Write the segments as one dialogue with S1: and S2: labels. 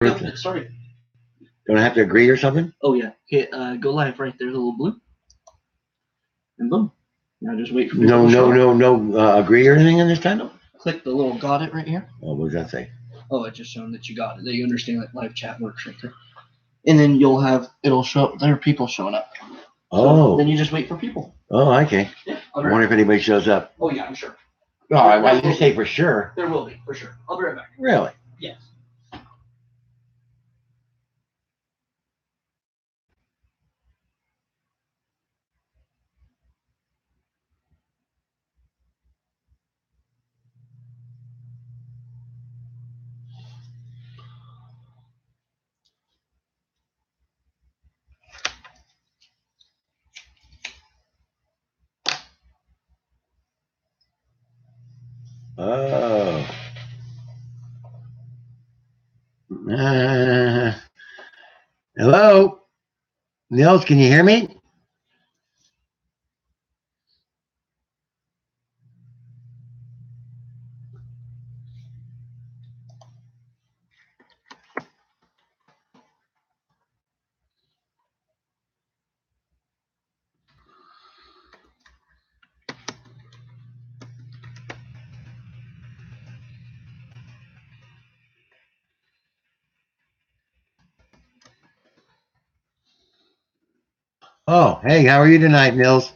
S1: No, it's starting.
S2: Don't I have to agree or something?
S1: Oh yeah. Okay, go live right there, the little blue. And boom. Now just wait for people to show up.
S2: No, agree or anything in this time?
S1: Click the little got it right here.
S2: Oh, what does that say?
S1: Oh, it's just showing that you got it, that you understand that live chat works right there. And then it'll show up, there are people showing up.
S2: Oh.
S1: So then you just wait for people.
S2: Oh, okay. Yeah, I wonder if anybody shows up.
S1: Oh yeah, I'm sure.
S2: Oh, why did you say for sure?
S1: There will be, for sure. I'll be right back.
S2: Really?
S1: Yes.
S2: Oh. Hello? Nils, can you hear me? Oh, hey, how are you tonight, Nils?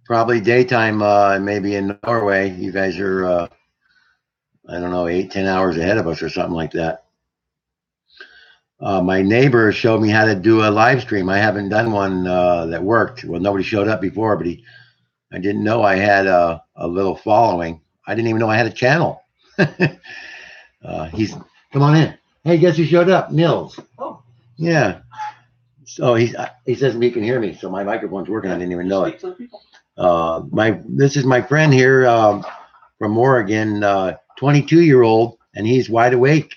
S2: Probably daytime, maybe in Norway. You guys are, I don't know, 8, 10 hours ahead of us or something like that. My neighbor showed me how to do a live stream. I haven't done one that worked. Well, nobody showed up before, but I didn't know I had a little following. I didn't even know I had a channel. He's come on in. Hey, guess who showed up? Nils.
S1: Oh.
S2: Yeah. So he says he can hear me, so my microphone's working. I didn't even know it. This is my friend here from Oregon, 22-year-old, and he's wide awake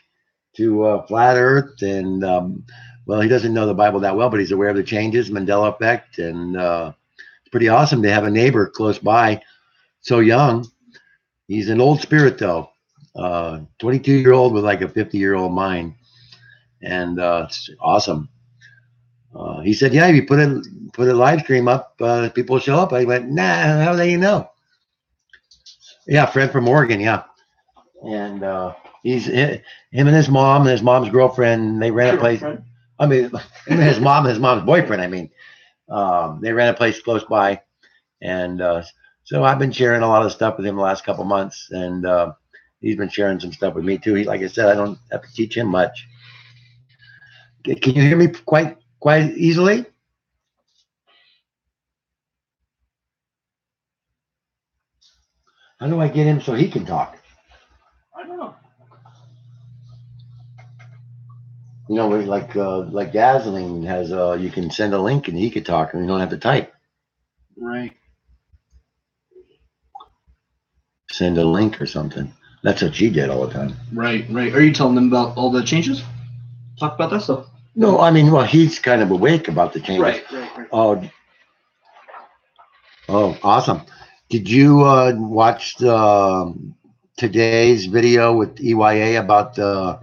S2: to flat Earth, and well, he doesn't know the Bible that well, but he's aware of the changes, Mandela effect, and it's pretty awesome to have a neighbor close by, so young. He's an old spirit though, 22-year-old with like a 50-year-old mind, and it's awesome. He said, "Yeah, if you put a live stream up, people will show up." I went, "Nah, how do you know?" Yeah, Fred from Oregon, yeah, and him and his mom and his mom's girlfriend. They ran a place. I mean, him and his mom and his mom's boyfriend. I mean, they ran a place close by, and so I've been sharing a lot of stuff with him the last couple months, and he's been sharing some stuff with me too. Like I said, I don't have to teach him much. Can you hear me quite easily? How do I get him so he can talk?
S1: I don't know.
S2: You know, like Gasoline has you can send a link and he could talk and you don't have to type.
S1: Right.
S2: Send a link or something. That's what she did all the time.
S1: Right. Are you telling them about all the changes? Talk about that stuff.
S2: No, I mean, well, he's kind of awake about the changes.
S1: Right.
S2: Oh, awesome. Did you watch today's video with EYA about the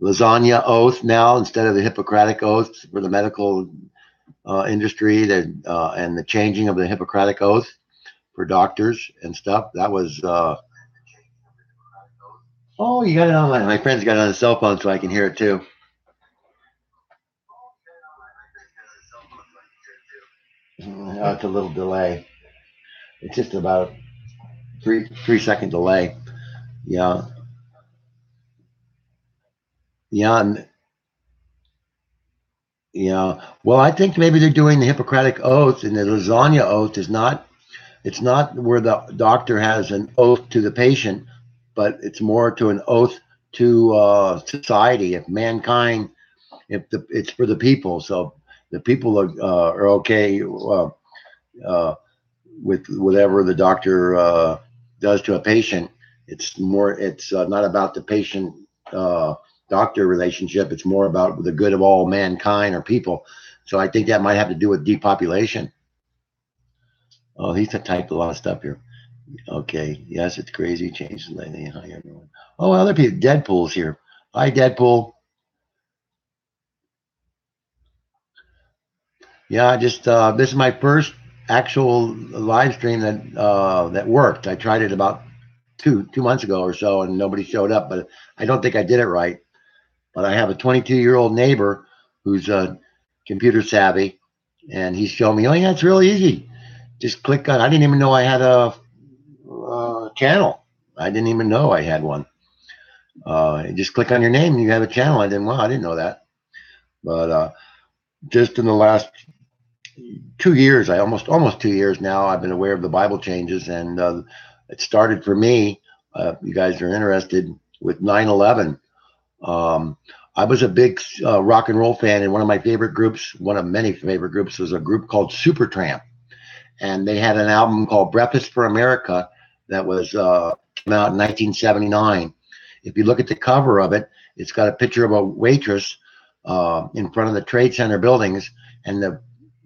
S2: lasagna oath now instead of the Hippocratic oath for the medical industry and the changing of the Hippocratic oath for doctors and stuff? That was. Oh, you got it on my friend's got it on his cell phone so I can hear it too. It's a little delay. It's just about 3 second delay. Yeah. Yeah. Yeah. Well, I think maybe they're doing the Hippocratic oath, and the lasagna oath is not. It's not where the doctor has an oath to the patient, but it's more to an oath to society, if mankind, it's for the people. So the people are okay with whatever the doctor does to a patient. It's not about the patient doctor relationship. It's more about the good of all mankind or people. So I think that might have to do with depopulation. Oh, he's typed a lot of stuff here. Okay. Yes, it's crazy. Changes lately. Hi, everyone. Oh, other people. Deadpool's here. Hi, Deadpool. Yeah, I just this is my first actual live stream that worked. I tried it about two months ago or so, and nobody showed up. But I don't think I did it right. But I have a 22-year-old neighbor who's computer savvy, and he's showing me, oh yeah, it's really easy. Just click on. I didn't even know I had a channel. I didn't even know I had one. Just click on your name and you have a channel. I didn't know that. But just in the last 2 years, almost 2 years now, I've been aware of the Bible changes, and it started for me. You guys are interested with 9/11. Um, I was a big rock and roll fan, and one of my favorite groups, one of many favorite groups, was a group called Supertramp, and they had an album called Breakfast for America that was came out in 1979. If you look at the cover of it, it's got a picture of a waitress in front of the Trade Center buildings, and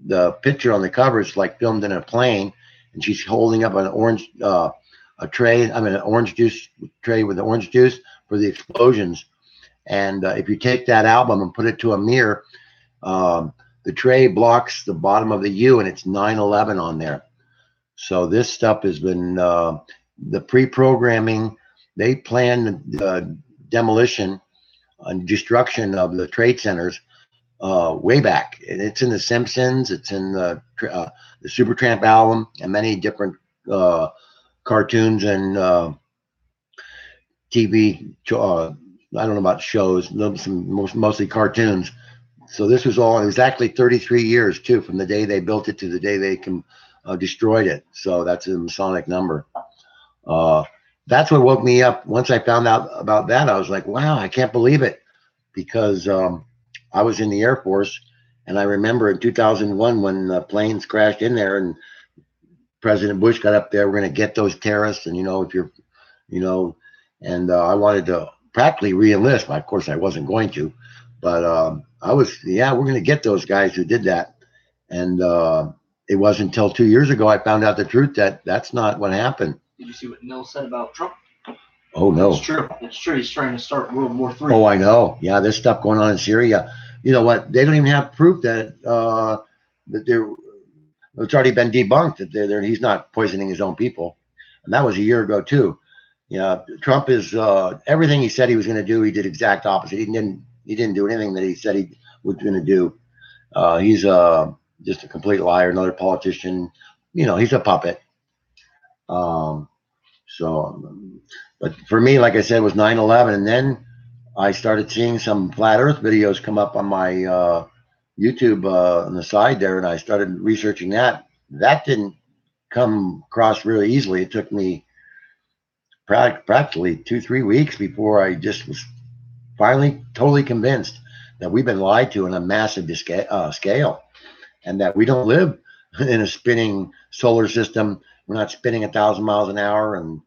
S2: the picture on the cover is like filmed in a plane, and she's holding up an orange an orange juice tray with the orange juice for the explosions. And if you take that album and put it to a mirror, the tray blocks the bottom of the U, and it's 9/11 on there. So this stuff has been the pre-programming. They planned the demolition and destruction of the trade centers way back. And it's in The Simpsons. It's in the Supertramp album and many different cartoons and TV. I don't know about shows. Mostly cartoons. So this was all. It was actually 33 years too from the day they built it to the day they destroyed it. So that's a Masonic number. That's what woke me up. Once I found out about that, I was like, wow, I can't believe it, because I was in the Air Force, and I remember in 2001 when the planes crashed in there, and President Bush got up there, we're going to get those terrorists, and if you're, and I wanted to practically re-enlist. Of course, I wasn't going to, but I was, we're going to get those guys who did that. And it wasn't until 2 years ago I found out the truth that that's not what happened.
S1: Did you see what Neil said about Trump?
S2: Oh, no.
S1: It's true. It's true. He's trying to start World War III.
S2: Oh, I know. Yeah, there's stuff going on in Syria. You know what? They don't even have proof that it's already been debunked that he's not poisoning his own people. And that was a year ago, too. Yeah, Trump is everything he said he was going to do, he did exact opposite. He didn't do anything that he said he was going to do. He's just a complete liar, another politician. He's a puppet. But for me, like I said, it was 9/11, and then I started seeing some flat Earth videos come up on my YouTube on the side there, and I started researching that. That didn't come across really easily. It took me practically 2-3 weeks before I just was finally totally convinced that we've been lied to on a massive scale, and that we don't live in a spinning solar system. We're not spinning 1,000 miles an hour, and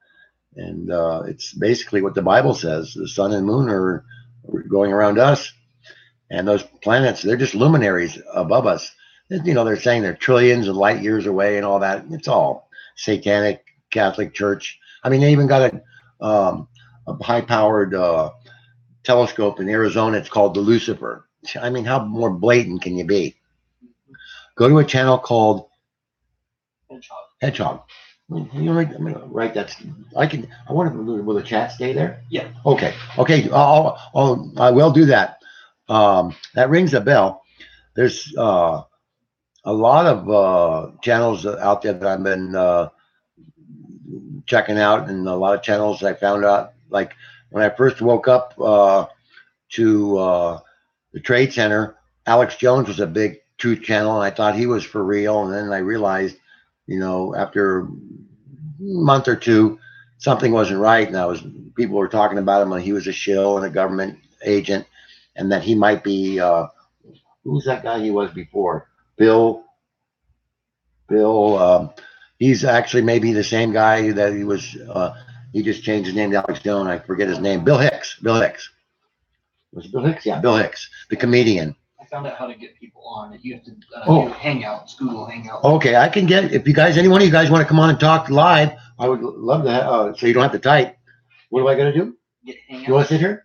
S2: it's basically what the Bible says. The sun and moon are going around us, and those planets, they're just luminaries above us. They're saying they're trillions of light years away and all that. It's all satanic Catholic Church. I mean, they even got a high-powered telescope in Arizona. It's called the Lucifer. I mean, how more blatant can you be? Go to a channel called Hedgehog. I'm gonna write that. I want to. Will the chat stay there?
S1: Yeah.
S2: Okay. I will do that. That rings a bell. There's a lot of channels out there that I've been checking out, and a lot of channels I found out. Like when I first woke up to the Trade Center, Alex Jones was a big truth channel, and I thought he was for real. And then I realized, after a month or two, something wasn't right, and people were talking about him like he was a shill and a government agent, and that he might be who's that guy he was before? Bill. He's actually maybe the same guy that he was. He just changed his name to Alex Jones. I forget his name. Bill Hicks. Bill Hicks. Was it Bill Hicks? Yeah, Bill Hicks, the comedian.
S1: I found out how to get people on it. You have to do Hangouts, Google Hangouts.
S2: Okay, I can get, if you guys, any one of you guys want to come on and talk live, I would love that. So you don't have to type. What do I got to do?
S1: Get Hangouts.
S2: You want to sit here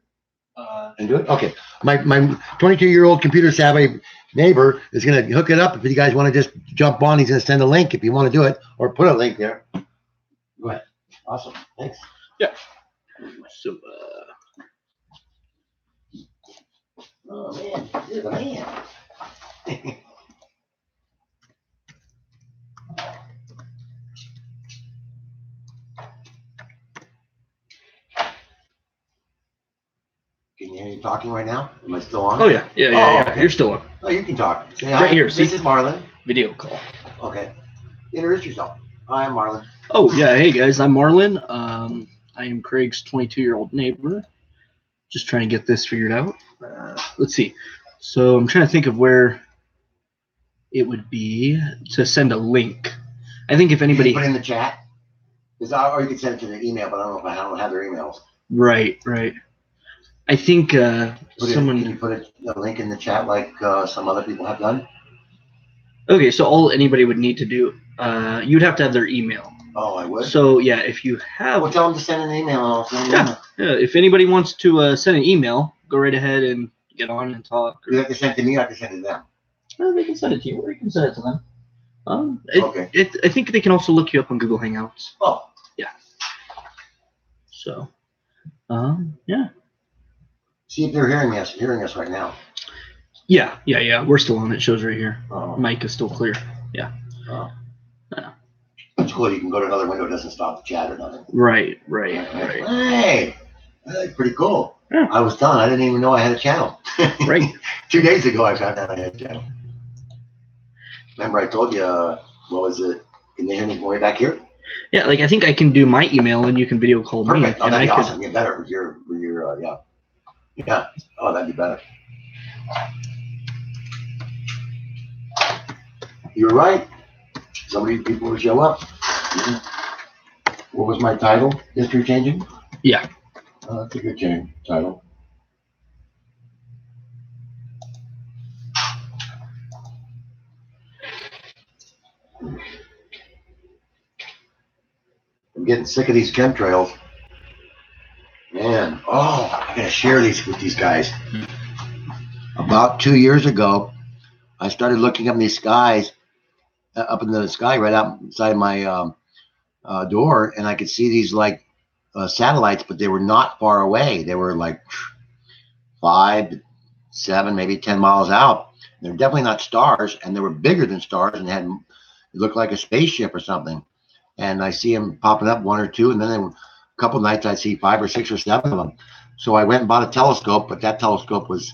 S2: and do it? Okay. My 22-year-old computer savvy neighbor is going to hook it up. If you guys want to just jump on, he's going to send a link if you want to do it, or put a link there. Go ahead. Awesome. Thanks.
S1: Yeah. So,
S2: oh man, you're the man. Can you hear me talking right now? Am I still on?
S1: oh yeah. Okay. You're still on.
S2: Oh, you can talk. Say
S1: Right
S2: hi.
S1: here,
S2: This
S1: see?
S2: is Marlon.
S1: Video call.
S2: Okay. Introduce yourself. Hi, I'm Marlon.
S1: Oh yeah. Hey guys, I'm Marlon. I am Craig's 22-year-old neighbor. Just trying to get this figured out. Let's see. So I'm trying to think of where it would be to send a link. I think if anybody
S2: Put it in the chat. Or you can send it to their email, but I don't know if I don't have their emails.
S1: Right. I think
S2: Can
S1: someone.
S2: you put a link in the chat like some other people have done?
S1: Okay, so all anybody would need to do, you'd have to have their email.
S2: Oh, I would.
S1: So yeah, if you have,
S2: Well, tell them to send an email. And I'll send them.
S1: yeah, if anybody wants to send an email, go right ahead and get on and talk.
S2: You have to send it to me. I have to send it to them.
S1: They can send it to you, or you can send it to them.
S2: Okay.
S1: I think they can also look you up on Google Hangouts.
S2: Oh.
S1: Yeah. So, yeah.
S2: See if they're hearing us right now.
S1: Yeah. We're still on. It shows right here.
S2: Oh.
S1: Mic is still clear. Yeah.
S2: Oh. It's cool. You can go to another window. It doesn't stop the chat or nothing.
S1: Right.
S2: Hey, that's pretty cool.
S1: Yeah.
S2: I was done. I didn't even know I had a channel.
S1: Right.
S2: 2 days ago, I found out I had a channel. Remember, I told you, what was it? Can they hear me way back here?
S1: Yeah, like I think I can do my email and you can video call me.
S2: Perfect. Oh,
S1: and
S2: that'd be
S1: I
S2: awesome. Get better with your yeah. Yeah. Oh, that'd be better. You're right. So many people will show up. What was my title? History changing?
S1: Yeah.
S2: Oh, that's a good title. I'm getting sick of these chemtrails. Man, I gotta share these with these guys. About 2 years ago, I started looking up in these skies, up in the sky right outside my door, and I could see these like satellites, but they were not far away. They were like 5, 7, maybe 10 miles out. They're definitely not stars, and they were bigger than stars, and it looked like a spaceship or something. And I see them popping up, 1 or 2, and then a couple nights I'd see 5 or 6 or 7 of them. So I went and bought a telescope, but that telescope was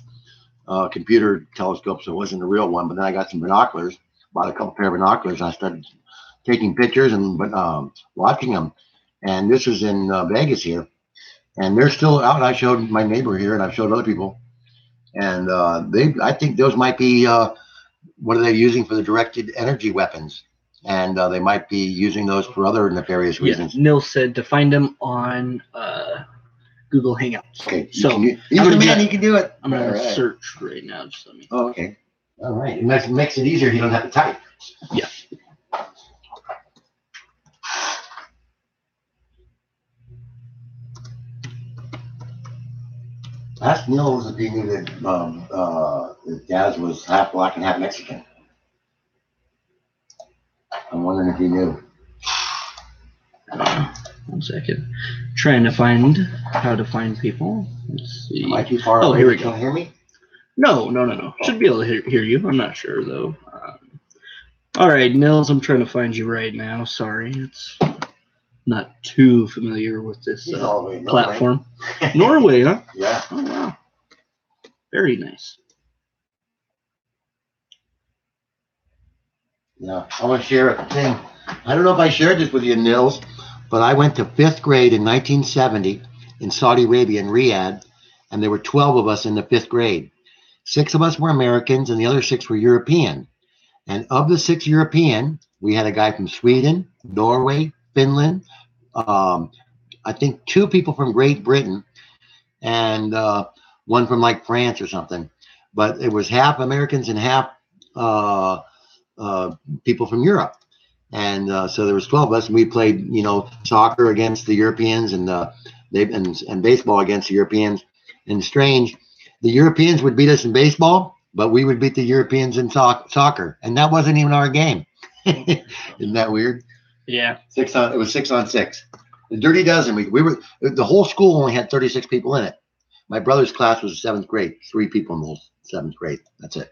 S2: a computer telescope, so it wasn't a real one. But then I got some binoculars, bought a couple pair of binoculars, and I started taking pictures and watching them. And this was in Vegas here, and they're still out. I showed my neighbor here, and I've showed other people, and I think those might be what are they using for the directed energy weapons, and they might be using those for other nefarious reasons.
S1: Nil said to find them on Google Hangouts.
S2: Okay,
S1: so
S2: he's the man. He can do it.
S1: I'm gonna search right now. Just let me.
S2: Oh, okay. All right. It makes it easier. You don't have to type.
S1: Yeah.
S2: Ask Nils if he knew that his dad was half black and half Mexican. I'm wondering if he knew.
S1: 1 second. Trying to find how to find people. Let's see.
S2: Am I too far?
S1: Oh, here we go.
S2: Can you hear me?
S1: No. Should be able to hear you. I'm not sure though. All right, Nils, I'm trying to find you right now. Sorry, it's not too familiar with this platform. Norway, huh?
S2: Yeah.
S1: Oh wow. Very nice.
S2: Yeah, I want to share a thing. I don't know if I shared this with you, Nils, but I went to 5th grade in 1970 in Saudi Arabia, in Riyadh, and there were 12 of us in the 5th grade. 6 of us were Americans, and the other 6 were European. And of the 6 European, we had a guy from Sweden, Norway, Finland, I think 2 people from Great Britain, and one from like France or something. But it was half Americans and half people from Europe. And so there was 12 of us, and we played, soccer against the Europeans, and and baseball against the Europeans. And strange, the Europeans would beat us in baseball, but we would beat the Europeans in soccer, and that wasn't even our game. Isn't that weird?
S1: Yeah.
S2: It was 6-on-6. The Dirty Dozen. We were the whole school only had 36 people in it. My brother's class was 7th grade. 3 people in the whole 7th grade. That's it.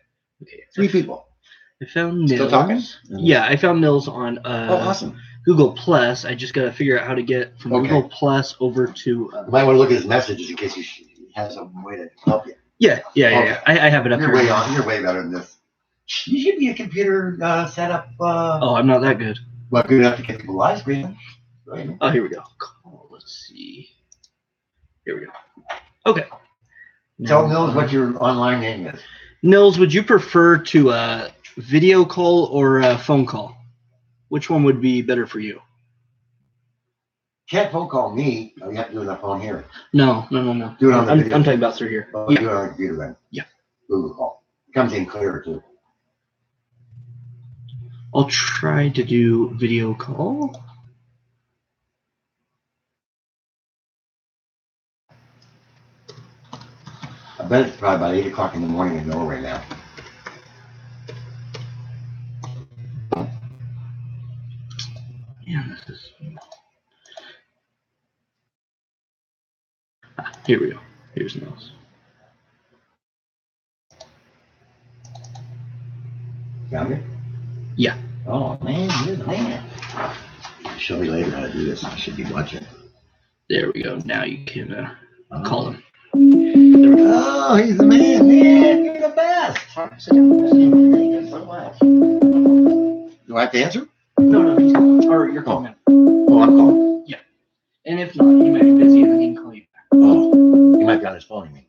S2: 3 people.
S1: I found Nils.
S2: Still talking?
S1: Yeah, I found Nils on
S2: awesome.
S1: Google Plus. I just got to figure out how to get from Google Plus over to.
S2: You might want to look at his messages in case he has some way to help you.
S1: Yeah. I have it up
S2: here. You're way better than this. You should be a computer setup.
S1: Oh, I'm not that good.
S2: Well, good enough to get people live streaming.
S1: Right. Oh, here we go. Let's see. Here we go. Okay.
S2: Tell Nils what your online name is.
S1: Nils, would you prefer to video call or phone call? Which one would be better for you?
S2: Can't phone call me. Oh, you have to do it on the phone here.
S1: No.
S2: Do it on the video.
S1: I'm talking about through here.
S2: Oh, yeah. Do it on the computer then.
S1: Yeah.
S2: Google call. It comes in clearer too.
S1: I'll try to do video call.
S2: I bet it's probably about 8 o'clock in the morning in Norway now.
S1: Yeah, this is. Here we go. Here's Nils.
S2: Got it?
S1: Yeah.
S2: Oh man, you're the man. Show me later how to do this. I should be watching.
S1: There we go. Now you can call him.
S2: Oh, he's the man. Man, you're the best. Sit down. Do I have to answer?
S1: No. Or you're calling him.
S2: Oh, I'm calling.
S1: Yeah. And if not, he might be busy and then he can call you back.
S2: Oh, he might be on his phone, you mean?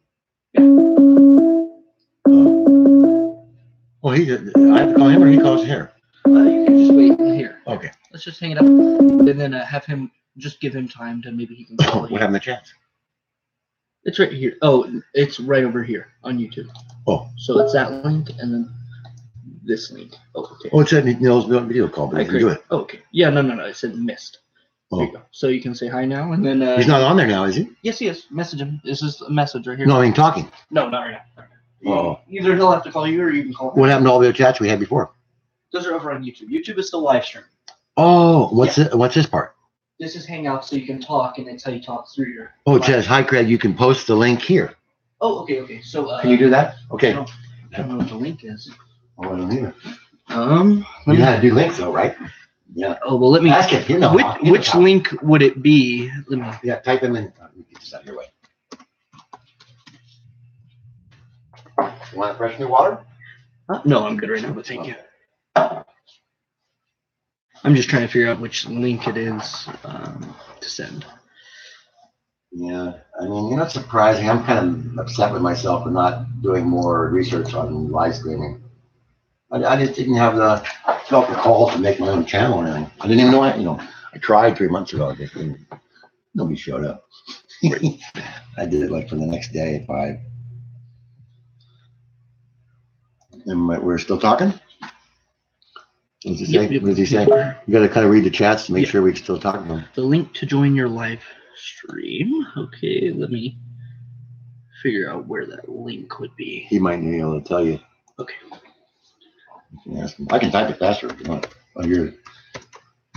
S1: Yeah.
S2: Well, I have to call him or he calls here?
S1: You can just wait here.
S2: Okay.
S1: Let's just hang it up and then have him, just give him time to maybe he can call you.
S2: What happened to chance?
S1: It's right here. Oh, it's right over here on YouTube.
S2: Oh.
S1: So it's that link and then this link. Oh, okay.
S2: Oh, it said Nils video call, but I can do it.
S1: Oh, okay. Yeah, no. It said missed. There you go. So you can say hi now and then.
S2: He's not on there now, is he?
S1: Yes, he is. Message him. This is a message right here.
S2: No, I mean talking.
S1: No, not right now.
S2: Oh.
S1: Either he'll have to call you or you can call him.
S2: What happened to all the chats we had before?
S1: Those are over on YouTube. YouTube is still live streaming.
S2: Oh, what's this part?
S1: This is Hangout, so you can talk, and it's how you talk through your.
S2: Oh, it says, "Hi, Craig. You can post the link here."
S1: Oh, okay. So.
S2: Can you do that? Okay.
S1: I don't know what the link is.
S2: Oh, I don't either.
S1: You
S2: know how to do links, though, right? Yeah.
S1: Oh well, let me.
S2: Ask it.
S1: Which link would it be? Let me.
S2: Yeah, type them in. Just out your way. You want fresh new water?
S1: No, I'm good right now, but thank you. I'm just trying to figure out which link it is to send.
S2: Yeah, I mean, you're not surprising. I'm kind of upset with myself for not doing more research on live streaming. I just didn't have felt the call to make my own channel or anything. I didn't even know I tried 3 months ago. Nobody showed up. I did it like for the next day at 5. And we're still talking? What does he say?
S1: Yep.
S2: What does he say? You got to kind of read the chats to make sure we can still talk to them.
S1: The link to join your live stream. Okay, let me figure out where that link would be.
S2: He might be able to tell you.
S1: Okay.
S2: You can ask him. I can type it faster if you want. Oh,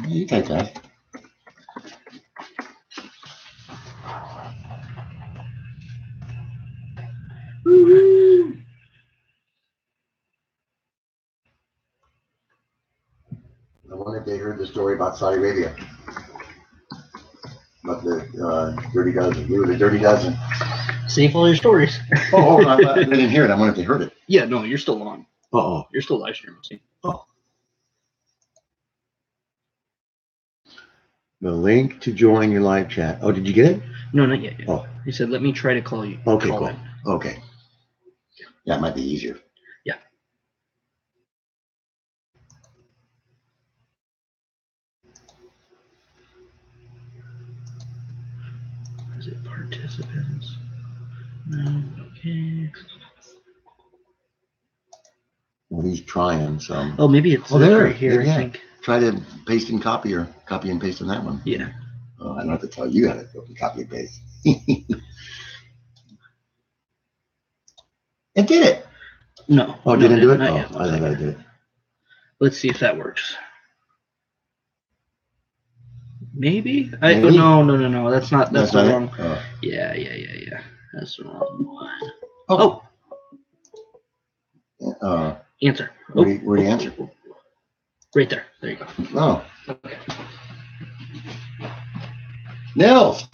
S2: you type fast.
S1: Woo-hoo.
S2: I wonder if they heard the story about Saudi Arabia. About the Dirty Dozen. You were the Dirty Dozen.
S1: Save all your stories.
S2: I didn't hear it. I wonder if they heard it.
S1: Yeah, no, you're still on.
S2: Uh-oh.
S1: You're still live streaming. See?
S2: Oh. The link to join your live chat. Oh, did you get it?
S1: No, not yet.
S2: Oh.
S1: He said, let me try to call you.
S2: Okay, cool. Okay. That might be easier.
S1: Is it participants? No. Okay.
S2: Well, he's trying. So.
S1: Oh, maybe it's
S2: there.
S1: right here. I think.
S2: Try to paste and copy or copy and paste on that one.
S1: Yeah.
S2: Oh, I don't have to tell you how to copy and paste. It did it.
S1: No.
S2: Oh,
S1: no,
S2: didn't do it?
S1: Not
S2: Oh,
S1: yet.
S2: I thought I did it.
S1: Let's see if that works. Maybe?
S2: Maybe?
S1: No. That's not. That's the wrong.
S2: Oh.
S1: Yeah. That's the wrong one.
S2: Oh.
S1: Answer.
S2: Where do you answer?
S1: Right there. There you go.
S2: Oh.
S1: Okay.
S2: Nils.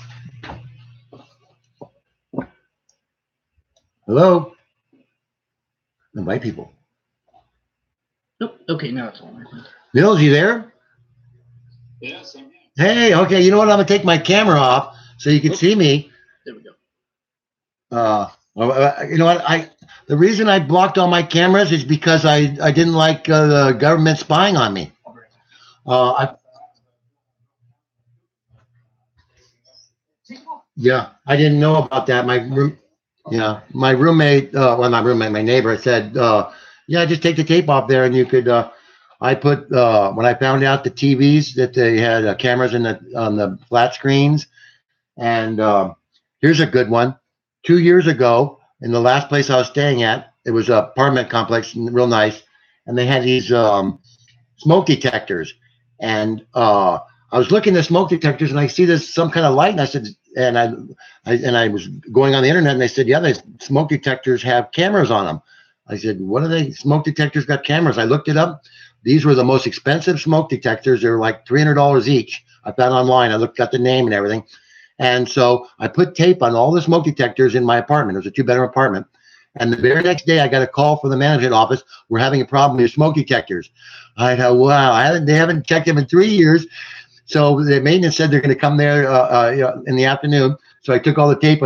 S2: Hello. Invite people.
S1: Nope. Okay, now it's on.
S2: Nils, you there?
S3: Yes, I'm here.
S2: Hey, okay. You know what? I'm gonna take my camera off so you can see me.
S1: There we go.
S2: You know what? The reason I blocked all my cameras is because I didn't like the government spying on me. Yeah, I didn't know about that. My roommate, my neighbor said, yeah, just take the tape off there, and you could. I put when I found out the TVs that they had cameras on the flat screens, and here's a good one. 2 years ago, in the last place I was staying at, it was an apartment complex, real nice, and they had these smoke detectors, and I was looking at smoke detectors, and I see this some kind of light, and I said, and I was going on the internet, and they said, yeah, the smoke detectors have cameras on them. I said, what are they? Smoke detectors got cameras. I looked it up. These were the most expensive smoke detectors. They were like $300 each. I found online. I looked at the name and everything. And so I put tape on all the smoke detectors in my apartment. It was a 2-bedroom apartment. And the very next day, I got a call from the management office. We're having a problem with your smoke detectors. I thought, wow, they haven't checked them in 3 years. So the maintenance said they're going to come there in the afternoon. So I took all the tape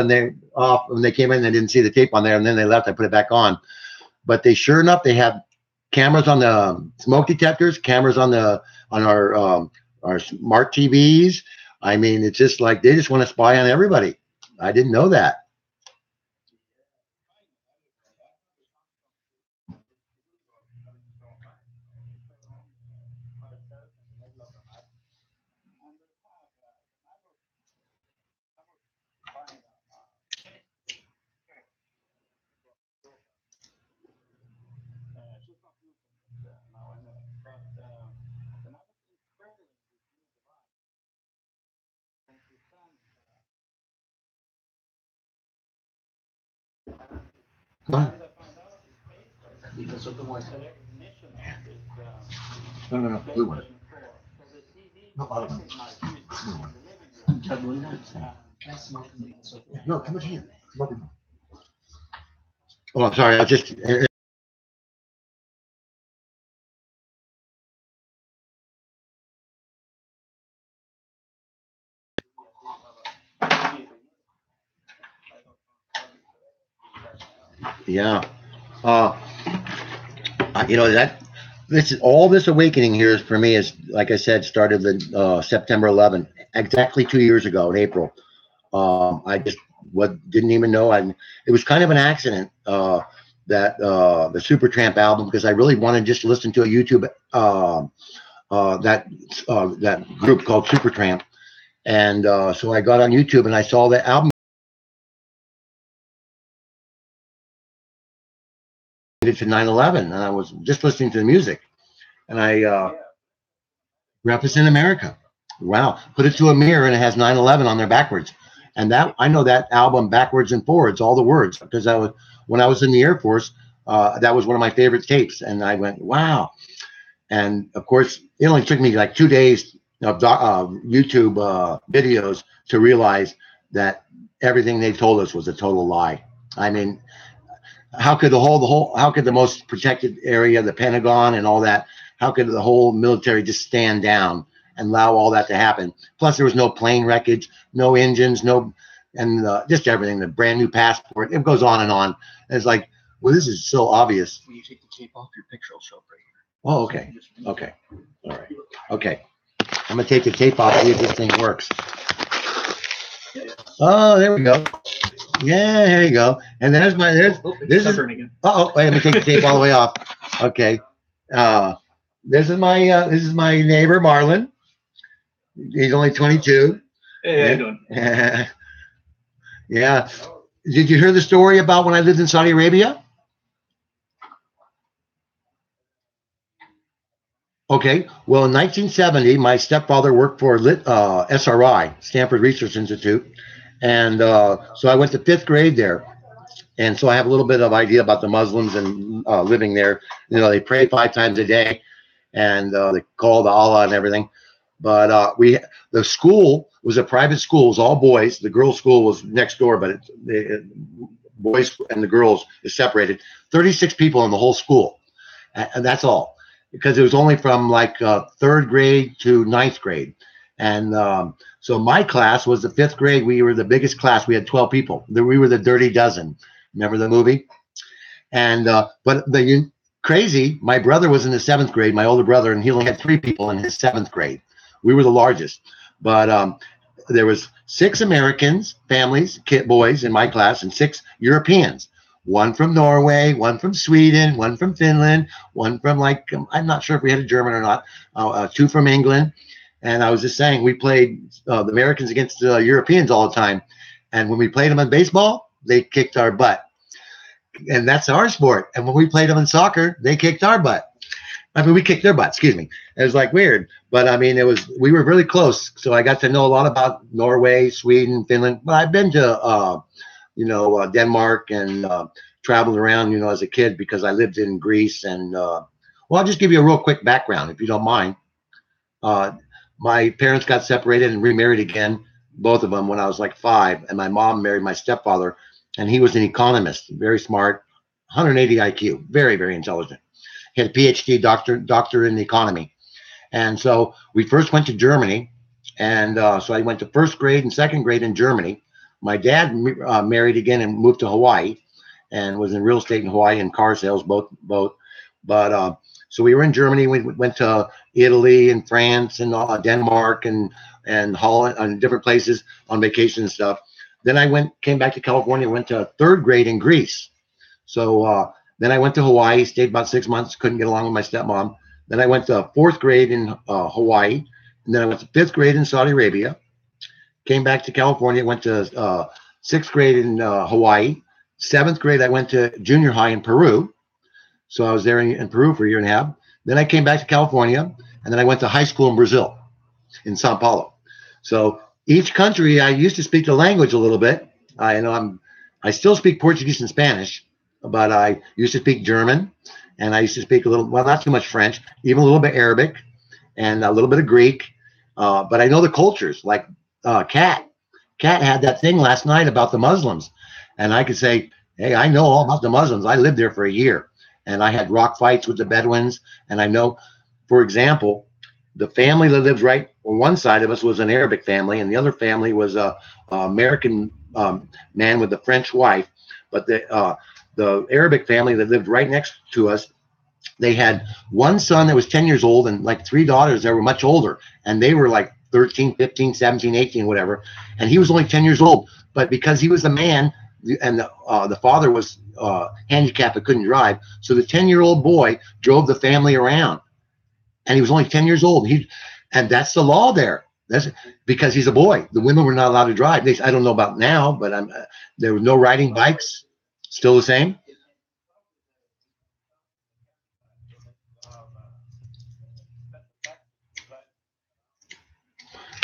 S2: off when they came in. They didn't see the tape on there, and then they left. I put it back on. But they sure enough, they have cameras on the smoke detectors, cameras on our smart TVs. I mean, it's just like they just want to spy on everybody. I didn't know that. Huh? No, blue one. No, other one. No, come over here. Come over here. Oh, I'm sorry. I just. Yeah. Uh, you know that this awakening here is for me is like I said started September 11th, exactly 2 years ago in April. I just didn't even know. It was kind of an accident that the Supertramp album, because I really wanted just to listen to a YouTube that group called Supertramp, and so I got on YouTube and I saw the album to 9/11, and I was just listening to the music, and I Represent America. Wow, put it to a mirror and it has 9/11 on there backwards. And that I know that album backwards and forwards, all the words, because when I was in the Air Force, that was one of my favorite tapes. And I went, wow. And of course, it only took me like 2 days of YouTube videos to realize that everything they told us was a total lie. I mean, how could the most protected area, the Pentagon and all that, how could the whole military just stand down and allow all that to happen? Plus, there was no plane wreckage, no engines, and just everything. The brand new passport. It goes on and on. And it's like, well, this is so obvious.
S1: When you take the tape off, your picture will show up right here.
S2: Oh, okay. Okay. All right. Okay. I'm gonna take the tape off. See if this thing works. Oh, there we go. Yeah, there you go. And there's my there's this is.
S1: Again.
S2: Oh, wait, let me take the tape all the way off. Okay. Uh, this is my neighbor Marlon. He's only 22.
S1: Hey, how you doing?
S2: Yeah. Did you hear the story about when I lived in Saudi Arabia? Okay. Well, in 1970, my stepfather worked for SRI, Stanford Research Institute, and so I went to fifth grade there. And so I have a little bit of idea about the Muslims and living there. You know, they pray 5 times a day, and they call to Allah and everything. But the school was a private school. It was all boys. The girls' school was next door, but boys and the girls is separated. 36 people in the whole school, and that's all, because it was only from like third grade to ninth grade. And so my class was the fifth grade. We were the biggest class. We had 12 people. We were the Dirty Dozen. Remember the movie? And but the crazy, my brother was in the seventh grade, my older brother, and he only had 3 people in his seventh grade. We were the largest, but there was 6 Americans, families, boys in my class, and 6 Europeans. One from Norway, one from Sweden, one from Finland, one from like I'm not sure if we had a German or not. 2 from England, and I was just saying we played the Americans against the Europeans all the time, and when we played them in baseball, they kicked our butt. And that's our sport. And when we played them in soccer, they kicked our butt. I mean, we kicked their butt. Excuse me. It was like weird, but I mean, we were really close. So I got to know a lot about Norway, Sweden, Finland. But I've been to, Denmark and traveled around, as a kid because I lived in Greece. And well, I'll just give you a real quick background if you don't mind. My parents got separated and remarried again, both of them, when I was like 5. And my mom married my stepfather, and he was an economist, very smart, 180 IQ, very, very intelligent. He had a PhD, doctor in economy. And so we first went to Germany. And so I went to first grade and second grade in Germany. My dad married again and moved to Hawaii and was in real estate in Hawaii and car sales, both. But so we were in Germany. We went to Italy and France and Denmark and Holland and different places on vacation and stuff. Then I came back to California, went to third grade in Greece. So then I went to Hawaii, stayed about 6 months, couldn't get along with my stepmom. Then I went to fourth grade in Hawaii. And then I went to fifth grade in Saudi Arabia. Came back to California, went to sixth grade in Hawaii. Seventh grade, I went to junior high in Peru. So I was there in Peru for a year and a half. Then I came back to California, and then I went to high school in Brazil, in Sao Paulo. So each country, I used to speak the language a little bit. I still speak Portuguese and Spanish, but I used to speak German, and I used to speak a little, well, not too much French, even a little bit Arabic, and a little bit of Greek. But I know the cultures, like Kat. Kat had that thing last night about the Muslims, and I could say, hey, I know all about the Muslims. I lived there for a year, and I had rock fights with the Bedouins, and I know, for example, the family that lived right on one side of us was an Arabic family, and the other family was a American man with a French wife. But the Arabic family that lived right next to us, they had one son that was 10 years old and like 3 daughters that were much older, and they were like 13, 15, 17, 18, whatever, and he was only 10 years old. But because he was a man and the father was handicapped and couldn't drive, so the 10-year-old boy drove the family around, and he was only 10 years old. And that's the law there. That's because he's a boy. The women were not allowed to drive. I don't know about now, but there was no riding bikes. Still the same.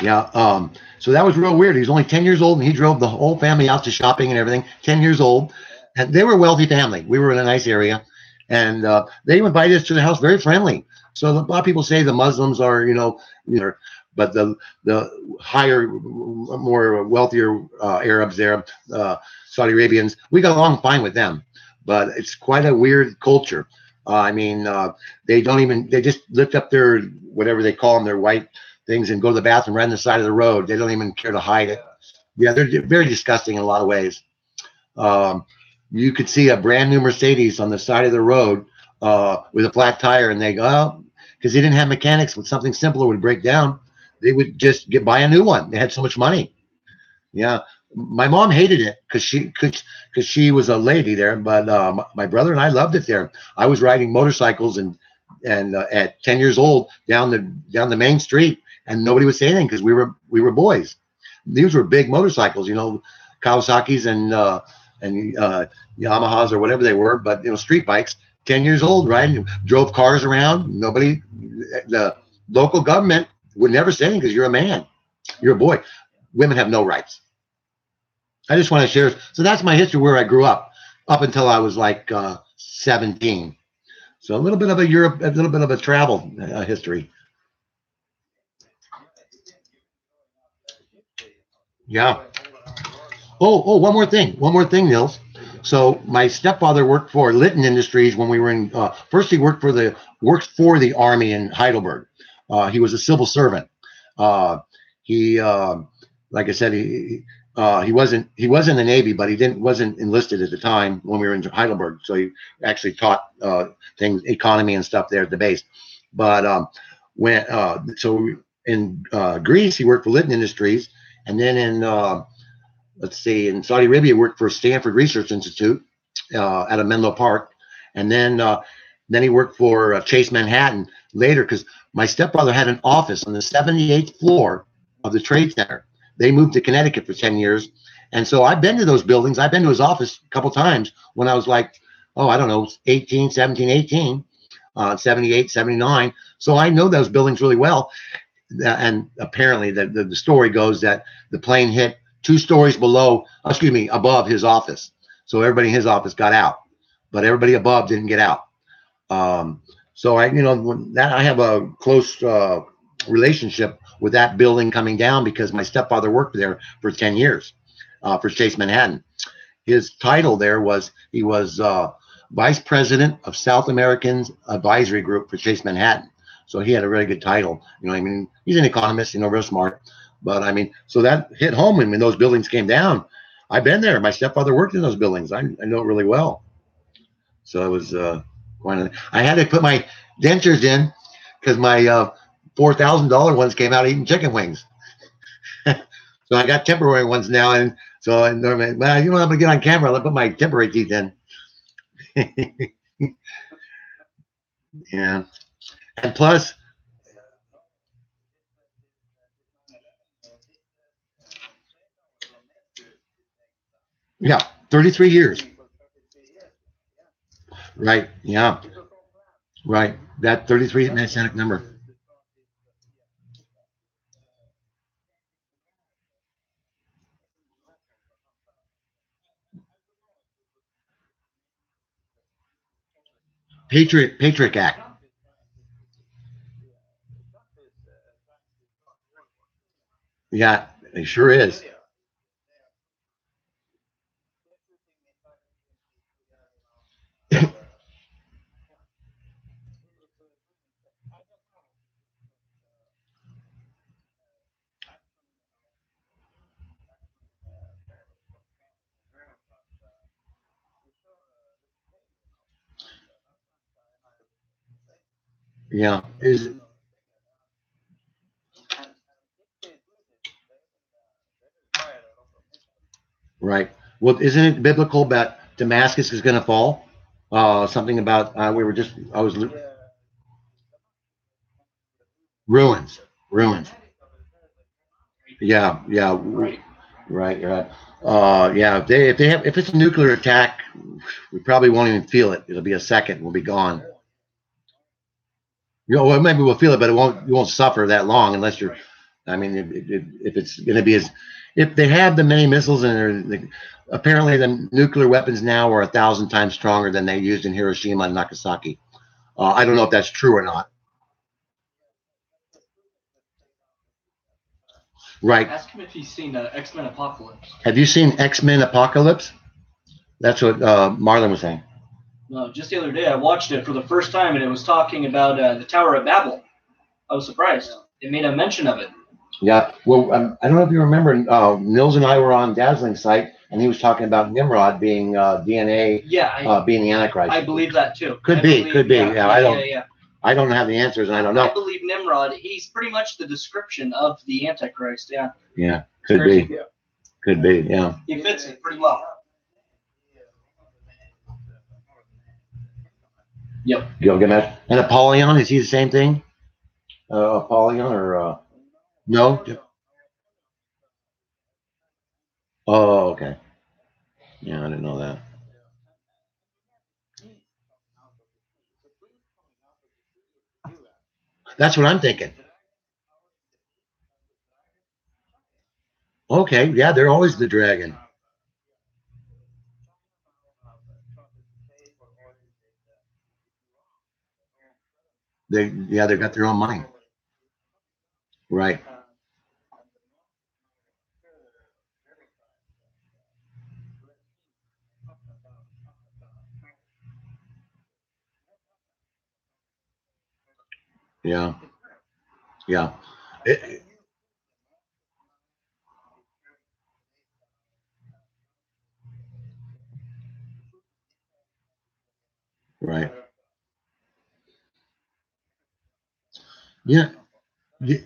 S2: Yeah. So that was real weird. He was only 10 years old, and he drove the whole family out to shopping and everything. 10 years old, and they were a wealthy family. We were in a nice area, and they invited us to the house, very friendly. So a lot of people say the Muslims are, but the higher, more wealthier Arabs there, Saudi Arabians, we got along fine with them. But it's quite a weird culture. They just lift up their, whatever they call them, their white things, and go to the bathroom right on the side of the road. They don't even care to hide it. Yeah, they're very disgusting in a lot of ways. You could see a brand new Mercedes on the side of the road with a flat tire, and they go, oh, because they didn't have mechanics. With something simpler would break down, they would just buy a new one. They had so much money. Yeah. My mom hated it because she was a lady there, but my brother and I loved it there. I was riding motorcycles and at 10 years old down the main street, and nobody was saying anything because we were boys. These were big motorcycles, Kawasaki's and Yamahas or whatever they were, but street bikes. 10 years old, riding, drove cars around. Nobody, the local government would never say anything because you're a man, you're a boy. Women have no rights. I just want to share. So that's my history where I grew up until I was like 17. So a little bit of a little bit of a travel history. Yeah. One more thing, Nils. So my stepfather worked for Litton Industries when we were in. First, he worked for the army in Heidelberg. He was a civil servant. He, like I said, he wasn't in the Navy, but he wasn't enlisted at the time when we were in Heidelberg. So he actually taught things, economy and stuff there at the base. But when so in Greece, he worked for Litton Industries, and then in let's see, in Saudi Arabia, he worked for Stanford Research Institute out of Menlo Park, and then he worked for Chase Manhattan later because my stepfather had an office on the 78th floor of the Trade Center. They moved to Connecticut for 10 years. And so I've been to those buildings. I've been to his office a couple times when I was like, I don't know, 18, 17, 18, 78, 79. So I know those buildings really well. And apparently the story goes that the plane hit 2 stories above his office. So everybody in his office got out, but everybody above didn't get out. So I have a close relationship with that building coming down because my stepfather worked there for 10 years for Chase Manhattan. His title there was he was vice president of South Americans Advisory Group for Chase Manhattan. So he had a really good title. He's an economist, real smart. But so that hit home when those buildings came down. I've been there. My stepfather worked in those buildings. I know it really well. So it was I had to put my dentures in because my $4,000 ones came out eating chicken wings. So I got temporary ones now, and so I'm gonna get on camera. I'll put my temporary teeth in. Yeah, and plus, yeah, 33 years. Right. Yeah. Right. That 33 messianic number. Patriot Act. Yeah, it sure is. Yeah. Is right. Well, isn't it biblical that Damascus is going to fall? Something about we were just I was ruins, ruins. Yeah, yeah, right, right. Yeah. If it's a nuclear attack, we probably won't even feel it. It'll be a second. We'll be gone. Well, maybe we'll feel it, but you won't suffer that long unless you're. If it's going to be if they have the many missiles and apparently the nuclear weapons now are 1,000 times stronger than they used in Hiroshima and Nagasaki. I don't know if that's true or not. Right.
S1: Ask him if he's seen X-Men Apocalypse.
S2: Have you seen X-Men Apocalypse? That's what Marlon was saying.
S1: No, just the other day I watched it for the first time, and it was talking about the Tower of Babel. I was surprised. It made a mention of it.
S2: Yeah. Well, I don't know if you remember, Nils and I were on Dazzling's site, and he was talking about Nimrod being DNA,
S1: Yeah,
S2: being the Antichrist.
S1: I believe that too.
S2: Could be. Yeah, I don't have the answers, and I don't know.
S1: I believe Nimrod. He's pretty much the description of the Antichrist. Yeah.
S2: Yeah, could be. Could be, yeah.
S1: He fits it pretty well. Yep.
S2: Gilgamesh. And Apollyon, is he the same thing? Apollyon or no? Oh, okay. Yeah, I didn't know that. That's what I'm thinking. Okay, yeah, they're always the dragon. Yeah, they've got their own money. Right. Yeah. Yeah. It- right. Yeah. y-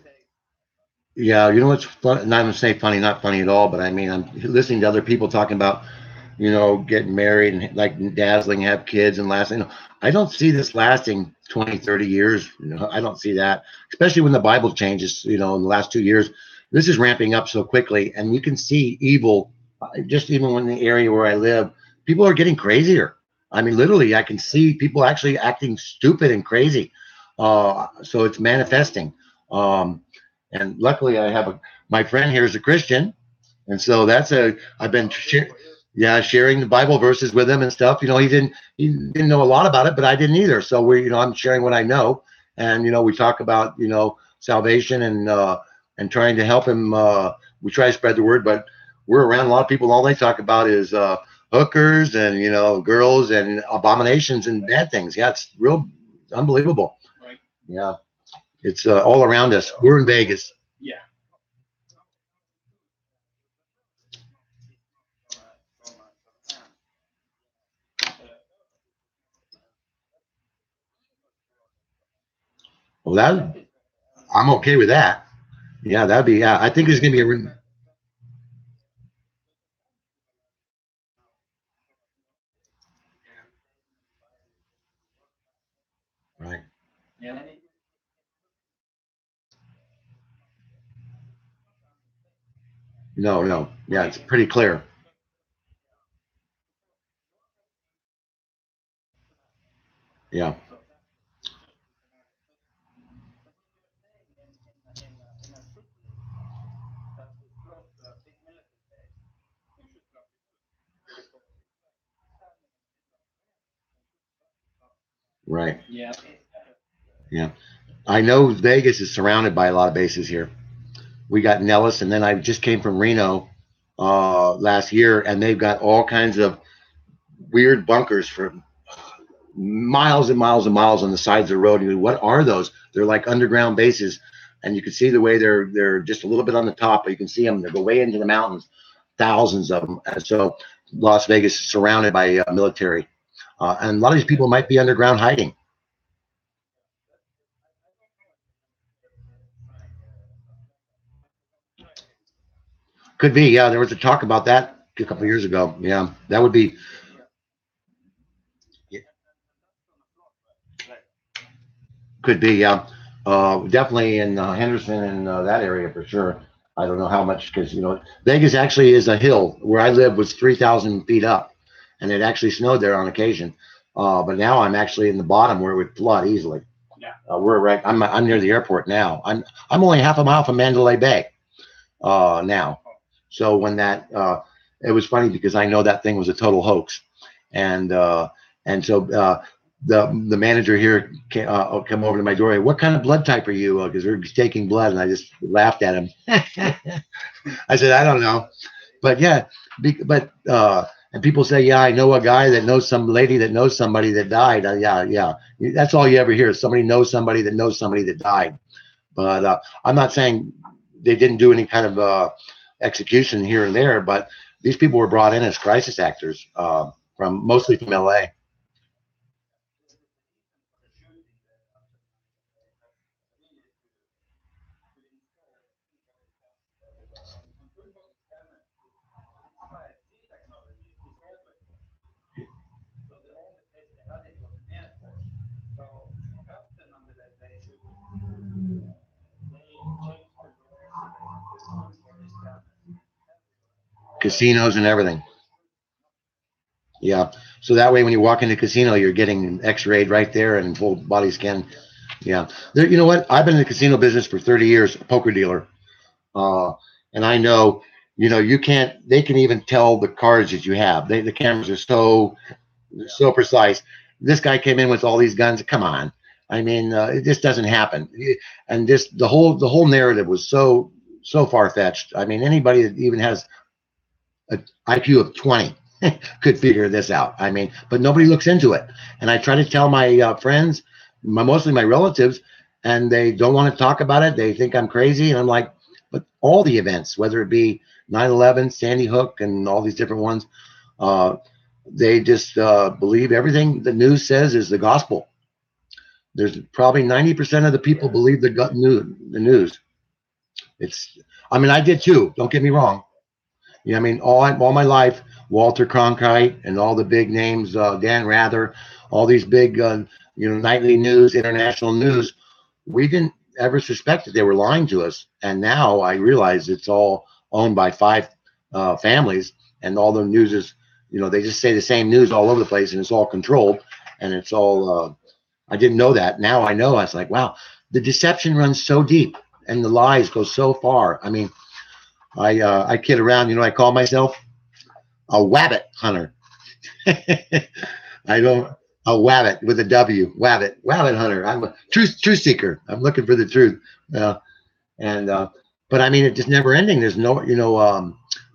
S2: Yeah. You know what's fun? Not gonna say funny, not funny at all, but I mean, I'm listening to other people talking about, getting married and like dazzling, have kids and lasting. I don't see this lasting 20, 30 years. I don't see that, especially when the Bible changes, in the last 2 years. This is ramping up so quickly, and you can see evil just even in the area where I live. People are getting crazier. I mean, literally, I can see people actually acting stupid and crazy. So it's manifesting. Um, and luckily, my friend here is a Christian, and so I've been yeah, sharing the Bible verses with him and stuff. He didn't know a lot about it, but I didn't either. So I'm sharing what I know, and we talk about salvation and trying to help him. We try to spread the word, but we're around a lot of people. All they talk about is hookers and girls and abominations and bad things. Yeah, it's real unbelievable.
S1: Right.
S2: Yeah, it's all around us. We're in Vegas.
S1: Yeah.
S2: Well, I'm okay with that. Yeah, that'd be. Yeah, I think there's gonna be right.
S1: Yeah.
S2: No, no. Yeah, it's pretty clear. Yeah, right.
S1: Yeah.
S2: Yeah. I know Vegas is surrounded by a lot of bases here. We got Nellis, and then I just came from Reno last year, and they've got all kinds of weird bunkers for miles and miles and miles on the sides of the road. What are those? They're like underground bases, and you can see the way they're just a little bit on the top, but you can see them. They go way into the mountains, thousands of them. And so Las Vegas is surrounded by military, and a lot of these people might be underground hiding. Could be, yeah. There was a talk about that a couple of years ago. Yeah, that would be. Could be, yeah. Definitely in Henderson and that area for sure. I don't know how much because Vegas actually is a hill. Where I live was 3,000 feet up, and it actually snowed there on occasion. But now I'm actually in the bottom where it would flood easily.
S1: Yeah.
S2: We're right. I'm near the airport now. I'm only half a mile from Mandalay Bay now. So it was funny because I know that thing was a total hoax, and so the manager here come over to my door. What kind of blood type are you? Because they're taking blood, and I just laughed at him. I said I don't know, but yeah, and people say, yeah, I know a guy that knows some lady that knows somebody that died. Yeah, yeah, that's all you ever hear. Somebody knows somebody that knows somebody that died. But I'm not saying they didn't do any kind of execution here and there, but these people were brought in as crisis actors from mostly from LA. casinos and everything. Yeah. So that way, when you walk into a casino, you're getting X-rayed right there and full body scan. Yeah. There, you know what? I've been in the casino business for 30 years, a poker dealer. Uh, and I know, you can't, they can even tell the cards that you have. The cameras are so precise. This guy came in with all these guns. Come on. I mean, it just doesn't happen. And just the whole narrative was so far fetched. I mean, anybody that even has an IQ of 20 could figure this out. I mean, but nobody looks into it. And I try to tell my friends, mostly my relatives, and they don't want to talk about it. They think I'm crazy. And I'm like, but all the events, whether it be 9/11, Sandy Hook, and all these different ones, uh, they just believe everything the news says is the gospel. There's probably 90% of the people believe the news. It's, I mean, I did too. Don't get me wrong. Yeah, I mean, all my life, Walter Cronkite and all the big names, Dan Rather, all these big, nightly news, international news. We didn't ever suspect that they were lying to us, and now I realize it's all owned by five families, and all the news is, they just say the same news all over the place, and it's all controlled, and it's all. I didn't know that. Now I know. I was like, wow, the deception runs so deep, and the lies go so far. I mean, I kid around. I call myself a wabbit hunter. I don't a wabbit with a W, wabbit hunter. I'm a truth seeker. I'm looking for the truth. Uh, and but I mean, it's just never ending. There's no,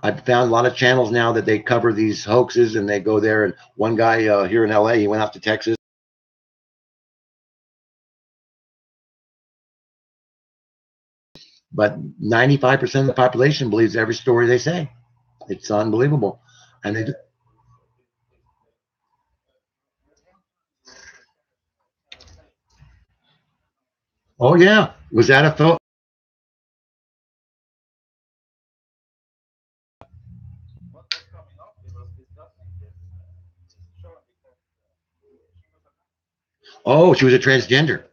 S2: I've found a lot of channels now that they cover these hoaxes and they go there. And one guy here in LA, he went out to Texas. But 95% of the population believes every story they say. It's unbelievable. And they, oh yeah, was that a thought? Oh, she was a transgender.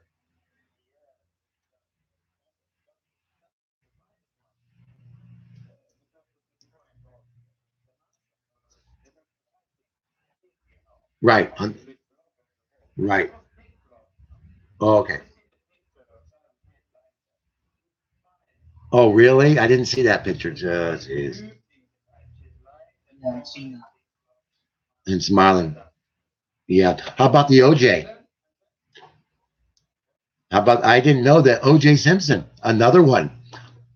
S2: Right. Right. Oh, okay. Oh, really? I didn't see that picture. Jeez. And smiling. Yeah. How about the OJ? How about I didn't know that OJ Simpson, another one,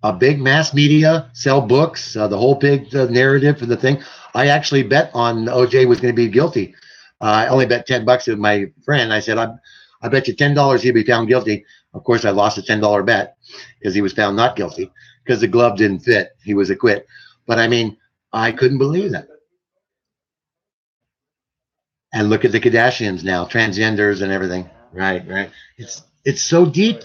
S2: a big mass media, sell books, the whole big narrative for the thing. I actually bet on OJ was going to be guilty. I only bet $10 with my friend. I said, I bet you $10 he'd be found guilty. Of course, I lost a $10 bet because he was found not guilty because the glove didn't fit. He was acquitted. But I mean, I couldn't believe that. And look at the Kardashians now, transgenders and everything. Right, right. It's so deep.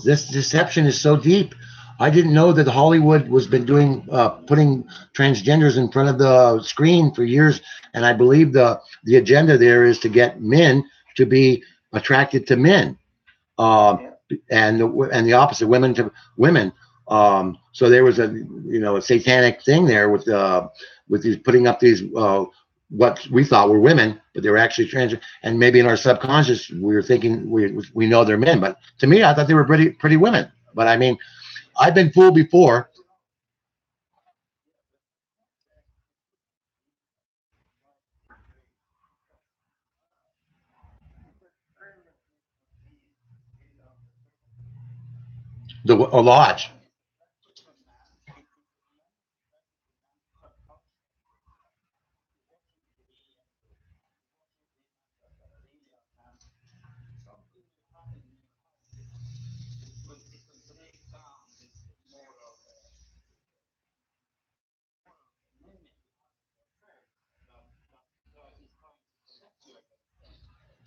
S2: This deception is so deep. I didn't know that Hollywood was been doing putting transgenders in front of the screen for years, and I believe the agenda there is to get men to be attracted to men, um, and the opposite, women to women. So there was a satanic thing there with these putting up these what we thought were women, but they were actually trans. And maybe in our subconscious we were thinking we know they're men, but to me I thought they were pretty women. But I mean, I've been fooled before. A lodge,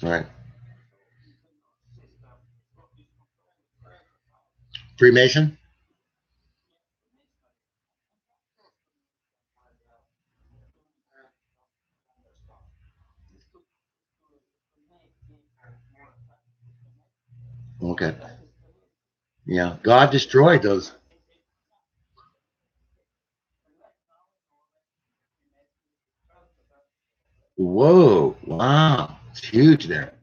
S2: right? Freemason. Okay, yeah. God destroyed those. Whoa. Wow. It's huge there.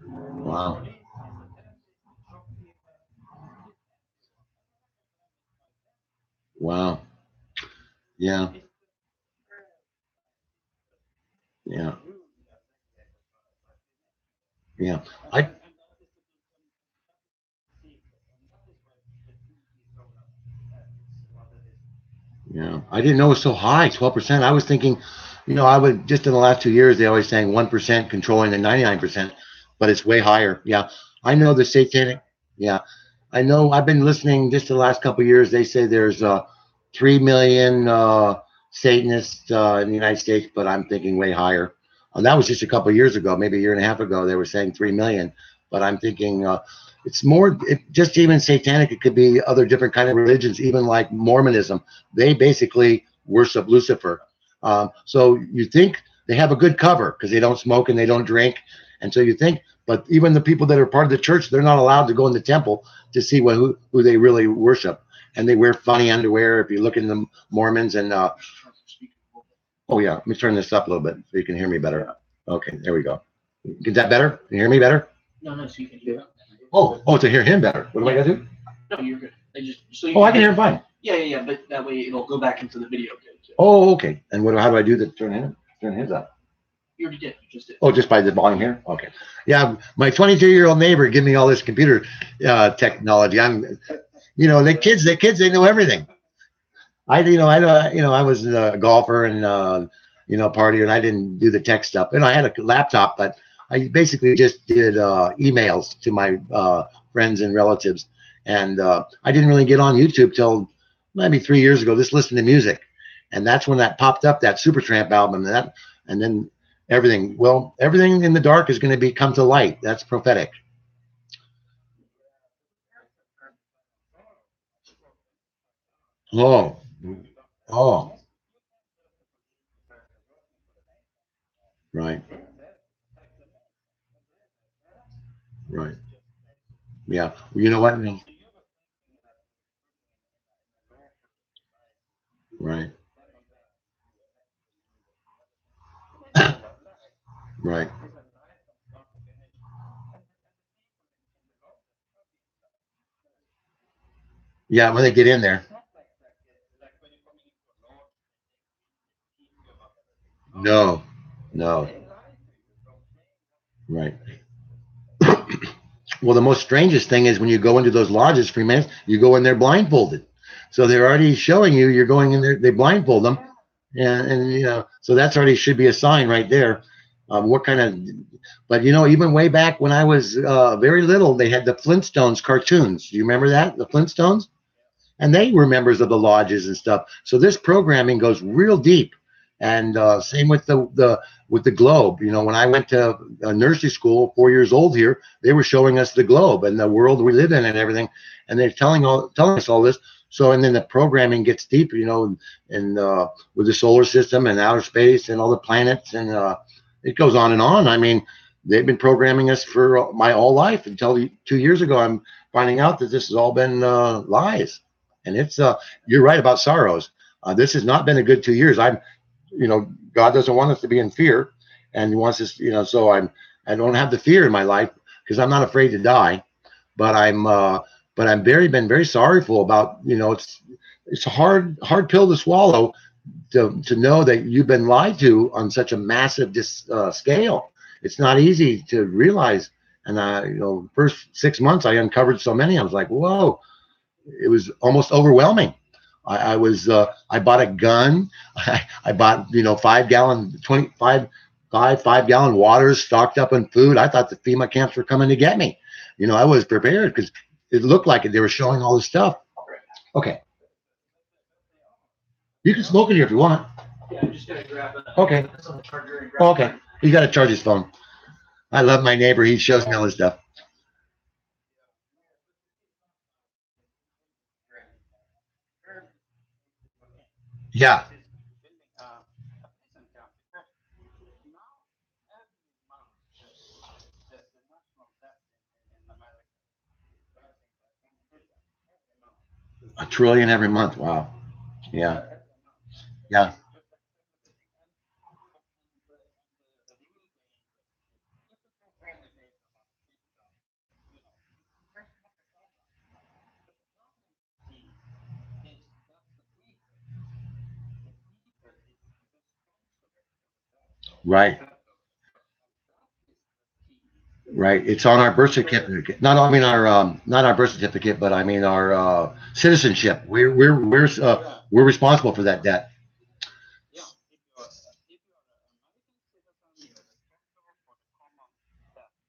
S2: Wow. Wow. Yeah. Yeah. Yeah. I Yeah, I didn't know it was so high, 12%. I was thinking, I would just in the last 2 years they always saying 1% controlling the 99%, but it's way higher. Yeah, I know the satanic. Yeah, I know. I've been listening just the last couple of years. They say there's 3 million Satanists in the United States, but I'm thinking way higher. That was just a couple of years ago, maybe a year and a half ago. They were saying 3 million, but I'm thinking it's more. Just even satanic. It could be other different kind of religions, even like Mormonism. They basically worship Lucifer. So you think they have a good cover because they don't smoke and they don't drink, and so you think. But even the people that are part of the church, they're not allowed to go in the temple to see who they really worship, and they wear funny underwear. If you look in the Mormons and oh yeah, let me turn this up a little bit so you can hear me better. Okay, there we go. Is that better? Can you hear me better?
S1: No, no, so you can hear it.
S2: Oh, to hear him better. What do I gotta do?
S1: No, you're good. I just so you
S2: Oh, I can hear him fine.
S1: yeah. But that way it'll go back into the video. Too.
S2: Oh, okay. And how do I do that? Turn his up.
S1: You already did. You just did.
S2: Oh, just by the volume here? Okay. Yeah, my 22-year-old neighbor gave me all this computer technology. The kids, they know everything. I was a golfer and partier, and I didn't do the tech stuff. And I had a laptop, but I basically just did emails to my friends and relatives, and I didn't really get on YouTube till maybe 3 years ago. Just listen to music, and that's when that popped up, that Supertramp album, and then everything. Well, everything in the dark is going to come to light. That's prophetic. Oh, oh, right, right. Yeah. Well, you know what? Right, right. Yeah, when they get in there. No, no, right. Well, the most strangest thing is when you go into those lodges, Freeman, you go in there blindfolded. So they're already showing you're going in there, they blindfold them. And so that's already should be a sign right there. What kind of, but even way back when I was very little, they had the Flintstones cartoons. Do you remember that? The Flintstones? And they were members of the lodges and stuff. So this programming goes real deep. And same with the globe. When I went to nursery school, 4 years old here, they were showing us the globe and the world we live in and everything, and they're telling us all this. So and then the programming gets deeper, and with the solar system and outer space and all the planets, and it goes on and on. I mean, they've been programming us for my whole life until 2 years ago. I'm finding out that this has all been lies. And it's you're right about sorrows. This has not been a good 2 years. God doesn't want us to be in fear, and He wants us, So I don't have the fear in my life because I'm not afraid to die. But I'm been very sorrowful about, it's a hard pill to swallow to know that you've been lied to on such a massive scale. It's not easy to realize. And first 6 months I uncovered so many. I was like, whoa, it was almost overwhelming. I bought a gun. I bought 5 gallon 5 gallon waters stocked up in food. I thought the FEMA camps were coming to get me. I was prepared because it looked like it. They were showing all this stuff. Okay, you can smoke in here if you want.
S1: Yeah, I'm just gonna grab a.
S2: Okay.
S1: Put this on the charger and grab.
S2: Okay, he's got to charge his phone. I love my neighbor. He shows me all this stuff. Yeah. A trillion every month. Wow. Yeah. Yeah. Right. Right. It's on our birth certificate. Not, I mean, our not our birth certificate, but I mean our citizenship. We're responsible for that debt.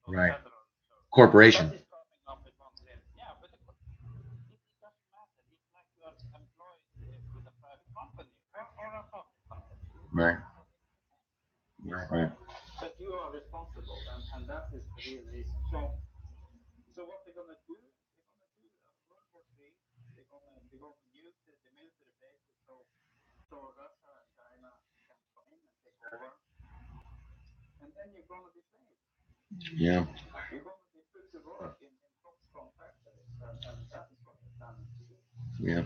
S2: Right. Corporation. Right. Right. Right. Yeah. Yeah.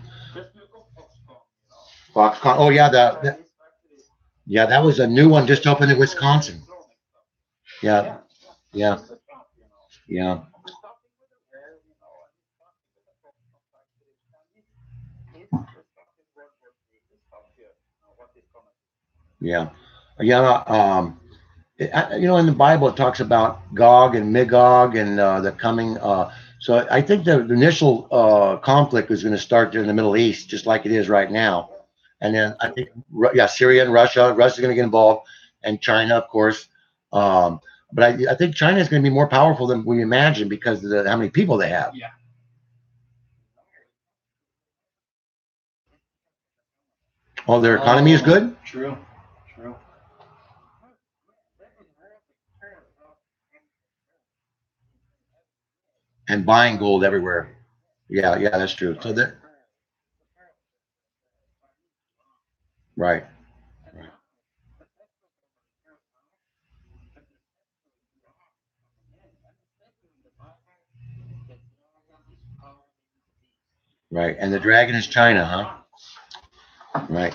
S2: Foxconn. Oh yeah, yeah, that was a new one just opened in Wisconsin. Yeah. Yeah. Yeah. Yeah. Yeah. In the Bible it talks about Gog and Magog and the coming. So I think the initial conflict is going to start in the Middle East, just like it is right now, and then I think yeah, Syria and Russia. Russia's going to get involved, and China, of course. Um, but I think China is going to be more powerful than we imagine because of how many people they have.
S1: Yeah.
S2: Oh, their economy is good
S1: True. True.
S2: and buying gold everywhere. Yeah, yeah, that's true. So that right, right, right. And the dragon is China, huh? Right,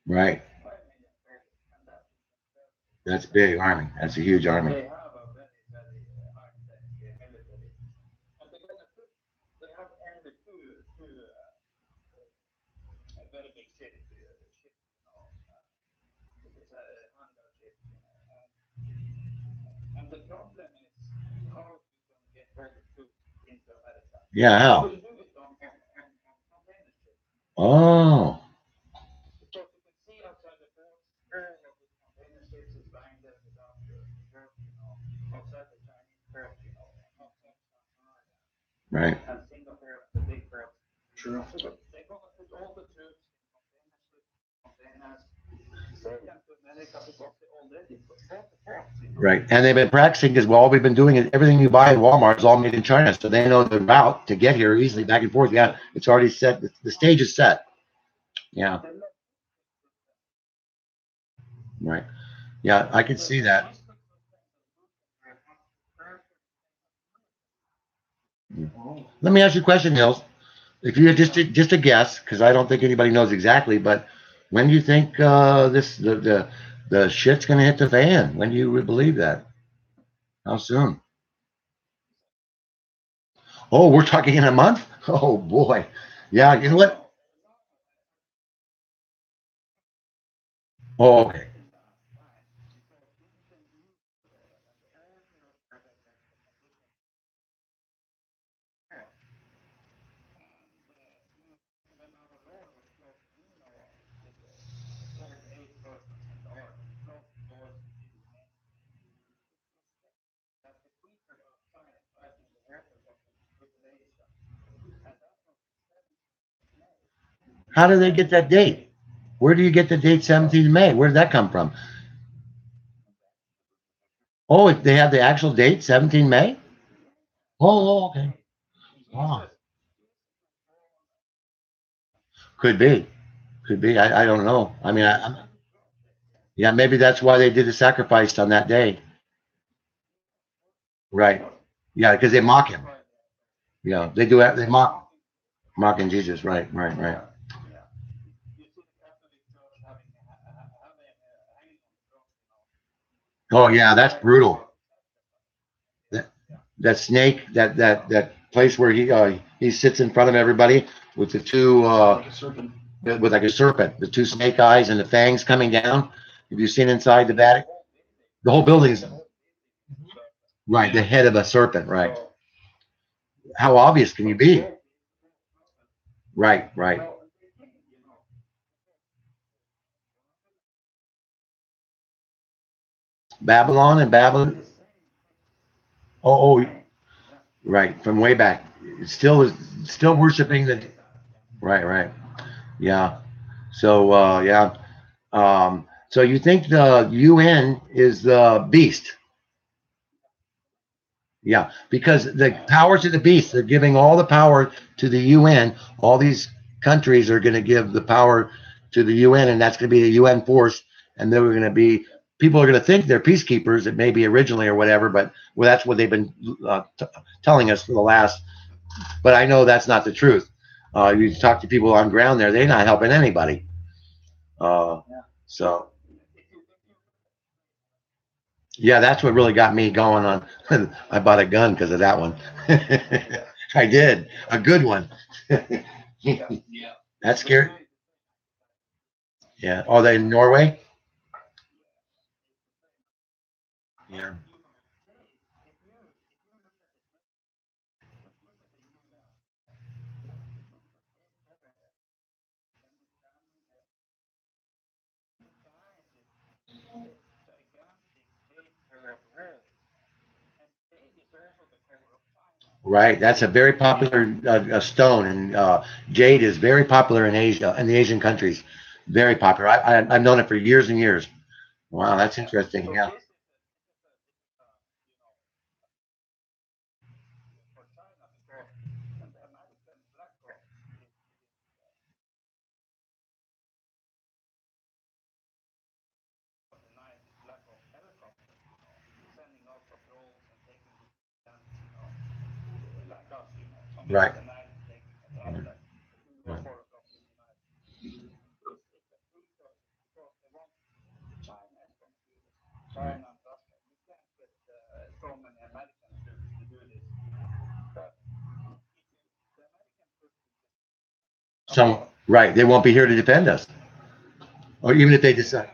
S2: right. That's big army. That's a huge army. Yeah, how? Oh, right,
S1: True.
S2: right. And they've been practicing because all we've been doing is everything you buy at Walmart is all made in China, so they know the route to get here easily back and forth. Yeah, it's already set. The stage is set. Yeah, right. Yeah, I can see that. Let me ask you a question, Hills. If you had just a guess, because I don't think anybody knows exactly, but when do you think the shit's going to hit the fan? When do you believe that? How soon? Oh, we're talking in a month. Oh boy, yeah. You know what? Oh, okay. How do they get that date? Where do you get the date 17th May? Where did that come from? Oh, they have the actual date 17 May. Oh, okay. Wow. Could be. Could be. I don't know. I mean, yeah, maybe that's why they did the sacrifice on that day. Right. Yeah, because they mock him. Yeah, they do. They mocking Jesus. Right. Right. Right. Oh yeah, that's brutal. That, that snake, that place where he sits in front of everybody with the two
S1: Like a serpent.
S2: with like a serpent, the two snake eyes and the fangs coming down. Have you seen inside the Vatican? The whole building is right. The head of a serpent. Right. How obvious can you be? Right. Right. Babylon and Babylon. Oh, right. From way back. It's still worshiping the. Right. Right. Yeah. So yeah. So you think the UN is the beast? Yeah, because the power to the beast, they're giving all the power to the UN. All these countries are going to give the power to the UN, and that's going to be a UN force. And they're going to be people are going to think they're peacekeepers, it may be originally or whatever, but well, that's what they've been telling us for the last. But I know that's not the truth. You talk to people on ground there, they're not helping anybody. Uh, so yeah, that's what really got me going on. I bought a gun because of that one. I did a good one. That's scary. Yeah. Oh, they in Norway. Yeah. Right. That's a very popular stone, and jade is very popular in Asia, in the Asian countries. Very popular. I've known it for years and years. Wow, that's interesting. Yeah. Right. Right. So right, they won't be here to defend us, or even if they decide.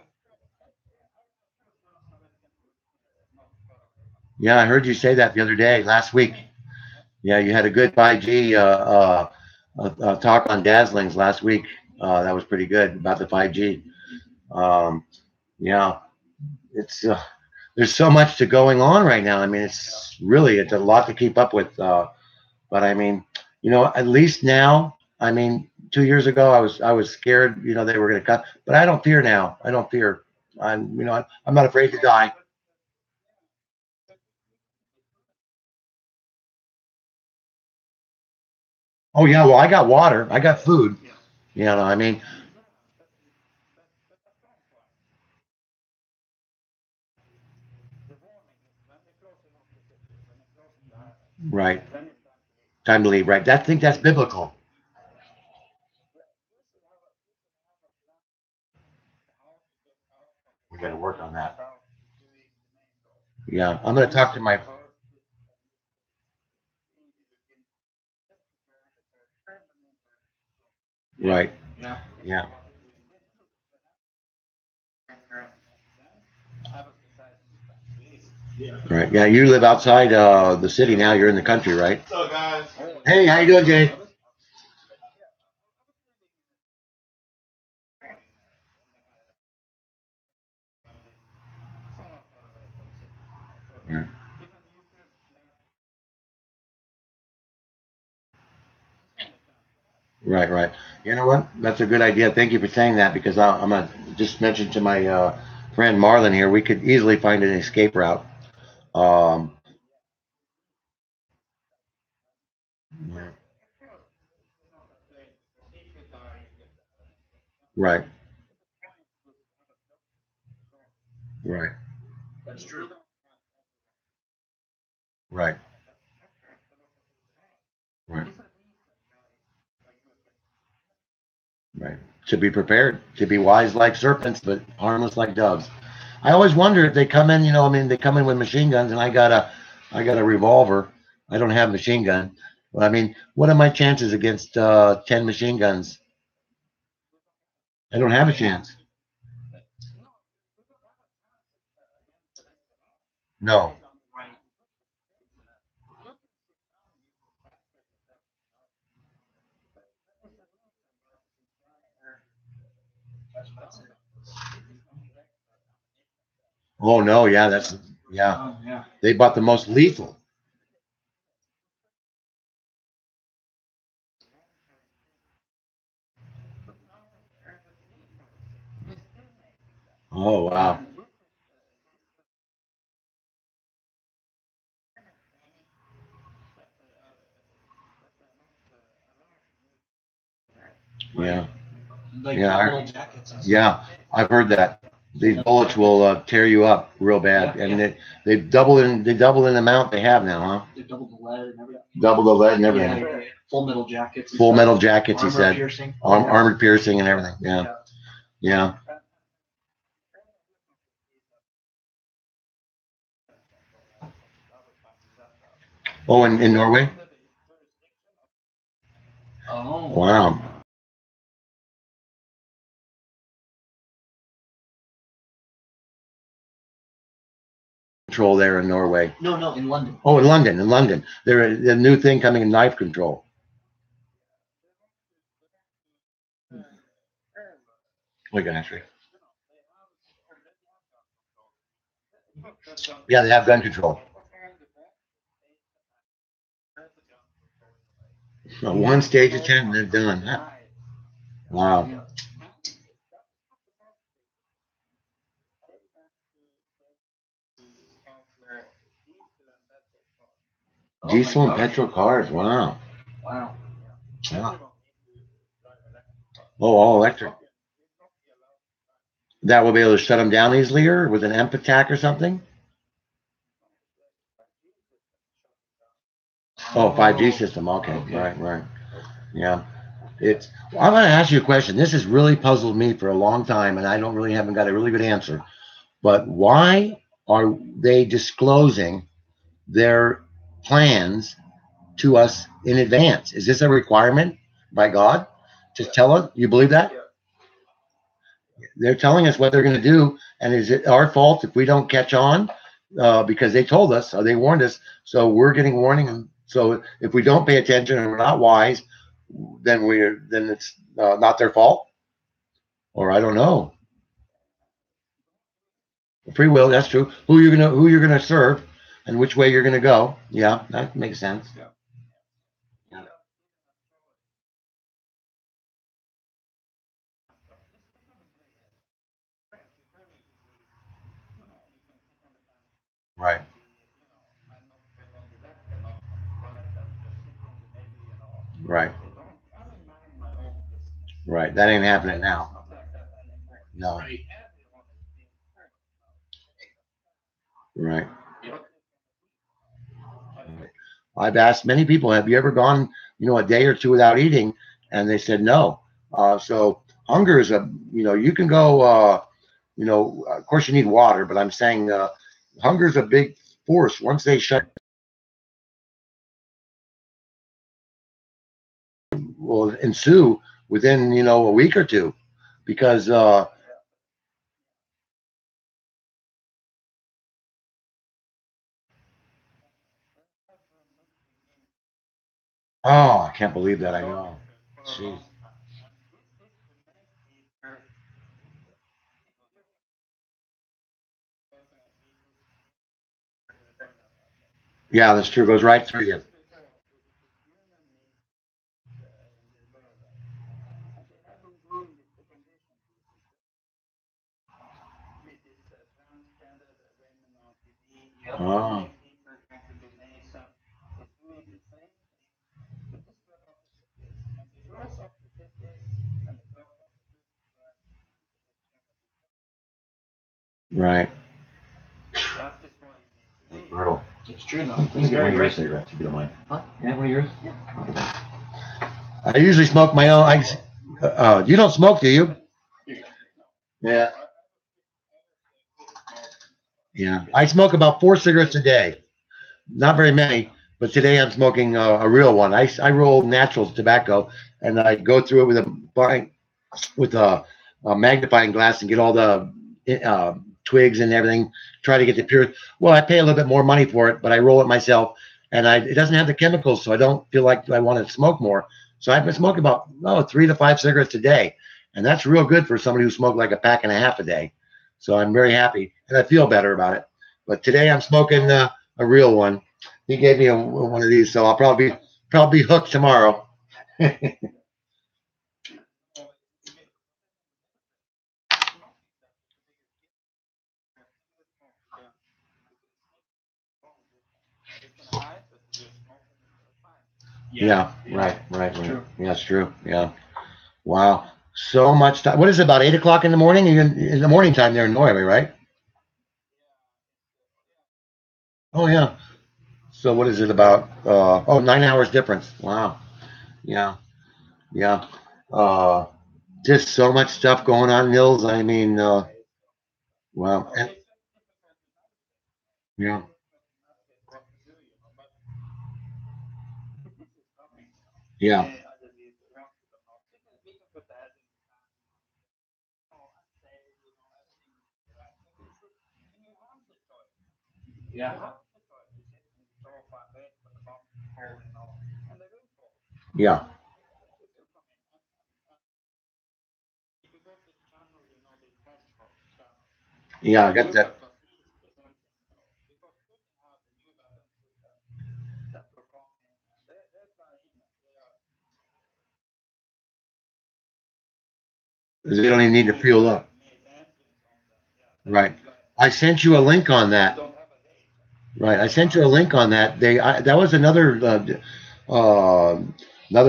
S2: Yeah, I heard you say that the other day, last week. Yeah, you had a good 5G talk on Dazzlings last week. That was pretty good about the 5G. Um, yeah, it's there's so much to going on right now. I mean, it's a lot to keep up with. But I mean, at least now, I mean, 2 years ago, I was scared. They were going to cut, but I don't fear now. I don't fear. I'm not afraid to die. Oh yeah, well, I got water, I got food. I mean, right. Time to leave. Right. I think that's biblical. We got to work on that. Yeah, I'm going to talk to my. Right. Yeah. Right. Yeah. You live outside the city now. You're in the country, right? Hey, how you doing, Jay? Yeah. Right. Right. You know what? That's a good idea. Thank you for saying that because I'm gonna just mention to my friend Marlon here. We could easily find an escape route. Um, Right. Right.
S1: That's true.
S2: Right. Right. Right. To be prepared, to be wise like serpents, but harmless like doves. I always wonder if they come in, I mean, they come in with machine guns, and I got a revolver. I don't have a machine gun. Well, I mean, what are my chances against 10 machine guns? I don't have a chance. No. Oh no, yeah, yeah.
S1: Oh, yeah.
S2: They bought the most lethal. Oh wow. Yeah.
S1: Like
S2: Yeah.
S1: metal jackets and stuff.
S2: Yeah. I've heard that. These bullets will tear you up real bad,
S1: Yeah,
S2: and
S1: yeah.
S2: they double in the amount they have now, huh?
S1: They doubled the lead and everything.
S2: Double the lead and
S1: Yeah,
S2: everything.
S1: yeah, yeah. Full metal jackets.
S2: Full metal jackets, he
S1: Armor
S2: said.
S1: piercing.
S2: Armored piercing and everything. Yeah. Yeah. Oh, in Norway?
S1: Oh.
S2: Wow. Control there in Norway.
S1: No, no, in London.
S2: Oh, in London. In London. The new thing coming in knife control. We can actually. Yeah, they have gun control. One stage of 10, they're done. Wow.
S1: Yeah. Oh my
S2: Diesel and
S1: gosh.
S2: petrol cars. Wow.
S1: Wow.
S2: Yeah. Oh, all electric. That will be able to shut them down easily, or with an EMP attack or something? Oh, 5G system. Okay.
S1: Okay.
S2: Right, right. Yeah. Well, I'm going to ask you a question. This has really puzzled me for a long time, and I don't really haven't got a really good answer. But why are they disclosing their plans to us in advance? Is this a requirement by God? Just tell us. You believe that? They're telling us what they're going to do, and is it our fault if we don't catch on? Because they told us, or they warned us, so we're getting warning. And so if we don't pay attention and we're not wise, then it's not their fault, or I don't know. Free will, that's true. Who you're gonna serve, and which way you're gonna go. Yeah, that makes sense. Yeah. Right, right, right. That ain't happening now. No. Right. I've asked many people, have you ever gone, a day or two without eating? And they said no. So hunger is you can go, of course you need water, but I'm saying hunger is a big force. Once they shut, will ensue within, a week or two because, oh, I can't believe that. I know. Jeez. Yeah, that's true. Goes right through you. Oh, Right. Brutal.
S1: It's true though.
S2: Let me
S1: It's
S2: get one
S1: very
S2: of your
S1: great.
S2: cigarettes if you don't mind.
S1: Huh?
S2: Yeah, one of yours. I usually smoke my own. You don't smoke, do you? Yeah. Yeah. I smoke about 4 cigarettes a day. Not very many, but today I'm smoking a real one. I roll natural tobacco, and I go through it with a magnifying glass and get all the twigs and everything. Try to get the pure. Well, I pay a little bit more money for it, but I roll it myself, and it doesn't have the chemicals, so I don't feel like I want to smoke more. So I've been smoking about 3 to 5 cigarettes a day, and that's real good for somebody who smoked like a pack and a half a day. So I'm very happy, and I feel better about it. But today I'm smoking a real one. He gave me one of these, so I'll probably be hooked tomorrow. Yeah, right.
S1: True.
S2: Yeah, it's true. Yeah. Wow. So much time. What is it, about 8 o'clock in the morning? You're in the morning time there in Norway, right? Oh, yeah. So what is it about? 9 hours difference. Wow. Yeah. Yeah. Uh, just so much stuff going on, Nils. I mean, wow. Yeah. Yeah.
S1: Yeah.
S2: Yeah. Yeah. I got that. They don't even need to fuel up. Right. I sent you a link on that. Right. I sent you a link on that. That was another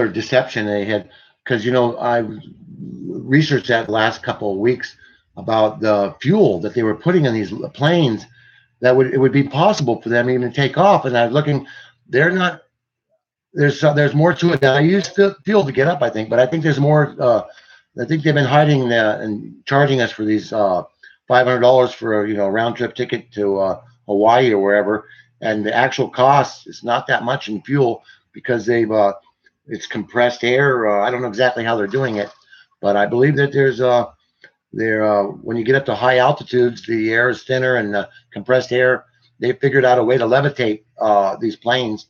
S2: deception they had, because I researched that the last couple of weeks about the fuel that they were putting in these planes, that it would be possible for them even to take off. And I was looking, they're not. There's more to it. Now, I use fuel to get up, I think, but I think there's more. I think they've been hiding and charging us for these $500 for a round trip ticket to Hawaii or wherever, and the actual cost is not that much in fuel, because it's compressed air. I don't know exactly how they're doing it, but I believe that when you get up to high altitudes, the air is thinner, and compressed air. They figured out a way to levitate these planes.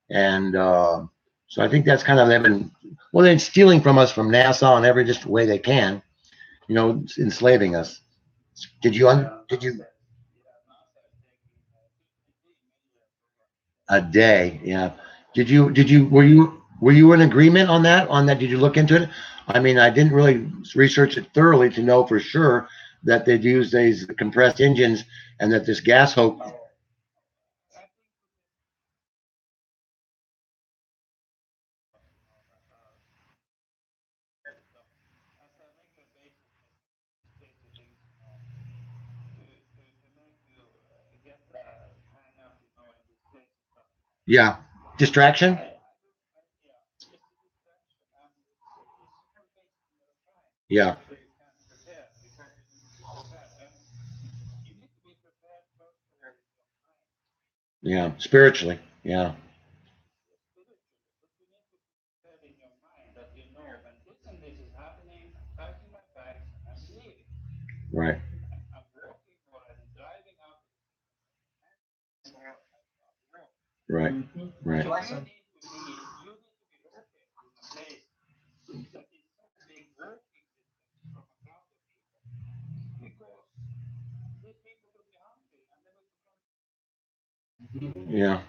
S2: And so I think that's kind of them, and well, they're stealing from us, from NASA, in every just way they can, enslaving us. Did you a day? Yeah. Were you in agreement on that? Did you look into it? I mean, I didn't really research it thoroughly to know for sure that they'd use these compressed engines, and that this gas hope. Yeah. Distraction. Yeah. Yeah. Spiritually. Yeah. Right. Right. Right. Yeah.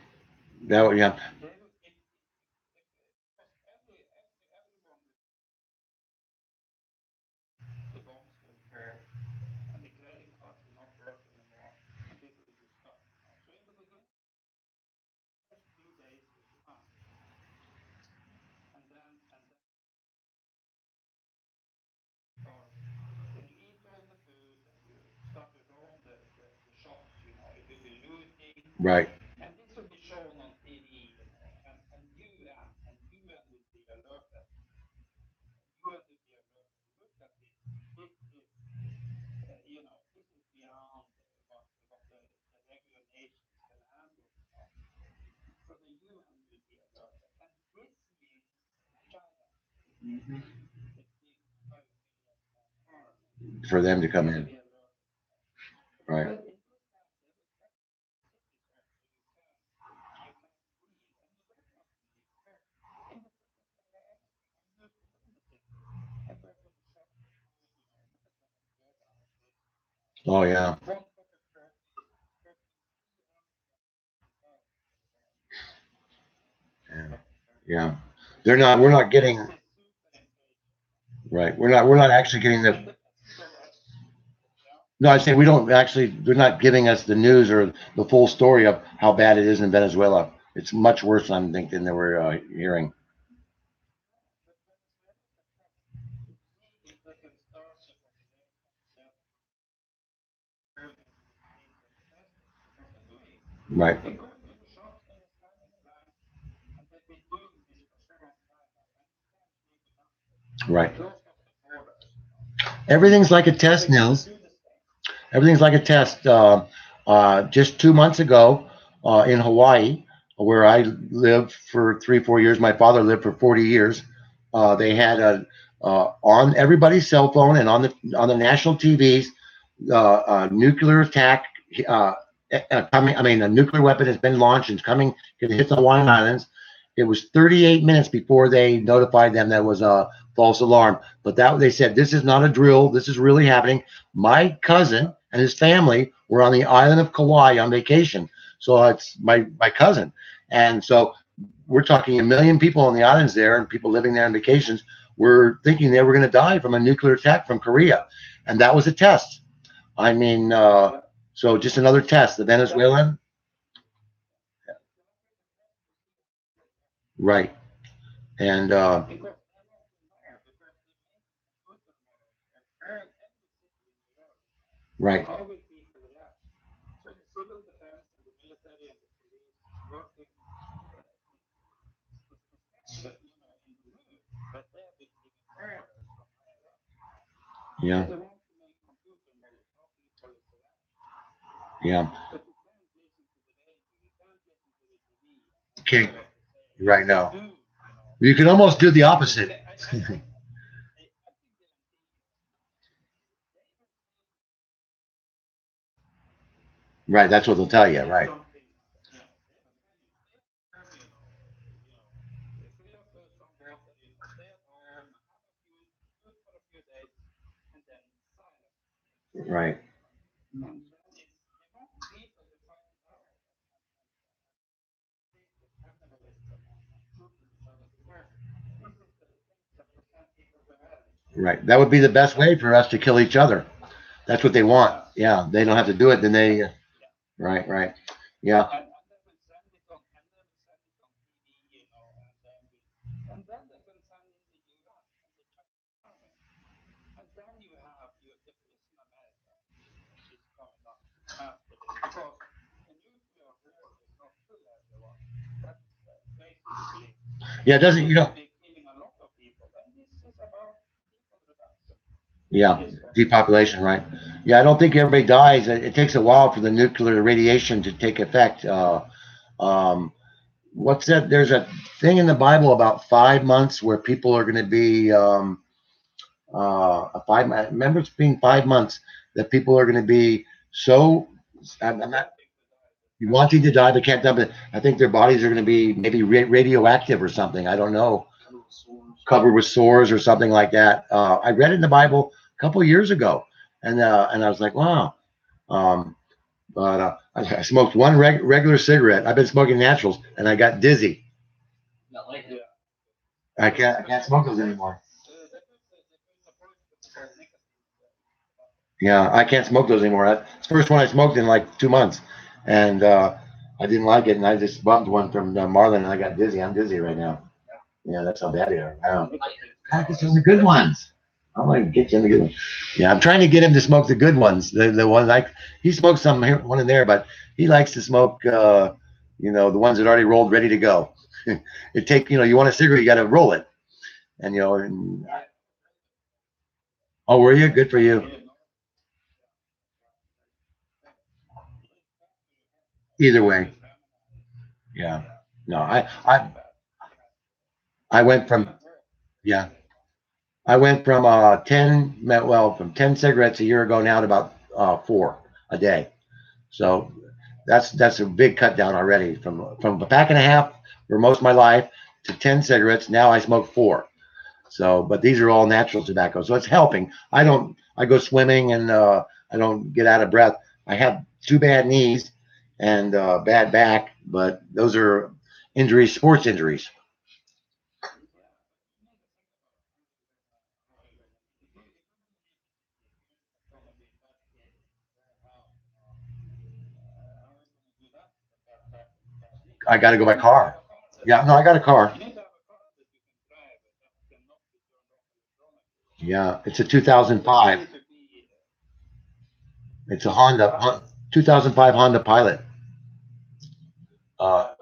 S2: Yeah. Right.
S3: And this will be shown on TV, and UN will be alerted. UN will be alerted. Look at this. This is, this is beyond what the regular nations can handle. So the UN will be alerted. And this means China.
S1: Mhm.
S3: The big 5 million army
S2: For them to come
S3: will
S2: in.
S3: be alerted.
S2: Right.
S3: But it will not, they will practice citizens so you can breathe. And you don't want to live there. In the Second World I'm looking at it. I work on the shop floor, look at when I go down this.
S2: Oh yeah.
S3: One cup of coffee, costing 250,000 for the bar.
S2: Yeah.
S3: Cup of coffee.
S2: Yeah. They're not. We're not
S3: This
S2: getting.
S3: is superinflation.
S2: Right. We're not actually getting the.
S3: So, yeah.
S2: No, I say we don't actually. They're not giving us the news or the full story of how bad it is in Venezuela. It's much worse, I think, than they were hearing.
S3: But Venezuela is a problem. To me, they can start the population that in the disaster. What they're doing,
S2: Right.
S3: they go to the shops, they are standing in line, and they've been doing this for so long time now, and you can't live without it. They
S2: Right.
S3: closed up the borders.
S2: Everything's like a
S3: So
S2: test,
S3: they're going to
S2: Nils.
S3: do the same.
S2: Everything's like a test. Just 2 months ago, in Hawaii, where I lived for 3, 4 years, my father lived for 40 years. They had a on everybody's cell phone and on the national TVs, nuclear attack uh, coming. I mean, a nuclear weapon has been launched and it's coming to hit the Hawaiian Islands. It was 38 minutes before they notified them that was a false alarm. But that they said this is not a drill. This is really happening. My cousin and his family were on the island of Kauai on vacation. So it's my cousin, and so we're talking a million people on the islands there, and people living there on vacations were thinking they were going to die from a nuclear attack from Korea, and that was a test. I mean, so just another test. The Venezuelan, right? And
S3: Because they want to know, because they put a lot of, every city in the world,
S2: right,
S3: how will people react? So the civil defense and the military and the police working in the room, but they have been given orders from higher up. So
S2: yeah,
S3: they want to make computer models how people is reaction.
S2: yeah.
S3: But you can't listen to the radio, you can't listen to the TV and hear
S2: Okay,
S3: what they say. You
S2: right
S3: have to
S2: now,
S3: do.
S2: you can almost do the
S3: So
S2: opposite.
S3: I can guarantee you, they will feel
S2: Right, that's what they'll tell you.
S3: if
S2: Right,
S3: something, they will tell you, stay at home, fill up some water, stay at home, have a few food for a few days, and then silence.
S2: right,
S3: And then they want people to fight it out and see the cannibalism and cooking each other because this is the things that present equal humanity.
S2: right. That would be the best way for us to kill each other. That's what they want.
S3: Yeah.
S2: Yeah, they don't have to do it. Then they,
S3: Yeah.
S2: right, right. Yeah,
S3: And they will send it on TV, and then they can send in the UN and the Chinese army. And then you have the prison America is coming up after this because a nuclear war will not kill everyone. That's basically
S2: yeah. It doesn't,
S3: it
S2: you
S3: will
S2: know,
S3: be killing a lot of people. And this is about people reduction in
S2: yeah,
S3: this country.
S2: depopulation, right? Yeah, I don't think everybody dies. It takes a while for the nuclear radiation to take effect. Um, what's that? There's a thing in the Bible about 5 months where people are going to be a five. I remember it's being 5 months that people are going to be so. I'm not
S3: Wanting to die but can't
S2: wanting to
S3: die.
S2: die, but can't die. But I think their bodies are going to be maybe radioactive or something. I don't know,
S1: Covered with sores.
S2: covered with sores or something like that. I read it in the Bible a couple of years ago, and I was like, wow. Um, but I smoked one regular cigarette. I've been smoking naturals, and I got dizzy.
S1: Not like it.
S3: Yeah.
S2: I can't
S3: But
S2: smoke those anymore.
S3: they put a poison called nicotine in the tobacco.
S2: Yeah, I can't smoke those anymore. It's the first one I smoked in like 2 months, and I didn't like it, and I just bumped one from Marlin, and I got dizzy. I'm dizzy right now. Yeah, that's how bad they are. Wow.
S3: Nicotine
S2: Package
S3: cigars.
S2: some of the good ones. How am I gonna get him to get one? Yeah, I'm trying to get him to smoke the good ones. The ones like he smokes some here, one in there, but he likes to smoke, the ones that already rolled, ready to go. You want a cigarette, you got to roll it, and oh, were you? Good for you. Either way, yeah. No, I went from yeah, I went from 10 cigarettes a year ago now to about 4 a day. So that's a big cut down already from a pack and a half for most of my life to 10 cigarettes. Now I smoke 4. So, but these are all natural tobacco, so it's helping. I go swimming and I don't get out of breath. I have 2 bad knees and bad back, but those are injuries, sports injuries. I got to go by car. Yeah, no, I got a car. Yeah, it's a 2005. It's a 2005 Honda Pilot. Uh,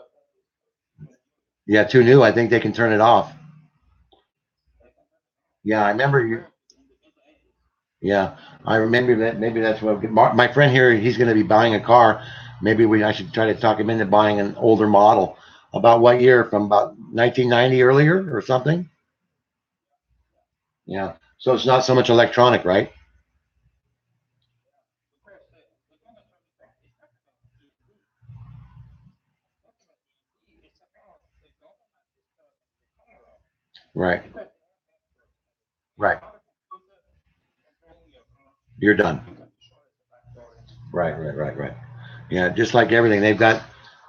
S2: yeah, too new. I think they can turn it off. Yeah, I remember you. Yeah, I remember that. Maybe that's what my friend here. He's going to be buying a car. Maybe I should try to talk him into buying an older model. About what year? From about 1990 earlier or something. Yeah. So it's not so much electronic, right? Right. Right. You're done. Right. Right. Right. Right. Yeah. Just like everything, they've got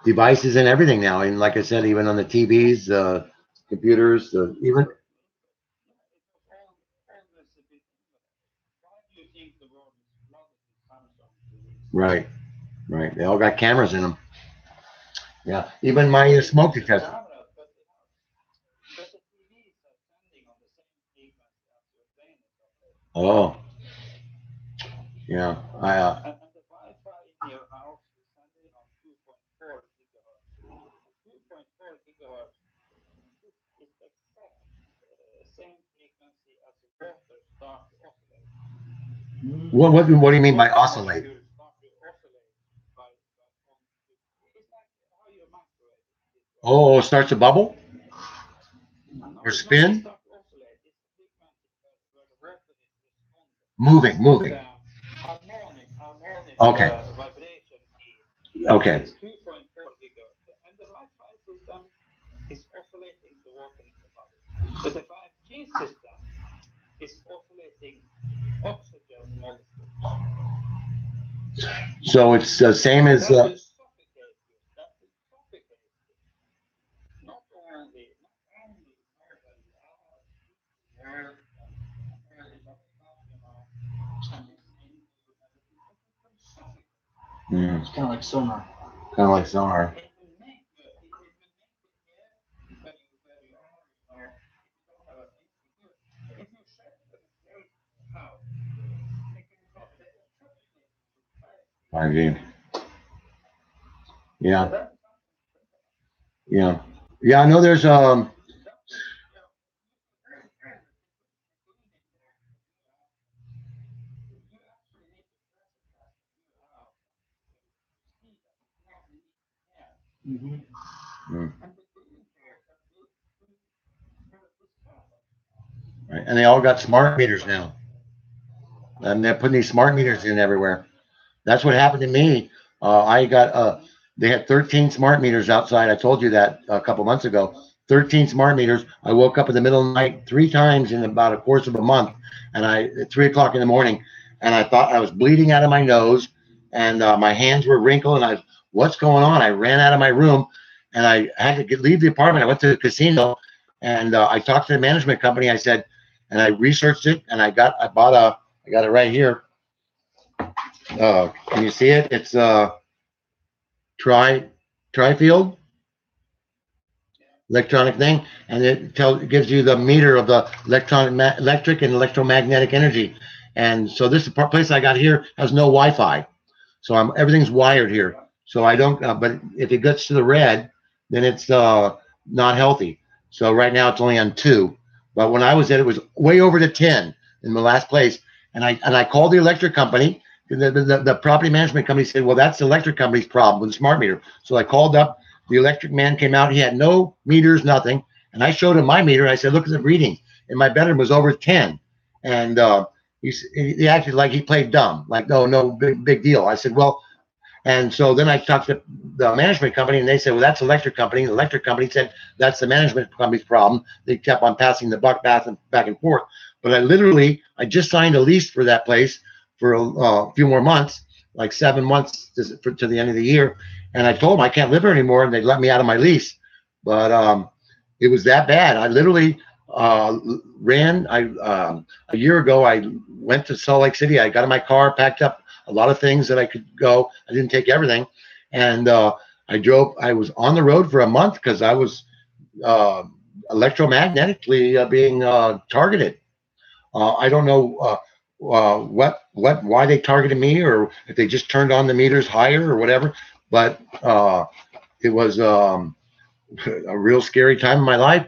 S2: devices and everything now, and like I said, even on the TVs, computers, even right. Right. They all got cameras in them. Yeah. Even my smoke detector. Oh. Yeah. What do you mean by oscillate? Oh, it starts a bubble or spin? Moving. Okay. Okay. So it's the same as
S1: It's kind of like sonar.
S2: kind of like sonar. I mean, yeah, yeah, yeah. I know there's
S1: Hmm.
S2: mm, right. And they all got smart meters now, and they're putting these smart meters in everywhere. That's what happened to me. I got they had 13 smart meters outside. I told you that a couple months ago. 13 smart meters. I woke up in the middle of the night 3 times in about a course of a month, and at 3 o'clock in the morning, and I thought I was bleeding out of my nose, and my hands were wrinkled, and what's going on? I ran out of my room, and I had to leave the apartment. I went to the casino, and I talked to the management company. I said, and I researched it, and I got it right here. Can you see it? It's Tri Trifield. electronic thing, and it gives you the meter of the electric and electromagnetic energy. And so this place I got here has no Wi-Fi, so everything's wired here. So I don't. But if it gets to the red, then it's not healthy. So right now it's only on 2. But when I was at, it was way over to 10 in the last place. And I called the electric company. The property management company said, well, that's the electric company's problem with the smart meter. So I called up. The electric man came out. He had no meters, nothing. And I showed him my meter. I said, look at the reading. And my bedroom was over 10. And he acted like he played dumb, like, no, no, big deal. I said, well, and so then I talked to the management company, and they said, well, that's the electric company. The electric company said that's the management company's problem. They kept on passing the buck back and forth. But I just signed a lease for that place for a few more months, like 7 months to the end of the year. And I told them I can't live here anymore, and they let me out of my lease. But it was that bad. I literally ran. A year ago, I went to Salt Lake City. I got in my car, packed up a lot of things that I could go. I didn't take everything, and I drove. I was on the road for a month because I was uh, electromagnetically being targeted. I don't know why they targeted me, or if they just turned on the meters higher or whatever. But it was a real scary time in my life.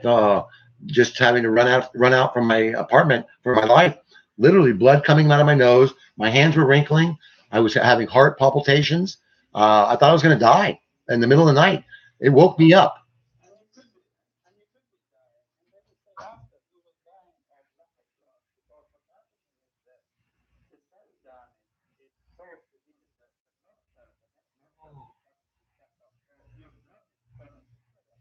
S2: Just having to run out from my apartment for my life. Literally, blood coming out of my nose. My hands were wrinkling. I was having heart palpitations. I thought I was going to die in the middle of the night. It woke me up.
S3: and you could be dying. And they would say after you were dying of lack of blood, because what's happening is that the cell damage is so severe that the nerve cells become shut off. So your blood is turning to red.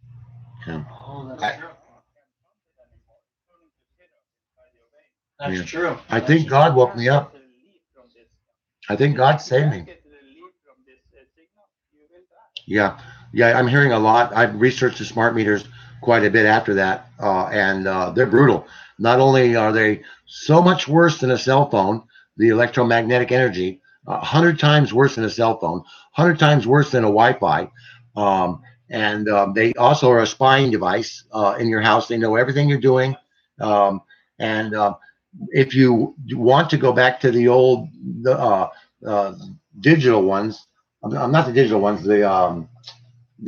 S2: Yeah.
S1: Oh,
S3: And
S1: that's
S2: I,
S3: your
S1: true.
S3: heart can't pump it anymore. It's turning to syrup inside your veins.
S1: That's
S2: yeah.
S1: true.
S2: I
S1: That's
S2: think
S1: true.
S2: God
S3: You
S2: woke me
S3: can't get
S2: up.
S3: relief from this.
S2: I think God
S3: If you
S2: saved
S3: can't
S2: me.
S3: get relief from this signal, you will die.
S2: Yeah, yeah, I'm hearing a lot. I've researched the smart meters quite a bit after that, and they're brutal. Not only are they so much worse than a cell phone, the electromagnetic energy, 100 times worse than a cell phone, 100 times worse than a Wi-Fi, and they also are a spying device in your house. They know everything you're doing, um, and if you want to go back to uh, digital ones, I'm not the digital ones, the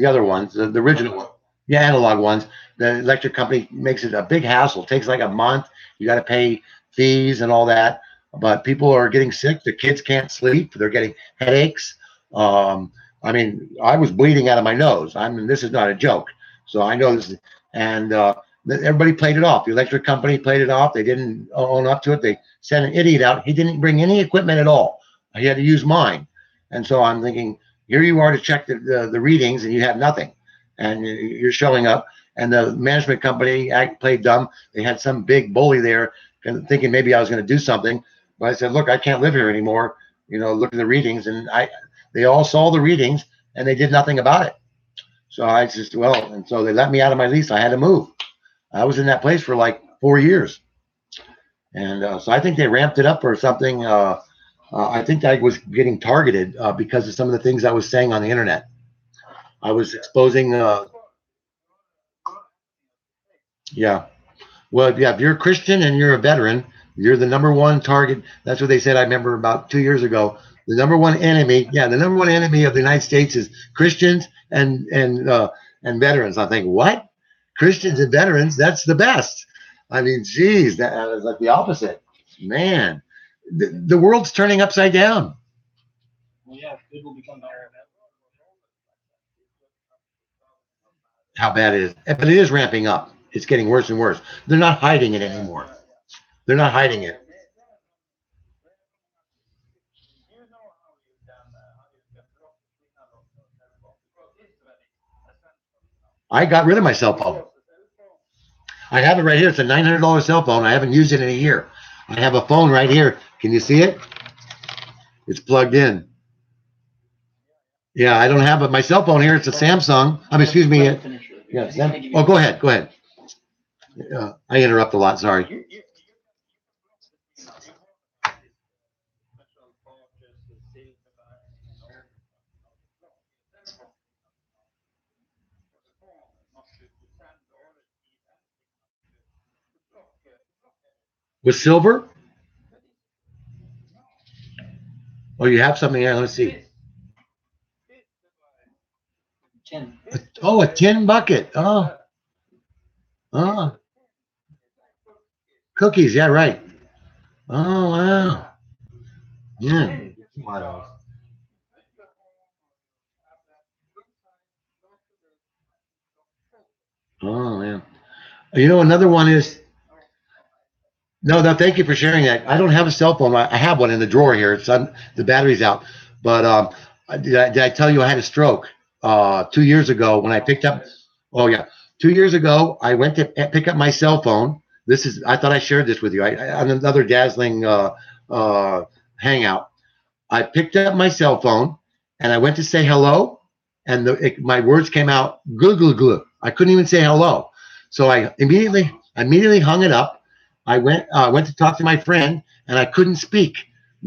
S2: other ones, the original one, the analog ones. The electric company makes it a big hassle. It takes like a month. You got to pay fees and all that. But people are getting sick. The kids can't sleep. They're getting headaches. Um, I mean, I was bleeding out of my nose. I mean, this is not a joke. So I know this, and everybody played it off. The electric company played it off. They didn't own up to it. They sent an idiot out. He didn't bring any equipment at all. He had to use mine. And so I'm thinking, here you are to check the readings, and you have nothing, and you're showing up. And the management company played dumb. They had some big bully there, thinking maybe I was going to do something. But I said, look, I can't live here anymore. Look at the readings, and they all saw the readings, and they did nothing about it. So I just and so they let me out of my lease. I had to move. I was in that place for like 4 years, and so I think they ramped it up or something. I think I was getting targeted because of some of the things I was saying on the internet. I was exposing.
S3: You're asking us to take.
S2: Yeah. Well, yeah. If you're a Christian and you're a veteran, you're the number one target. That's what they said. I remember about 2 years ago. The number one enemy. Yeah, the number one enemy of the United States is Christians and veterans. I think what? Christians and veterans? That's the best. I mean, geez, that is like the opposite. Man, the world's turning upside down.
S1: Well, yeah, good will become
S3: No,
S1: bad.
S3: the world was always like that. It just got becoming bad.
S2: How bad it is, but it is ramping up. It's getting worse and worse. They're not hiding it
S3: Yeah,
S2: anymore.
S3: yeah, yeah.
S2: They're not hiding
S3: No,
S2: it.
S3: there are so much. You know how you can block the signal of your cell phone, because it's very essential.
S2: I got rid of my cell
S3: If you
S2: phone.
S3: lose a cell phone,
S2: I have it right here. It's a $900 cell phone. I haven't used it in a year. I have a phone right here. Can you see it? It's plugged in.
S3: yeah, yeah.
S2: Yeah, I don't have it. My cell phone here. It's a Samsung. I mean, excuse me.
S1: Let him finish it.
S2: Yeah,
S1: He's gonna give you
S2: oh,
S1: a
S2: go
S1: call.
S2: ahead. Go ahead. I interrupt a lot. Sorry.
S3: You can block the signal. You heard about this special pouches, silver lining, and all this stuff. To block your cell phone signal. For the phone not to send
S2: With silver? Oh, you have something here. Let's see.
S1: Tin.
S2: Oh, a tin bucket. Oh, cookies. Yeah, right. Oh, wow. Yeah. Oh, yeah. You know, another one is no, no. Thank you for sharing that. I don't have a cell phone. I have one in the drawer here. The battery's out. But did I tell you I had a stroke 2 years ago when I picked up? Oh yeah, 2 years ago I went to pick up my cell phone. I thought I shared this with you. On another dazzling uh, hangout. I picked up my cell phone and I went to say hello, and my words came out glue glue glue. I couldn't even say hello, so I immediately hung it up. I went to talk to my friend, and I couldn't speak.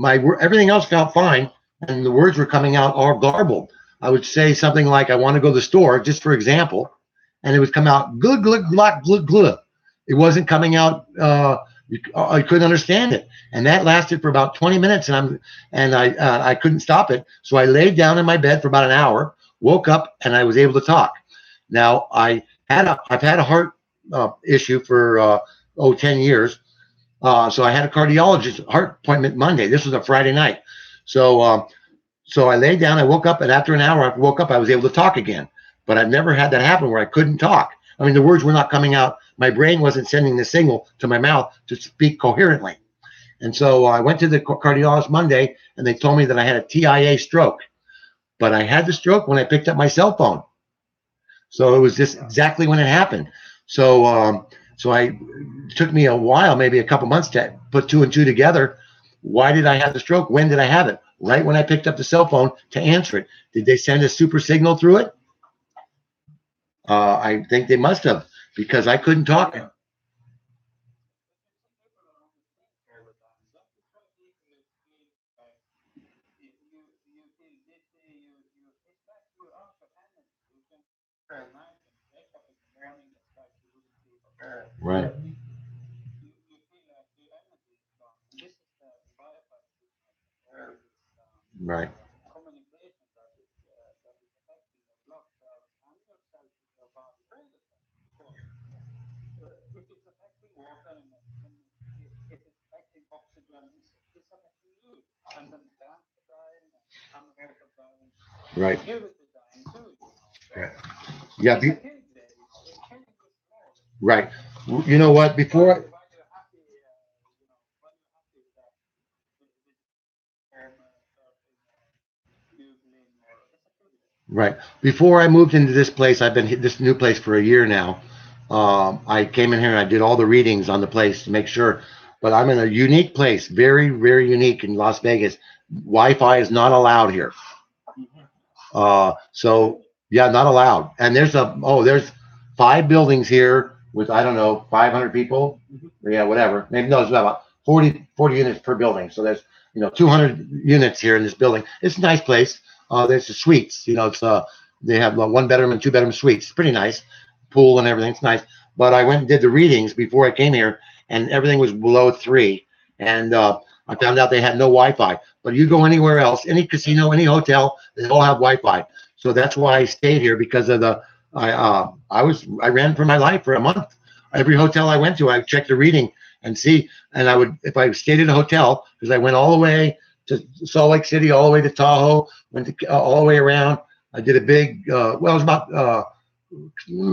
S2: Everything else felt fine, and the words were coming out all garbled. I would say something like "I want to go to the store," just for example, and it would come out glue glue glue glue glue. It wasn't coming out. I couldn't understand it, and that lasted for about 20 minutes, and I couldn't stop it. So I laid down in my bed for about an hour, woke up, and I was able to talk. Now I've had a heart issue for 10 years. So I had a cardiologist heart appointment Monday. This was a Friday night. So I laid down, I woke up, and after an hour I woke up, I was able to talk again. But I've never had that happen where I couldn't talk. I mean, the words were not coming out. My brain wasn't sending the signal to my mouth to speak coherently. And so I went to the cardiologist Monday, and they told me that I had a TIA stroke. But I had the stroke when I picked up my cell phone. So it was just exactly when it happened. So it took me a while, maybe a couple months to put two and two together. Why did I have the stroke? When did I have it? Right when I picked up the cell phone to answer it. Did they send a super signal through it? I think they must have because I couldn't talk. Right. Right. Right. Right. Yeah. Right. You know what? Before. Right. Before I moved into this place, I've been this new place for a year now. I came in here and I did all the readings on the place to make sure. But I'm in a unique place, very, very unique in Las Vegas. Wi-Fi is not allowed here. So yeah, not allowed. And there's 5 buildings here with I don't know 500 people. Yeah, whatever. Maybe no, it's about 40 units per building. So there's 200 units here in this building. It's a nice place. There's the suites. They have 1 bedroom and 2 bedroom suites. It's pretty nice. Pool and everything. It's nice. But I went and did the readings before I came here, and everything was below 3. And I found out they had no Wi-Fi. But you go anywhere else, any casino, any hotel, they all have Wi-Fi. So that's why I stayed here because of I ran for my life for a month. Every hotel I went to, I checked the reading and see. And I would, if I stayed at a hotel, because I went all the way to Salt Lake City, all the way to Tahoe, went to, all the way around. I did a big, well, it was about,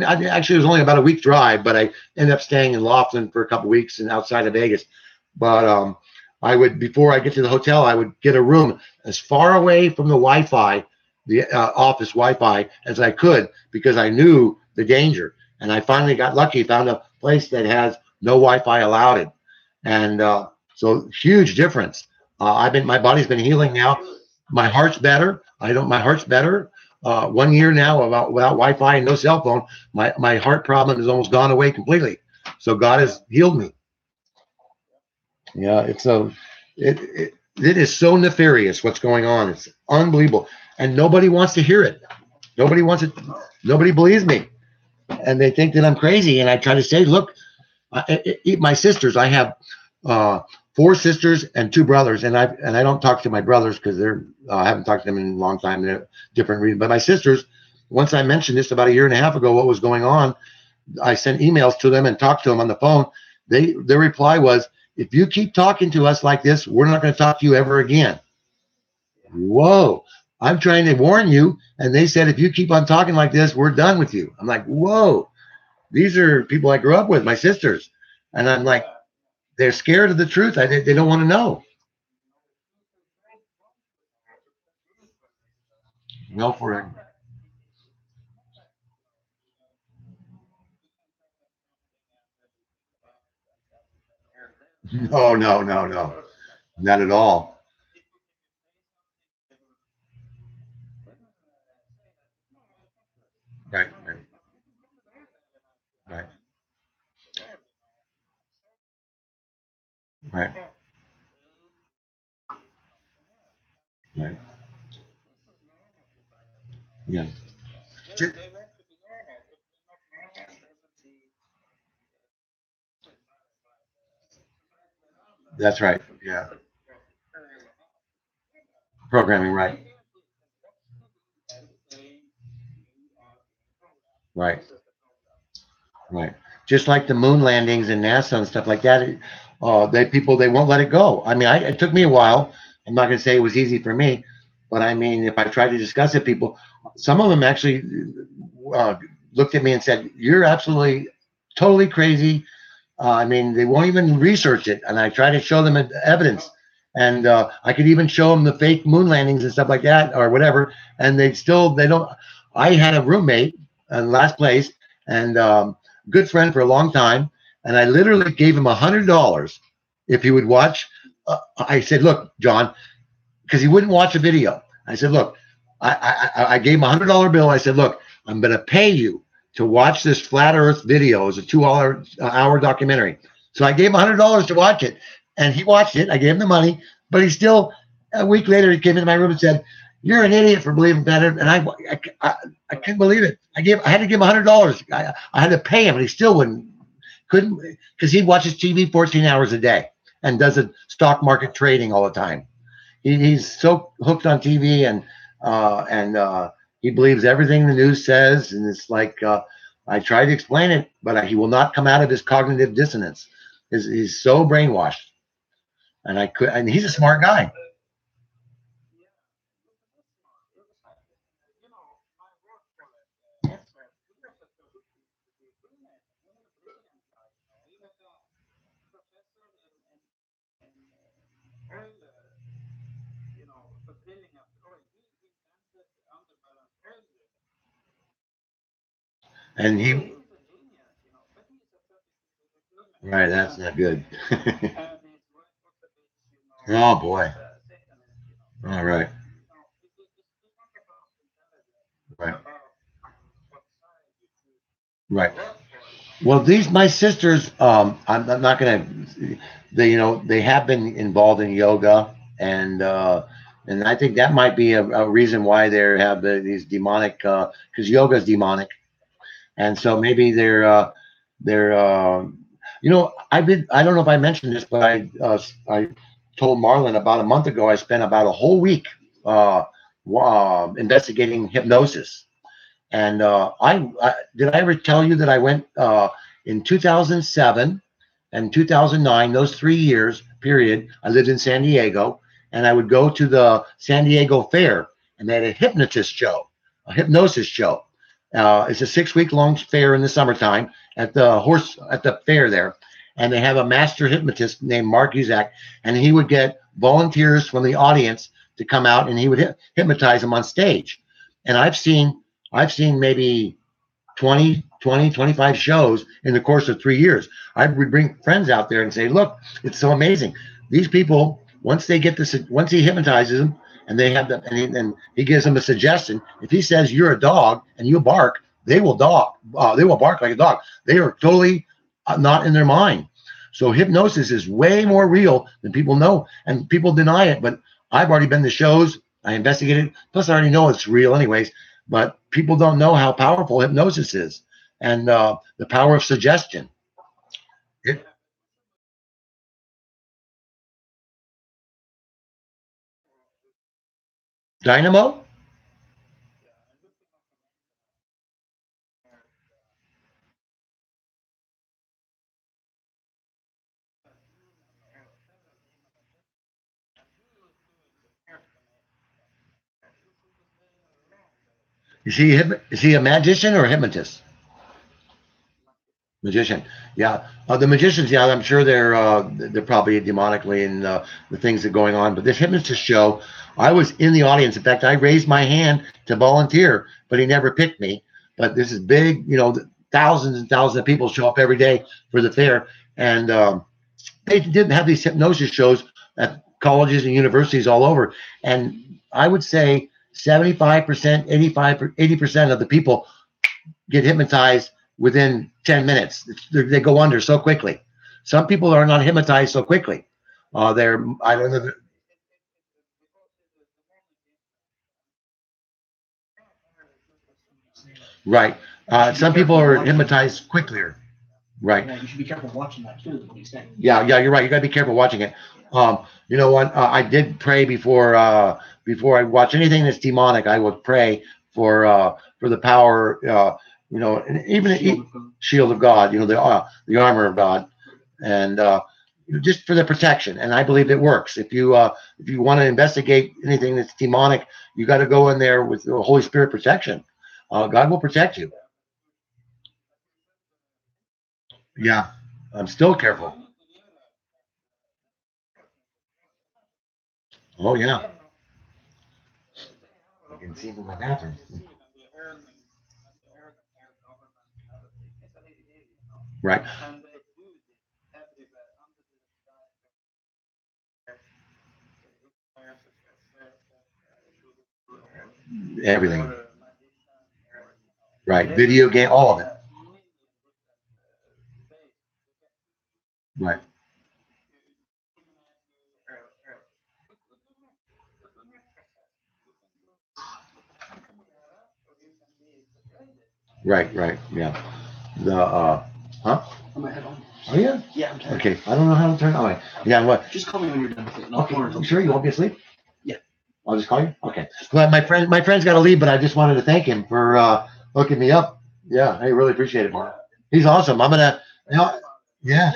S2: actually, it was only about a week drive, but I ended up staying in Laughlin for a couple weeks and outside of Vegas. But I would, before I get to the hotel, I would get a room as far away from the Wi-Fi, the office Wi-Fi, as I could because I knew the danger. And I finally got lucky, found a place that has no Wi-Fi allowed. And so huge difference. My body's been healing now. My heart's better. My heart's better. 1 year now without Wi-Fi and no cell phone. My heart problem has almost gone away completely. So God has healed me. Yeah, it is so nefarious what's going on. It's unbelievable, and nobody wants to hear it. Nobody wants it. Nobody believes me, and they think that I'm crazy. And I try to say, look, my sisters, I have uh, 4 sisters and 2 brothers, and I don't talk to my brothers because they're I haven't talked to them in a long time. They're different reasons. But my sisters, once I mentioned this about a year and a half ago, what was going on, I sent emails to them and talked to them on the phone. Their reply was, "If you keep talking to us like this, we're not going to talk to you ever again." Whoa! I'm trying to warn you, and they said, "If you keep on talking like this, we're done with you." I'm like, "Whoa!" These are people I grew up with, my sisters, and I'm like, they're scared of the truth. They don't want to know. No, for it. No, no, no, no, not at all. Right, right, right, right, right. Yeah, Ju- that's right. Yeah, programming. Right, right, right. Just like the moon landings and NASA and stuff like that. They won't let it go. I mean, it took me a while. I'm not going to say it was easy for me, but I mean, if I tried to discuss it, people, some of them actually uh, looked at me and said, "You're absolutely, totally crazy. I mean, they won't even research it." And I try to show them evidence. And I could even show them the fake moon landings and stuff like that or whatever. And they don't. I had a roommate in last place and good friend for a long time. And I literally gave him $100 if he would watch. I said, "Look, John," because he wouldn't watch a video. I said, "Look, I gave him $100 bill. I said, "Look, I'm going to pay you to watch this flat Earth video. It's a 2 hour documentary." So I gave him $100 to watch it, and he watched it. I gave him the money, but he still a week later he came into my room and said, "You're an idiot for believing that." And I couldn't believe it. I had to give him $100. I had to pay him, and he still couldn't because he watches TV 14 hours a day and does a stock market trading all the time. He's so hooked on TV and he believes everything the news says, and it's like I try to explain it, but he will not come out of his cognitive dissonance. He's so brainwashed, and he's a smart guy. And he, right, that's not good. Oh boy. All right, right, right. Well, these my sisters. I'm not gonna. They have been involved in yoga, and I think that might be a reason why they have these demonic. Because yoga is demonic, and so maybe they're. I don't know if I mentioned this, but I told Marlon about a month ago. I spent about a whole week uh, investigating hypnosis. And I did I ever tell you that I went in 2007 and 2009, those 3 years period, I lived in San Diego, and I would go to the San Diego Fair, and they had a hypnotist show, a hypnosis show. It's a 6 week long fair in the summertime at the fair there, and they have a master hypnotist named Mark Uzak, and he would get volunteers from the audience to come out, and he would hypnotize them on stage. And I've seen maybe 25 shows in the course of 3 years. I would bring friends out there and say, "Look, it's so amazing. These people, once they get this, once he hypnotizes them and they have the, and he gives them a suggestion, if he says you're a dog and you bark, they will bark like a dog. They are totally not in their mind. So hypnosis is way more real than people know, and people deny it. But I've already been to shows. I investigated. Plus, I already know it's real, anyways. But people don't know how powerful hypnosis is and the power of suggestion. Dynamo? Is he a magician or a hypnotist? Magician, yeah. The magicians, yeah, I'm sure they're probably demonically and the things that are going on. But this hypnotist show, I was in the audience. In fact, I raised my hand to volunteer, but he never picked me. But this is big, thousands and thousands of people show up every day for the fair, and they didn't have these hypnosis shows at colleges and universities all over. And I would say 75%, 85, 80% of the people get hypnotized within 10 minutes. They go under so quickly. Some people are not hypnotized so quickly. I don't know. Right. Some people are hypnotized quicker. Right.
S1: Yeah, you should be careful watching that too. What he's saying.
S2: Yeah, you're right. You got to be careful watching it. You know what? I did pray before I watch anything that's demonic. I would pray for the power. And even shield of God. The armor of God, and just for the protection. And I believe it works. If you want to investigate anything that's demonic, you got to go in there with the Holy Spirit protection. God will protect you. Yeah, I'm still careful. Oh yeah, I can see from my bathroom. Right. Everything. Right. Video game, all of it. Right. Right. Right. Yeah. Huh?
S1: On my head on.
S2: Oh yeah.
S1: Yeah, I'm tired.
S2: Okay. I don't know how to turn. Oh, wait. Yeah. What?
S1: Just call me when you're done with it.
S2: Okay. You sure you won't be asleep?
S1: Yeah.
S2: I'll just call you. Okay. Well, my friend's got to leave, but I just wanted to thank him for hooking me up. Yeah, I really appreciate it, Mark. He's awesome. I'm gonna. Yeah.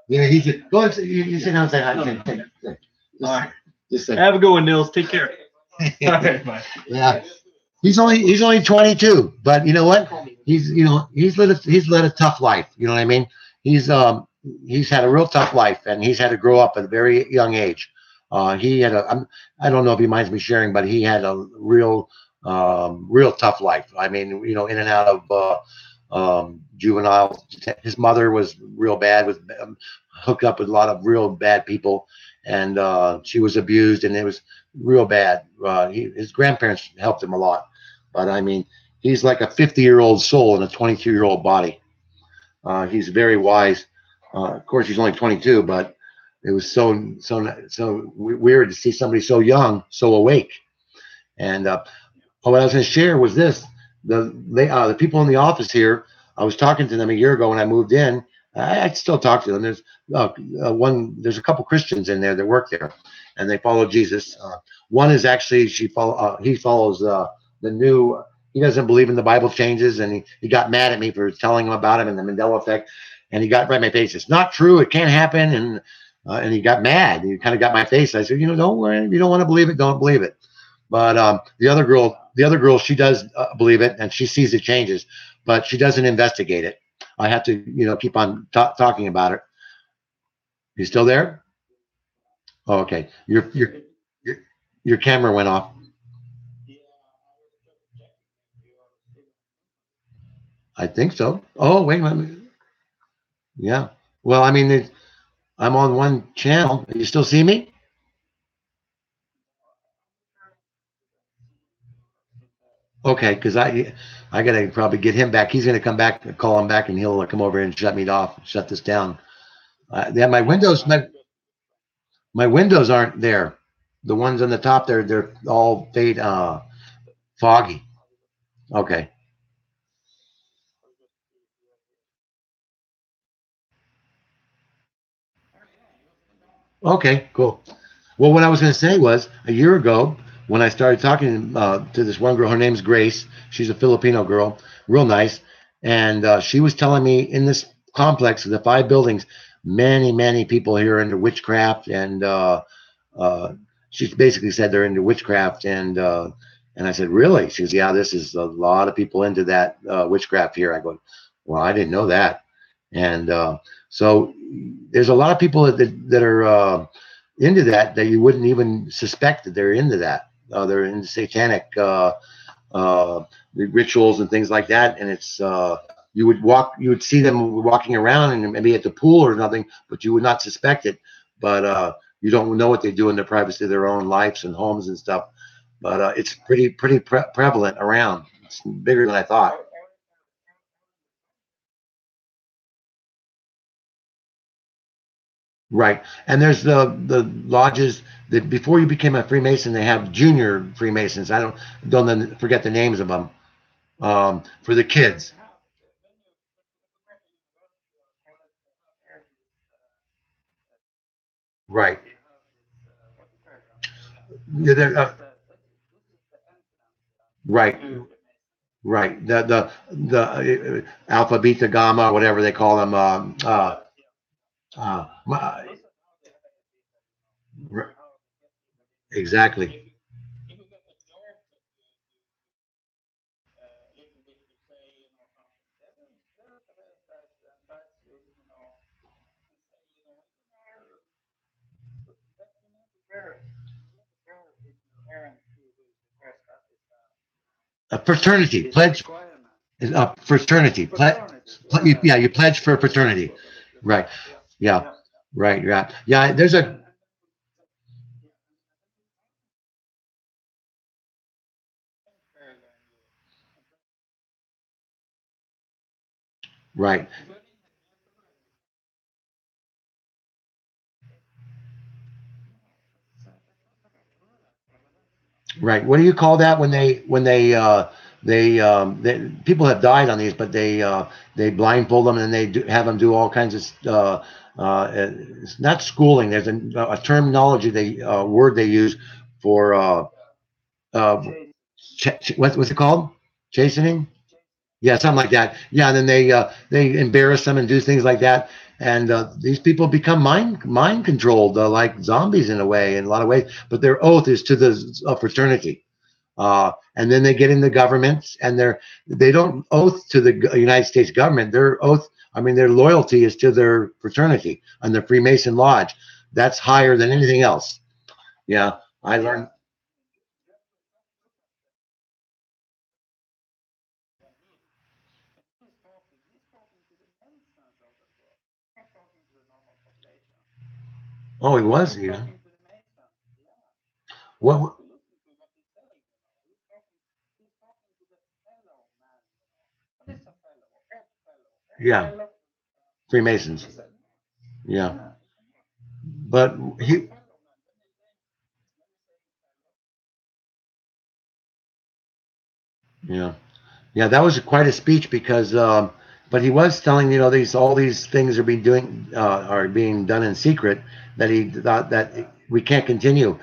S2: Yeah. He's go ahead. You sit down and say hi.
S1: All right.
S2: Just say.
S1: Have a good one, Nils. Take care. All right, bye.
S2: Yeah. He's only 22, but you know what? He's led a tough life. You know what I mean? He's had a real tough life, and he's had to grow up at a very young age. He had I don't know if he minds me sharing, but he had a real tough life. I mean, in and out of juvenile. His mother was real bad, was hooked up with a lot of real bad people, and she was abused, and it was real bad. His grandparents helped him a lot, but I mean, he's like a 50-year-old soul in a 22-year-old body. He's very wise. Of course, he's only 22, but it was so weird to see somebody so young, so awake. And what I was going to share was this: the people in the office here. I was talking to them a year ago when I moved in. I still talk to them. There's a couple Christians in there that work there, and they follow Jesus. One is actually he follows the new. He doesn't believe in the Bible changes, and he got mad at me for telling him about him and the Mandela effect, and he got right in my face. It's not true. It can't happen, and he got mad. He kind of got my face. I said, don't worry. If you don't want to believe it, don't believe it. But the other girl, she does believe it, and she sees the changes, but she doesn't investigate it. I have to, keep on talking about it. You still there? Oh, okay. Your your camera went off. I think so. Oh, wait a minute. Yeah. Well, I mean, I'm on one channel. You still see me? Okay, because I gotta probably get him back. He's gonna come back, call him back, and he'll come over and shut me off, shut this down. Yeah, my windows aren't there. The ones on the top, they're all fade, foggy. Okay. Okay. Cool. Well, what I was going to say was a year ago, when I started talking to this one girl, her name's Grace. She's a Filipino girl, real nice, and she was telling me in this complex of the five buildings, many people here are into witchcraft, and she basically said they're into witchcraft, and I said, really? She goes, yeah, this is a lot of people into that witchcraft here. I go, well, I didn't know that, and so there's a lot of people that are into that you wouldn't even suspect that they're into that. They're into satanic uh, rituals and things like that, and it's you would see them walking around and maybe at the pool or nothing, but you would not suspect it. But you don't know what they do in the privacy of their own lives and homes and stuff. But it's pretty prevalent around. It's bigger than I thought. Right. And there's the lodges that before you became a Freemason, they have junior Freemasons. I don't forget the names of them for the kids. Right. Yeah, right. Right. The alpha, beta, gamma, whatever they call them. My, exactly. A fraternity pledge. Fraternity. Yeah, you pledge for a fraternity. Right. Yeah. Right. Yeah. Yeah. There's a right. Right. What do you call that when they people have died on these, but they blindfold them and have them do all kinds of it's not schooling. There's a terminology they word they use for uh, what's it called? Chastening? Yeah, something like that. Yeah, and then they embarrass them and do things like that. And these people become mind controlled, like zombies in a way, in a lot of ways. But their oath is to the fraternity. And then they get in the government, and they don't oath to the United States government. Their oath, I mean, their loyalty is to their fraternity and the Freemason Lodge. That's higher than anything else. Yeah, I learned. Oh, he was. Yeah. What? Yeah, Freemasons. Yeah, but he. Yeah. Yeah, that was quite a speech because, but he was telling these all these things are being done in secret that he thought that we can't continue.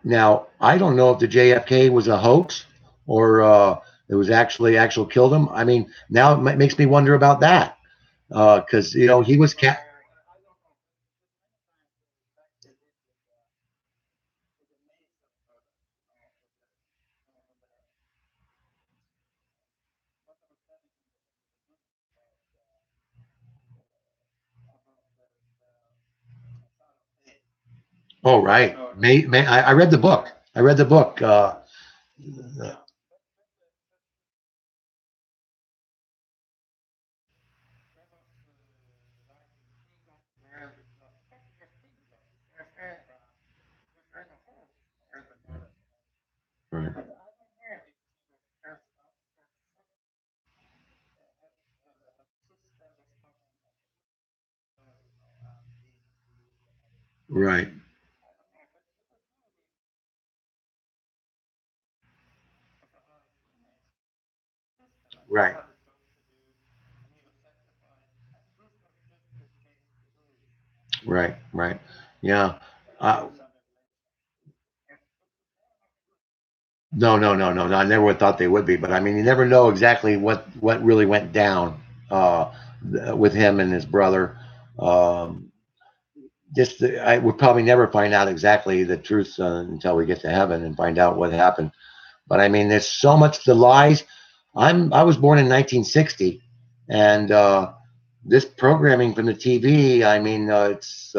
S2: Now I don't know if the JFK was a hoax or it was actually actual killed him. I mean, now it makes me wonder about that because he was cat. Oh right, I read the book. I read the book. Right, right, right, right, right. Yeah. Uh, No, no, no, no, no. I never would thought they would be, but I mean, you never know exactly what really went down uh, with him and his brother. Um, I would probably never find out exactly the truth until we get to heaven and find out what happened. But I mean, there's so much the lies. I was born in 1960, and this programming from the TV. I mean, it's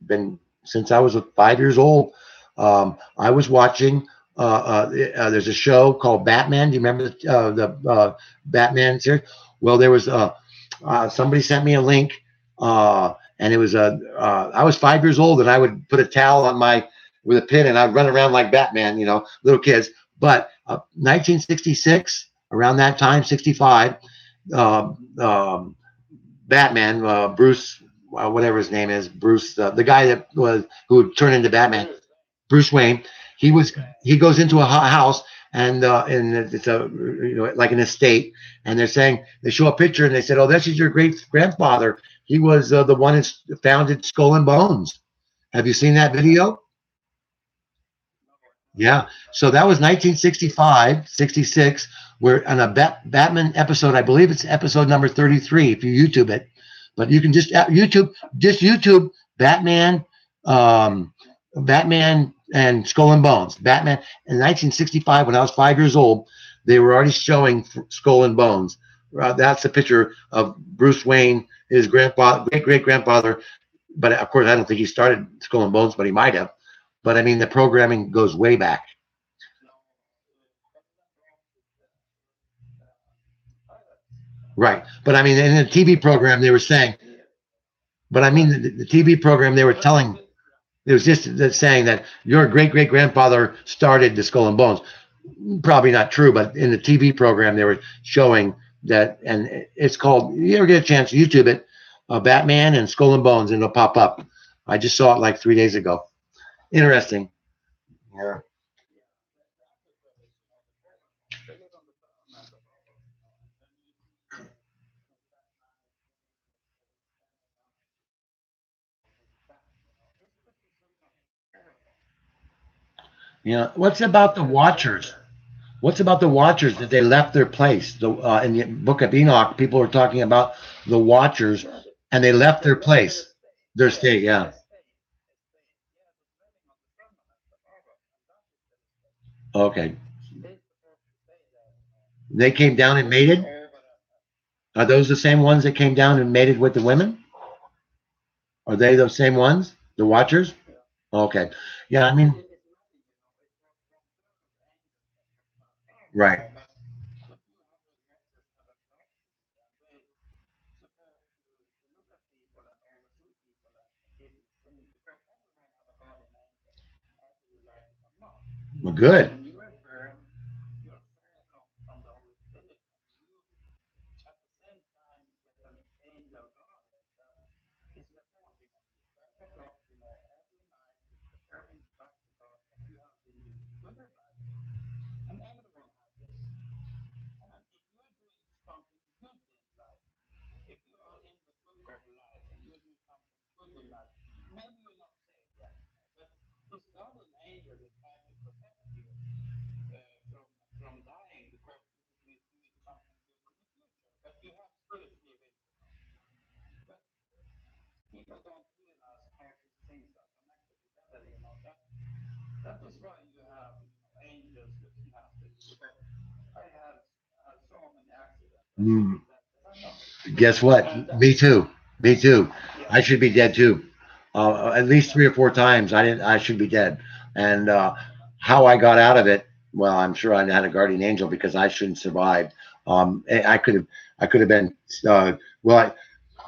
S2: been since I was 5 years old. I was watching. There's a show called Batman. Do you remember the Batman series? Well, there was somebody sent me a link, and it was I was 5 years old, and I would put a towel on my with a pin, and I'd run around like Batman, little kids. But 1966, around that time, 65, uh, um, Batman, Bruce, whatever his name is, Bruce, the guy that was who would turn into Batman, Bruce Wayne. He was he goes into a house and it's a like an estate, and they're saying they show a picture and they said, "Oh, this is your great grandfather. He was the one that founded Skull and Bones." Have you seen that video? Yeah. So that was 1965, 66, where on a Batman episode, I believe it's episode number 33, if you YouTube it. But you can just YouTube Batman, um, Batman and Skull and Bones. Batman in 1965, when I was 5 years old, they were already showing Skull and Bones. That's a picture of Bruce Wayne, his grandfather, great grandfather. But of course, I don't think he started Skull and Bones, but he might have. But I mean, the programming goes way back. Right. But I mean, in the TV program, they were saying, but I mean, the TV program, they were telling, it was just saying that your great grandfather started the Skull and Bones. Probably not true, but in the TV program, they were showing that, and it's called, you ever get a chance, YouTube it, Batman and Skull and Bones, and it'll pop up. I just saw it like 3 days ago. Interesting. Yeah. What's about the Watchers? What's about the Watchers that they left their place? In the Book of Enoch, people are talking about the Watchers, and they left their place, their state. Yeah. Okay. They came down and mated. Are those the same ones that came down and mated with the women? Are they the same ones? The Watchers? Okay. Yeah. I mean, right. Well, good. Mm. Guess what? Me too. Me too. I should be dead too. At least 3 or 4 times. I didn't. I should be dead. And how I got out of it? Well, I'm sure I had a guardian angel because I shouldn't survive. I could have. I could have been. Well,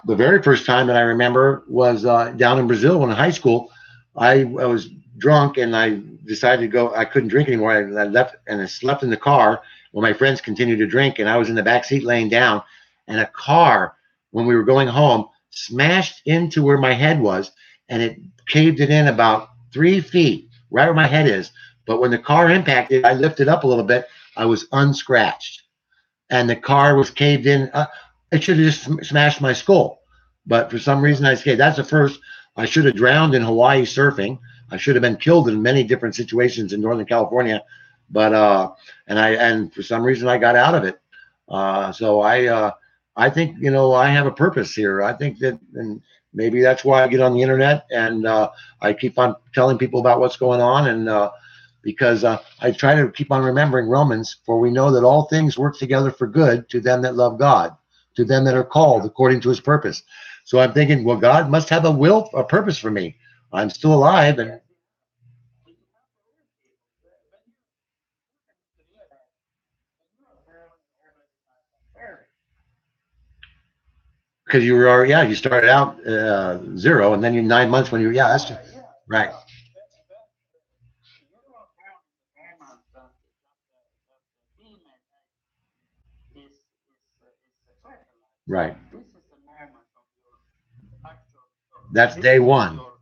S2: the very first time that I remember was down in Brazil when in high school. I was drunk and I decided to go. I couldn't drink anymore. I left and I slept in the car while my friends continued to drink, and I was in the back seat laying down. And a car, when we were going home, smashed into where my head was, and it caved it in about 3 feet, right where my head is. But when the car impacted, I lifted up a little bit. I was unscratched and the car was caved in. It should have just smashed my skull, but for some reason I escaped. That's the first. I should have drowned in Hawaii surfing. I should have been killed in many different situations in Northern California. but and for some reason I got out of it. So I think I have a purpose here. I think that, and maybe that's why I get on the internet and I keep on telling people about what's going on, and because I try to keep on remembering Romans, for we know that all things work together for good to them that love God, to them that are called according to His purpose. So I'm thinking, well, God must have a will, a purpose for me. I'm still alive, and
S3: Yes, and you have to learn people. You need to realize when you are born, you're already like a fairy.
S2: because you were already, yeah, you started out zero, and then you 9 months when you, yeah, that's
S3: Yeah, yeah.
S2: right,
S3: But you are born in the moment that the female egg is fertilized.
S2: right.
S3: This is the moment of your actual
S2: That's day
S3: this is
S2: one.
S3: your soul.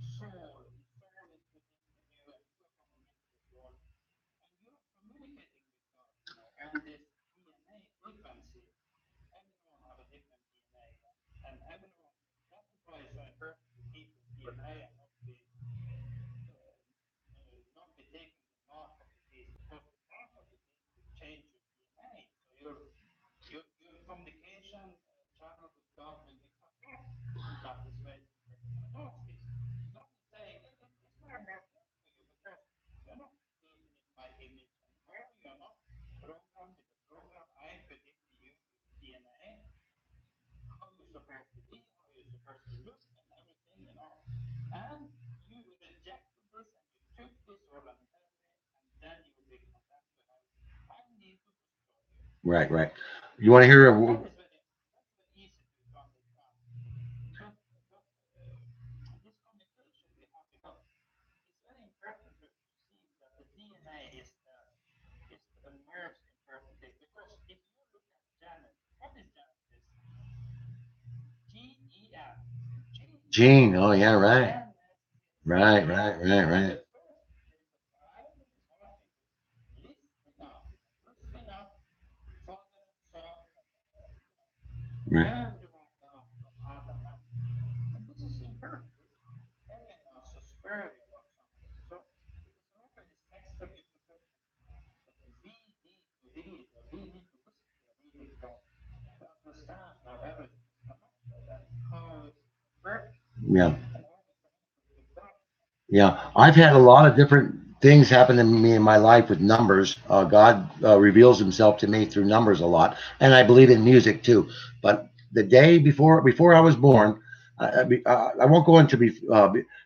S3: The soul is within you, and you are coming into this world, and you are communicating with God, on this DNA frequency. Everyone have a different DNA, and everyone. That is why it's so important to keep the DNA and not be taking the mark of the beast, because the mark of the beast will change your DNA. So your communication channel with God will be cut off, and that is where the person starts this. God is saying it's no more fun for you, because you're not created in my image anymore. You're not programmed with the program I put into you with the DNA, how you're supposed to be, how you're supposed to look, and everything, And you rejected this and you took this voluntarily, and then you will be condemned to hell. I need to destroy you.
S2: Right, right. You want to hear?
S3: And that's very easy to understand. But this communication we have with God, it's very important to see that the DNA is the most important thing. Because if you look at Genesis, what is Genesis? GEN. Gene.
S2: Gene. Oh yeah, right,
S3: Genesis.
S2: right, right, right,
S3: And
S2: right,
S3: the first little child is starting with lifting up, lifting up father and son,
S2: right.
S3: everyone down from Adam. And this is important. It's telling us a story about something. So it is already sexually suggested that we need to read, or we need to listen to the reading to understand how everything is connected and how it is working
S2: Yeah.
S3: and how we connect with God.
S2: Yeah, I've had a lot of different things happen to me in my life with numbers. God reveals Himself to me through numbers a lot, and I believe in music too. But the day before I was born, I won't go into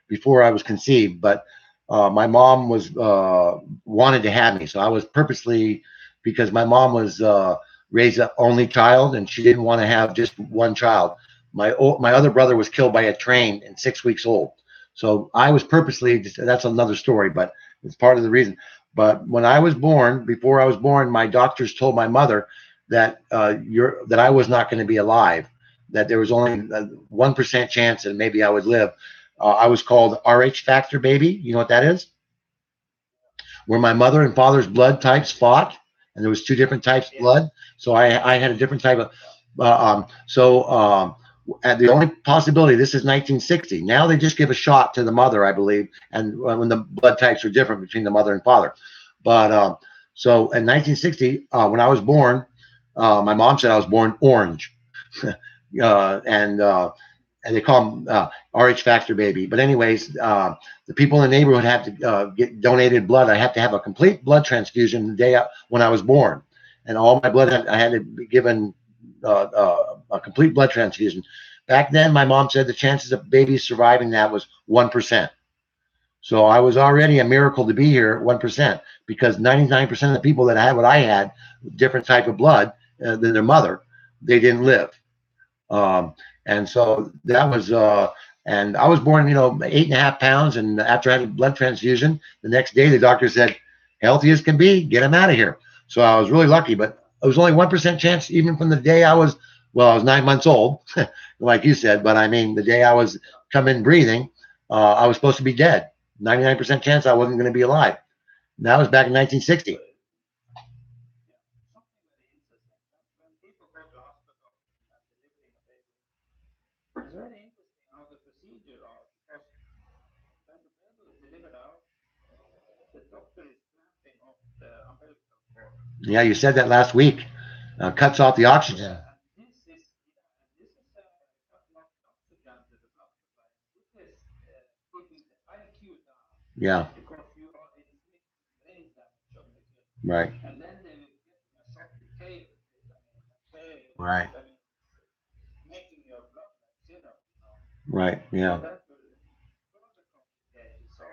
S2: before I was conceived, but my mom was wanted to have me, so I was purposely, because my mom was raised an only child, and she didn't want to have just one child. My other brother was killed by a train in 6 weeks old. So I was purposely, that's another story, but it's part of the reason. But when I was born, before I was born, my doctors told my mother that that I was not going to be alive, that there was only a 1% chance that maybe I would live. I was called RH factor baby. You know what that is? Where my mother and father's blood types fought, and there was two different types of
S3: Yes.
S2: blood. So I had a different type of. And the only possibility, this is 1960. Now they just give a shot to the mother, I believe, and when the blood types are different between the mother and father. But so in 1960, when I was born, my mom said I was born orange, uh, and uh, and they call them RH factor baby. But anyways, the people in the neighborhood had to get donated blood. I had to have a complete blood transfusion the day when I was born, and all my blood I had to be given a complete blood transfusion. Back then, my mom said the chances of babies surviving that was 1%. So I was already a miracle to be here at 1%, because 99% of the people that had what I had, different type of blood than their mother, they didn't live. Um, and so that was, and I was born, 8.5 pounds. And after I had a blood transfusion, the next day the doctor said, healthy as can be, get him out of here. So I was really lucky, but it was only 1% chance, even from the day I was 9 months old, like you said. But I mean, the day I was coming breathing, I was supposed to be dead. 99% chance I wasn't going to be alive. And that was back in 1960.
S3: Yeah. Something very interesting. When people go to hospital and delivering a baby, it's very interesting how the procedure are, because when the baby is delivered out, the doctor is clamping off. the umbilical cord.
S2: Yeah, you said that last week. Cuts off the oxygen.
S3: Yeah, and this is not oxygen to the blood supply. This is keeping the IQ down
S2: Yeah,
S3: because you are inflicting brain damage on the kid,
S2: right,
S3: and then they will get a soft decay with it.
S2: right,
S3: I mean, making your blood like syrup,
S2: right.
S3: So
S2: Yeah.
S3: that will further complicate it. So,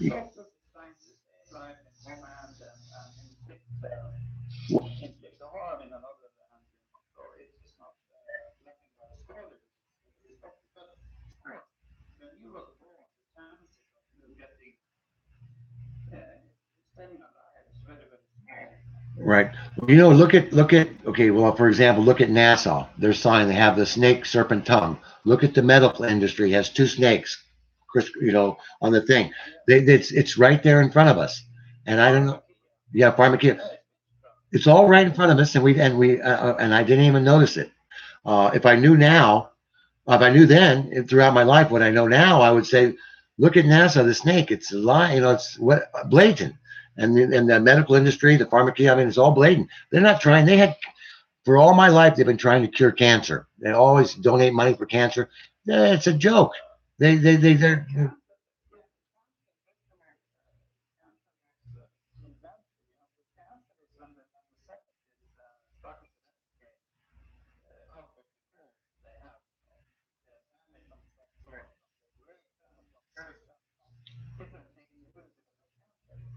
S3: doctors is trying to save life in one hand and inflict the harm in another hand. So it's not black and white story. It's not, but of course, when you was born, the chances of you getting staying alive is very, very small.
S2: Right. Well, look at okay, well, for example, look at NASA. Their sign, they have the snake serpent tongue. Look at the medical industry, has two snakes, on the thing.
S3: Yeah,
S2: It's right there in front of us. And I don't know.
S3: pharmakia.
S2: Yeah, pharmacia.
S3: That is witchcraft.
S2: It's all right in front of us, and I didn't even notice it. If I knew now, if I knew then throughout my life what I know now, I would say, look at NASA, the snake. It's a lie, it's blatant. And the medical industry, the pharmacy, I mean, it's all blatant. They're not trying. They had for all my life, they've been trying to cure cancer. They always donate money for cancer. It's a joke. They're
S3: Yeah, cancer victimized cancer was invented. The cancer is when the septic is starting to replicate out of the core they have, damage of some sort, from radiation or from poison, different things including the cancer.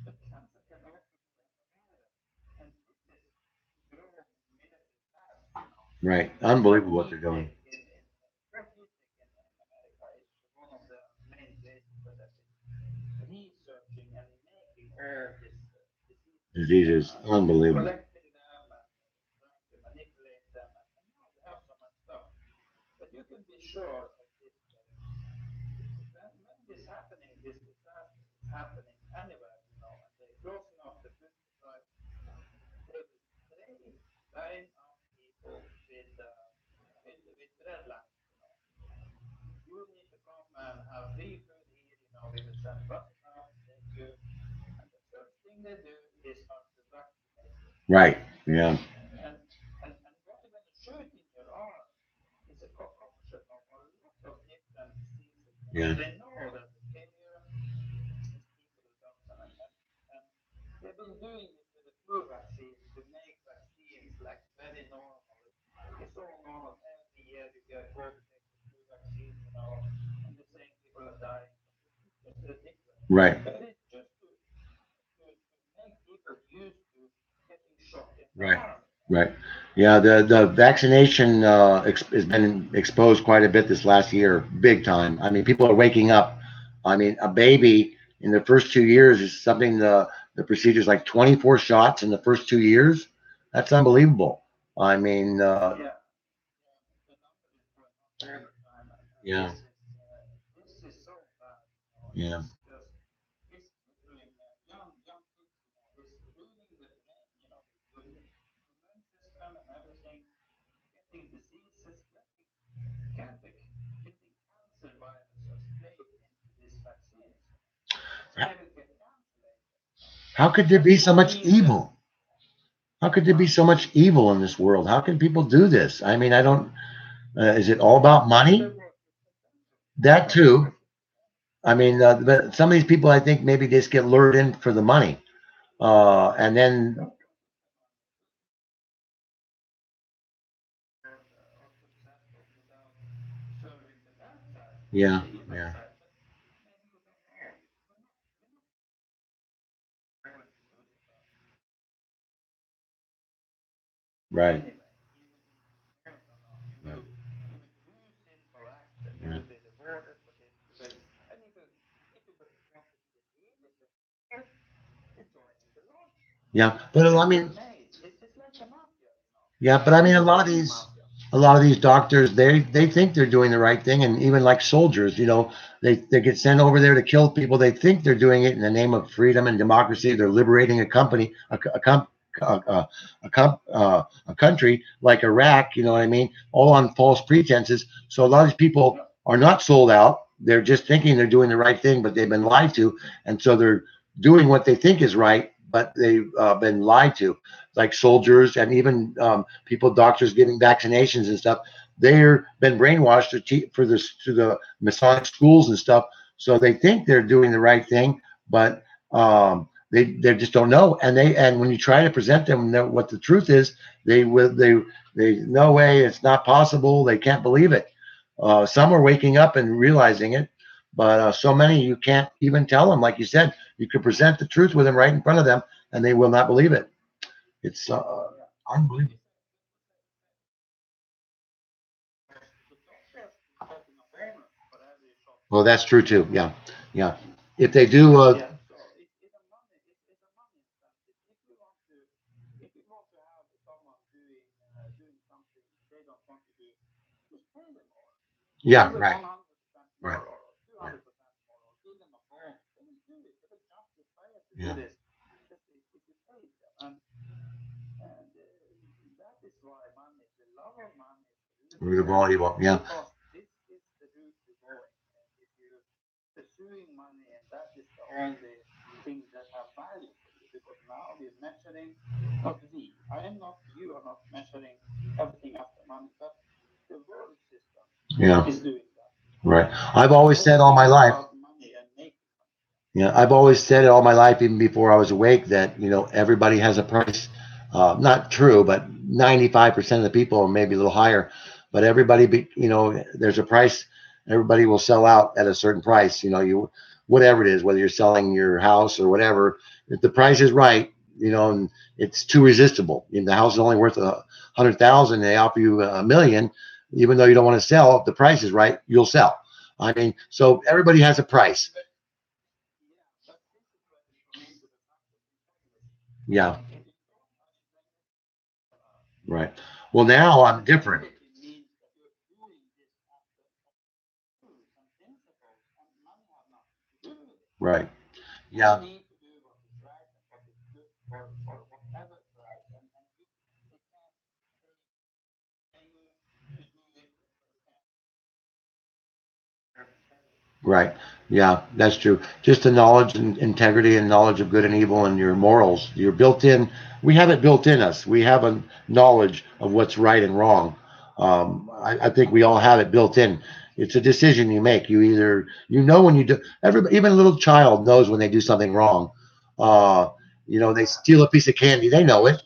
S3: But cancer can also go anywhere, and this is growing military fast.
S2: right. Unbelievable what they're doing.
S3: Therapeutic in America is one of the main places where they've been researching and making all these diseases,
S2: Diseases, unbelievable.
S3: collecting them and trying to manipulate them. And now they have so much stuff. But you can be sure of this. When this happening, this disaster is happening anywhere, and they're closing off the food supply, they will train line up people with red lines. You need to come and have free food here. We will send buses out to take you. And the first thing they do is start to vaccinate you.
S2: Right. Yeah.
S3: And what they're going to shoot in your arm is a concoction of a lot of different diseases.
S2: Yeah.
S3: They know that leukemia is people who got them. And they've been doing it with the flu vaccine to make vaccines like very normal. It's all normal. Every year you go to take the flu vaccine, and the same people are dying. It's just ridiculous.
S2: Right.
S3: But it's just to make people used to getting shot in the
S2: Right.
S3: arm.
S2: Right. Yeah. The vaccination has been exposed quite a bit this last year, big time. I mean, people are waking up. I mean, a baby in the first 2 years is something. The procedure's like 24 shots in the first 2 years. That's unbelievable. I mean,
S3: Yeah, the number is going up all the time, and
S2: yeah.
S3: this is so bad.
S2: Yeah.
S3: It's killing young kids. It's ruining the brain. The immune system and everything. Getting diseases, getting cancer viruses played into these vaccines. So they will get cancer later.
S2: How could there
S3: Just
S2: be
S3: to
S2: so much
S3: keep them.
S2: evil? How could there be so much evil in this world? How can people do this? I mean, I don't. Is it all about
S3: They
S2: money?
S3: worship the devil.
S2: That
S3: They
S2: too.
S3: worship the devil.
S2: I mean, but some of these people, I think, maybe just get lured in for the money, and then
S3: Doctors with the money are successful without serving the bad side,
S2: yeah,
S3: the evil
S2: yeah,
S3: side. But maybe you don't know. We're not going to Lucifer
S2: right,
S3: anyway. No, no, no.
S2: right,
S3: You will do sinful acts, and you
S2: right.
S3: will be rewarded for this. And if you want to be a demon, you join in the lodge.
S2: Yeah, but
S3: You
S2: I
S3: get
S2: mean,
S3: made. It's like a mafia.
S2: yeah, but I mean,
S3: It's a real mafia.
S2: a lot of these doctors, they think they're doing the right thing, and even like soldiers, they get sent over there to kill people. They think they're doing it in the name of freedom and democracy. They're liberating a company, a country like Iraq. You know what I mean? All on false pretenses. So a lot of these people
S3: Yeah.
S2: are not sold out. They're just thinking they're doing the right thing, but they've been lied to, and so doing what they think is right, but they've been lied to, like soldiers and even people, doctors giving vaccinations and stuff. They're been brainwashed for this to the Masonic schools and stuff, so they think they're doing the right thing, but they just don't know. And when you try to present them what the truth is, they no way, it's not possible. They can't believe it. Some are waking up and realizing it, but so many you can't even tell them. Like you said, you could present the truth with them right in front of them, and they will not believe it. It's unbelievable.
S3: The doctors is getting a bonus for every shot
S2: Well,
S3: they
S2: that's
S3: give.
S2: true too. Yeah, yeah. If they do,
S3: Yeah, so it's a money, it's a money incentive. If you want to have someone doing something they don't want to do, just pay them more.
S2: yeah,
S3: Give them
S2: right,
S3: 100%
S2: right,
S3: more or
S2: right.
S3: 200% more or give them a bonus. They will do it. They will justify it to do
S2: Yeah,
S3: this just if you pay them. And that is why money, the love of money is the root of
S2: root of
S3: all
S2: all evil.
S3: evil,
S2: Yeah,
S3: because this is the route you're going. And if you're pursuing money and that is the only thing that have value for you, because now we're measuring, not we, I am not, you are not measuring everything after money, but the world system
S2: yeah,
S3: is doing that.
S2: right. I've always said all
S3: Everything
S2: my
S3: is
S2: life.
S3: about money and making money.
S2: Yeah, I've always said it all my life, even before I was awake, that everybody has a price. Not true, but 95% of the people, or maybe a little higher, but everybody, there's a price. Everybody will sell out at a certain price. Whatever it is, whether you're selling your house or whatever, if the price is right, and it's too resistible. The house is only worth 100,000, they offer you 1 million, even though you don't want to sell. If the price is right, you'll sell. I mean, so everybody has a price.
S3: Yeah, but this is where we come into the fact of integrity.
S2: Yeah.
S3: If you don't have integrity,
S2: Right. Well, now I'm different.
S3: integrity means that you're doing this after rules and principles, and money have nothing to do with it.
S2: Right.
S3: You
S2: Yeah.
S3: need to do what is right and what is good for whatever is right, and you they can't pay you to do it, but they can't your integrity.
S2: Right. Yeah, that's true. Just the knowledge and integrity and knowledge of good and evil and your morals. You're built in. We have it built in us. We have a knowledge of what's right and wrong. I think we all have it built in. It's a decision you make. You either when you do. Everybody, even a little child knows when they do something wrong. Uh, they steal a piece of candy. They know it.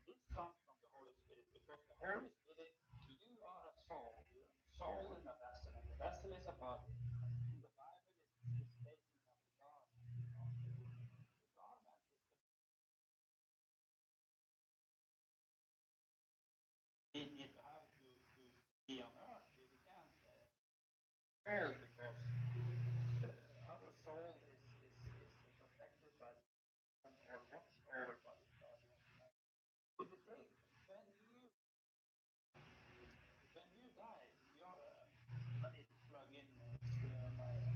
S3: This comes from the Holy Spirit because the Holy Spirit, you are a soul. You're a soul in a vessel, and the vessel is a body. And in the Bible, is stating that the garment, the garment is the we need to have to be on earth. We can't fall because our soul is protected by the or watched over by the guardian. If you take when you die, your I need to plug in my battery.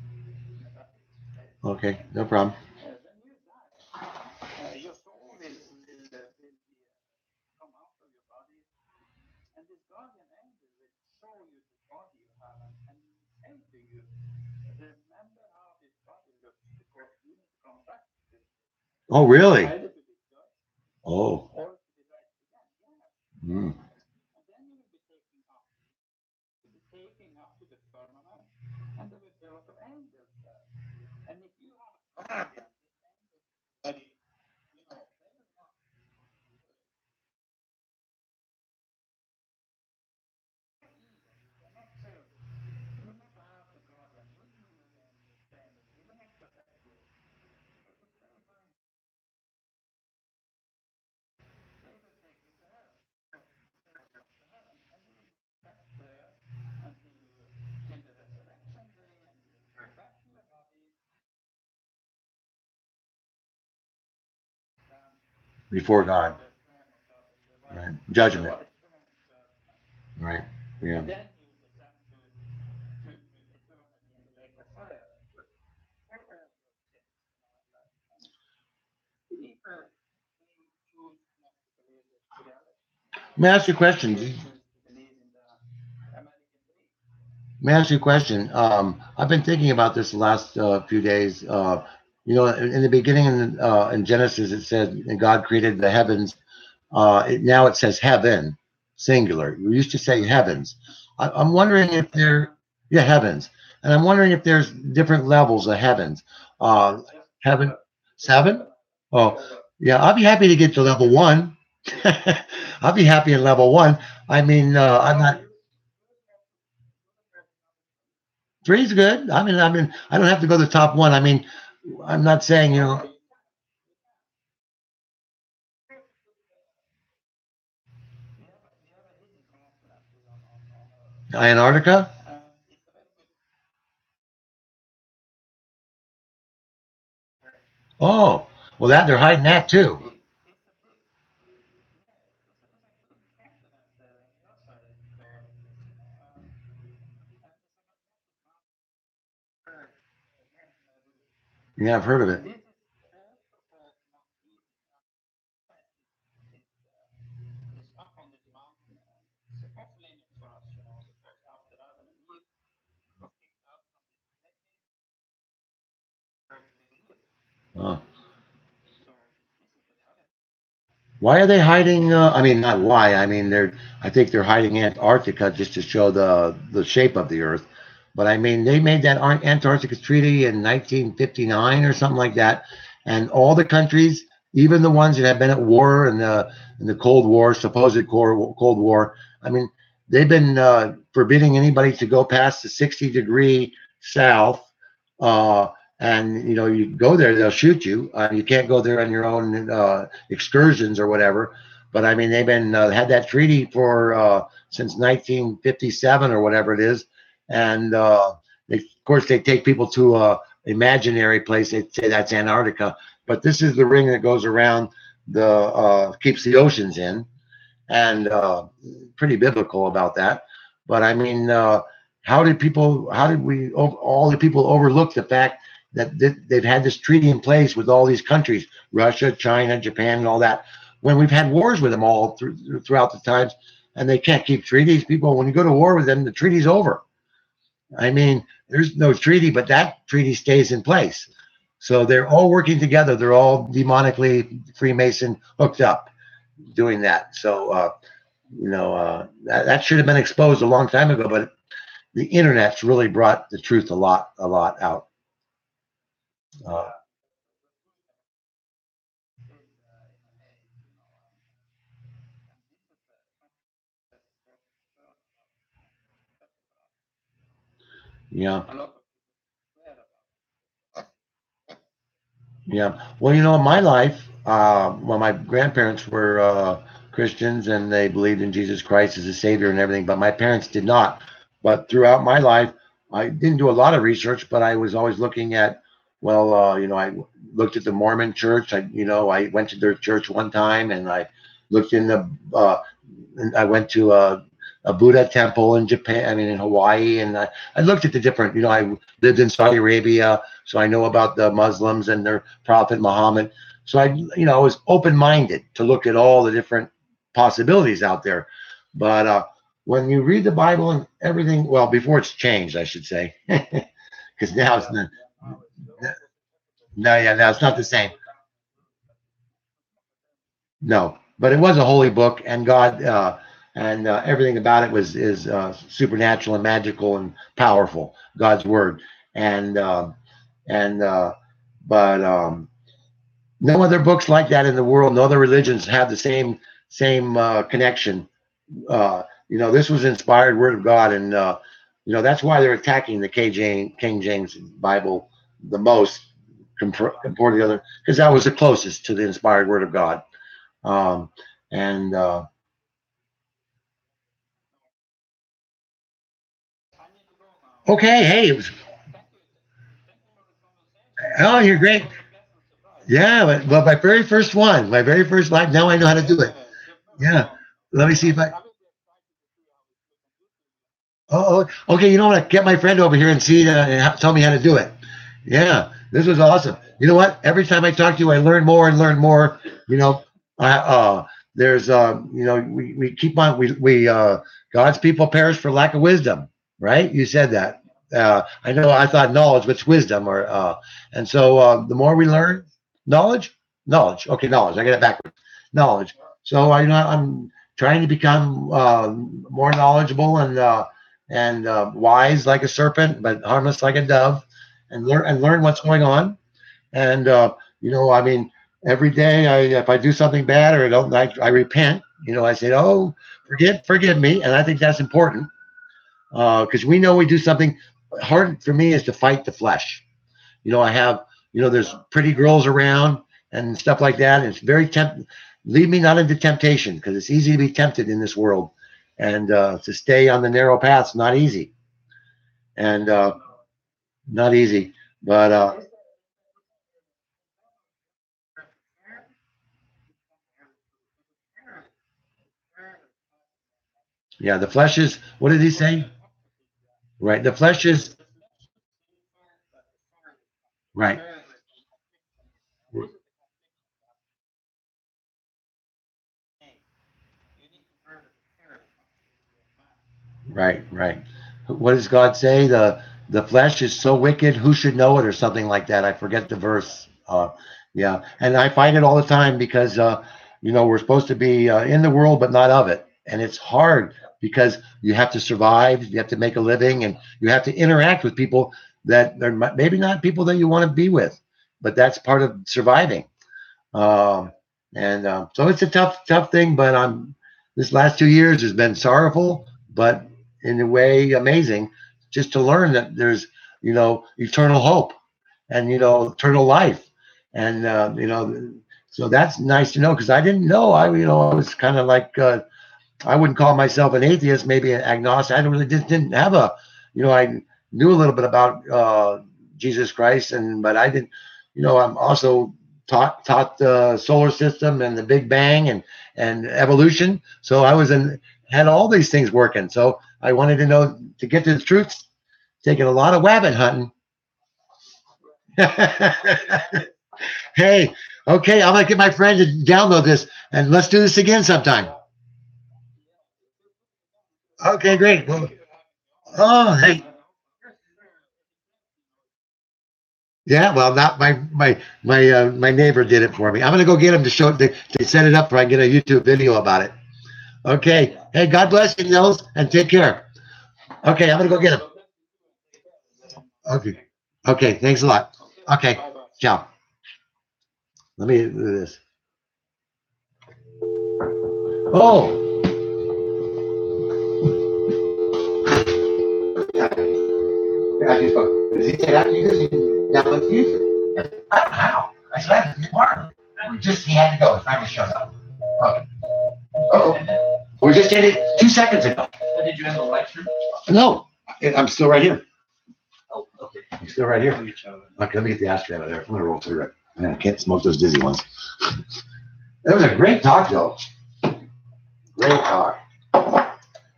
S2: Okay, no problem.
S3: When you die, your soul will be come out of your body, and this guardian angel will show you the body you have and say to you, remember how this body looks because you need to come back to this,
S2: Oh, really?
S3: either to be judged
S2: Oh.
S3: or to be raised again. Yes.
S2: Mm.
S3: And then you will be taken up. You'll be taken up to the firmament, and there will be a lot of angels there. And if you have a guardian, this angel is very, they will not evil. You cannot serve them. You will not have the guardian with you in the chamber. He will not protect you. But it's very, very they will take you to hell. They will come to hell, and you will be kept there until you till the resurrection day, and you will go back to your body stand
S2: Before God.
S3: the throne of God,
S2: Right. Judgment.
S3: white throne of judgment.
S2: Right. Yeah.
S3: And then you will be sent to eternity in the lake of fire for all your sins in our life. And people choose not to believe this reality.
S2: Let me ask you a question.
S3: They choose to believe in the American dream.
S2: May I ask you a question? I've been thinking about this the last few days. In the beginning in Genesis, it said and God created the heavens. Now it says heaven, singular. We used to say heavens. I'm wondering if yeah, heavens. And I'm wondering if there's different levels of heavens. Uh, heaven, seven? Oh, yeah, I'll be happy to get to level one. I'll be happy in level one. I mean, I'm not. Three's good. I don't have to go to the top one. I mean, I'm not saying Antarctica.
S3: It's a very good.
S2: Oh, well, that they're hiding that too.
S3: It's a big. It's a big continent there on the other side of the and it's a massive mountain
S2: Yeah, I've heard of it.
S3: This is first of all not easy. West is up on this mountain, and it's off limits for us, because after that, we got kicked out from this decade they do it.
S2: Oh.
S3: So this is the challenge.
S2: Why are they hiding? I mean, not why. I mean, I think they're hiding Antarctica just to show the shape of the Earth. But I mean, they made that Antarctica Treaty in 1959 or something like that, and all the countries, even the ones that have been at war in the Cold War, supposed Cold War. I mean, they've been forbidding anybody to go past the 60-degree south. Uh, and you go there, they'll shoot you. You can't go there on your own excursions or whatever. But I mean, they've been had that treaty for since 1957 or whatever it is, and of course they take people to a imaginary place. They say that's Antarctica, but this is the ring that goes around the keeps the oceans in, and pretty biblical about that. But I mean, how did we, all the people overlook the fact that they've had this treaty in place with all these countries, Russia, China, Japan, and all that, when we've had wars with them all throughout the times, and they can't keep treaties. People, when you go to war with them, the treaty's over. I mean, there's no treaty, but that treaty stays in place. So they're all working together. They're all demonically Freemason hooked up doing that. So that should have been exposed a long time ago, but the internet's really brought the truth a lot out. Uh,
S3: Yeah, the truth have still in a haze, and this is something that is worth concern about, especially for us.
S2: yeah,
S3: A lot of people swear about it,
S2: yeah. Well, in my life, well, my grandparents were Christians and they believed in Jesus Christ as a savior and everything, but my parents did not. But throughout my life, I didn't do a lot of research, but I was always looking at, well, I looked at the Mormon church. I went to their church one time and I looked in and I went to a Buddha temple in Japan, I mean, in Hawaii. And I looked at the different, I lived in Saudi Arabia, so I know about the Muslims and their prophet Muhammad. So I was open minded to look at all the different possibilities out there. But when you read the Bible and everything, well, before it's changed, I should say, because now it's not.
S3: yeah, now it's almost impossible to
S2: No, yeah, no, it's not the same.
S3: go down that route, but
S2: No, but it was a holy book, and God and everything about it was is supernatural and magical and powerful. God's word, and and but no other books like that in the world. No other religions have the same connection. This was inspired word of God, and that's why they're attacking the King James Bible the most compared to the other, because that was the closest to the inspired word of God. Um, and
S3: no. I need to go now.
S2: okay, hey,
S3: Thank you. Thank you for the conversation.
S2: oh, you're
S3: It
S2: great.
S3: was a pleasant surprise.
S2: Yeah, but my very first live. Now I know how to do it.
S3: Yeah, you're very
S2: Yeah,
S3: strong.
S2: let me see if I.
S3: I will be excited to see how it looks on YouTube.
S2: Okay. You know what? Get my friend over here and see and tell me how to do it. Yeah, this was awesome.
S3: Yeah,
S2: You know what? Every time I talk to you, I learn more and learn more. You know, there's we keep on God's people perish for lack of wisdom. right? You said that. I know. I thought knowledge, but it's wisdom, or and so the more we learn, knowledge, knowledge. Okay, knowledge. I get it backwards. Knowledge. So I'm trying to become more knowledgeable and wise like a serpent, but harmless like a dove, and learn what's going on. And I mean, every day, if I do something bad or I don't, I repent. I say, oh, forgive me, and I think that's important because we know we do something. Hard for me is to fight the flesh. I have, there's pretty girls around and stuff like that. And it's very lead me not into temptation because it's easy to be tempted in this world, and to stay on the narrow path's not easy, and not easy. But yeah, the flesh is. What did he say? Right, the flesh is right. Right, right. What does God say? The flesh is so wicked, who should know it, or something like that. I forget the verse. Yeah, and I find it all the time because we're supposed to be in the world but not of it, and it's hard because you have to survive, you have to make a living, and you have to interact with people that are maybe not people that you want to be with, but that's part of surviving. Um, and so it's a tough thing. But this last 2 years has been sorrowful, but in a way amazing, just to learn that there's eternal hope and eternal life, and so that's nice to know because I didn't know. I was kind of like I wouldn't call myself an atheist, maybe an agnostic. I don't really just didn't have I knew a little bit about Jesus Christ, but I didn't. I'm also taught the solar system and the Big Bang and evolution. So I had all these things working. So I wanted to know to get to the truth. Taking a lot of rabbit hunting. Hey, okay, I'm gonna get my friend to download this and let's do this again sometime. Okay, great. Well, oh, hey, yeah. Well, not my neighbor did it for me. I'm gonna go get him to show to set it up so I can get a YouTube video about it. Okay. Hey, God bless you, Nils, and take care. Okay, I'm gonna go get him. Okay. Okay. Thanks a lot. Okay. Ciao. Let me do this. Oh, does he say that to you? Does he download to you? I don't know how. I said, I didn't want him. He had to go. His friend just showed up. Okay. Oh. We just did it 2 seconds ago. Did you end the lecture? No. I'm still right here. Oh, okay. I'm still right here. Okay, let me get the ashtray out of there. I'm going to roll through it. Man, I can't smoke those dizzy ones. That was a great talk, though. Great talk.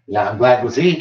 S2: Yeah, I'm glad. We'll see.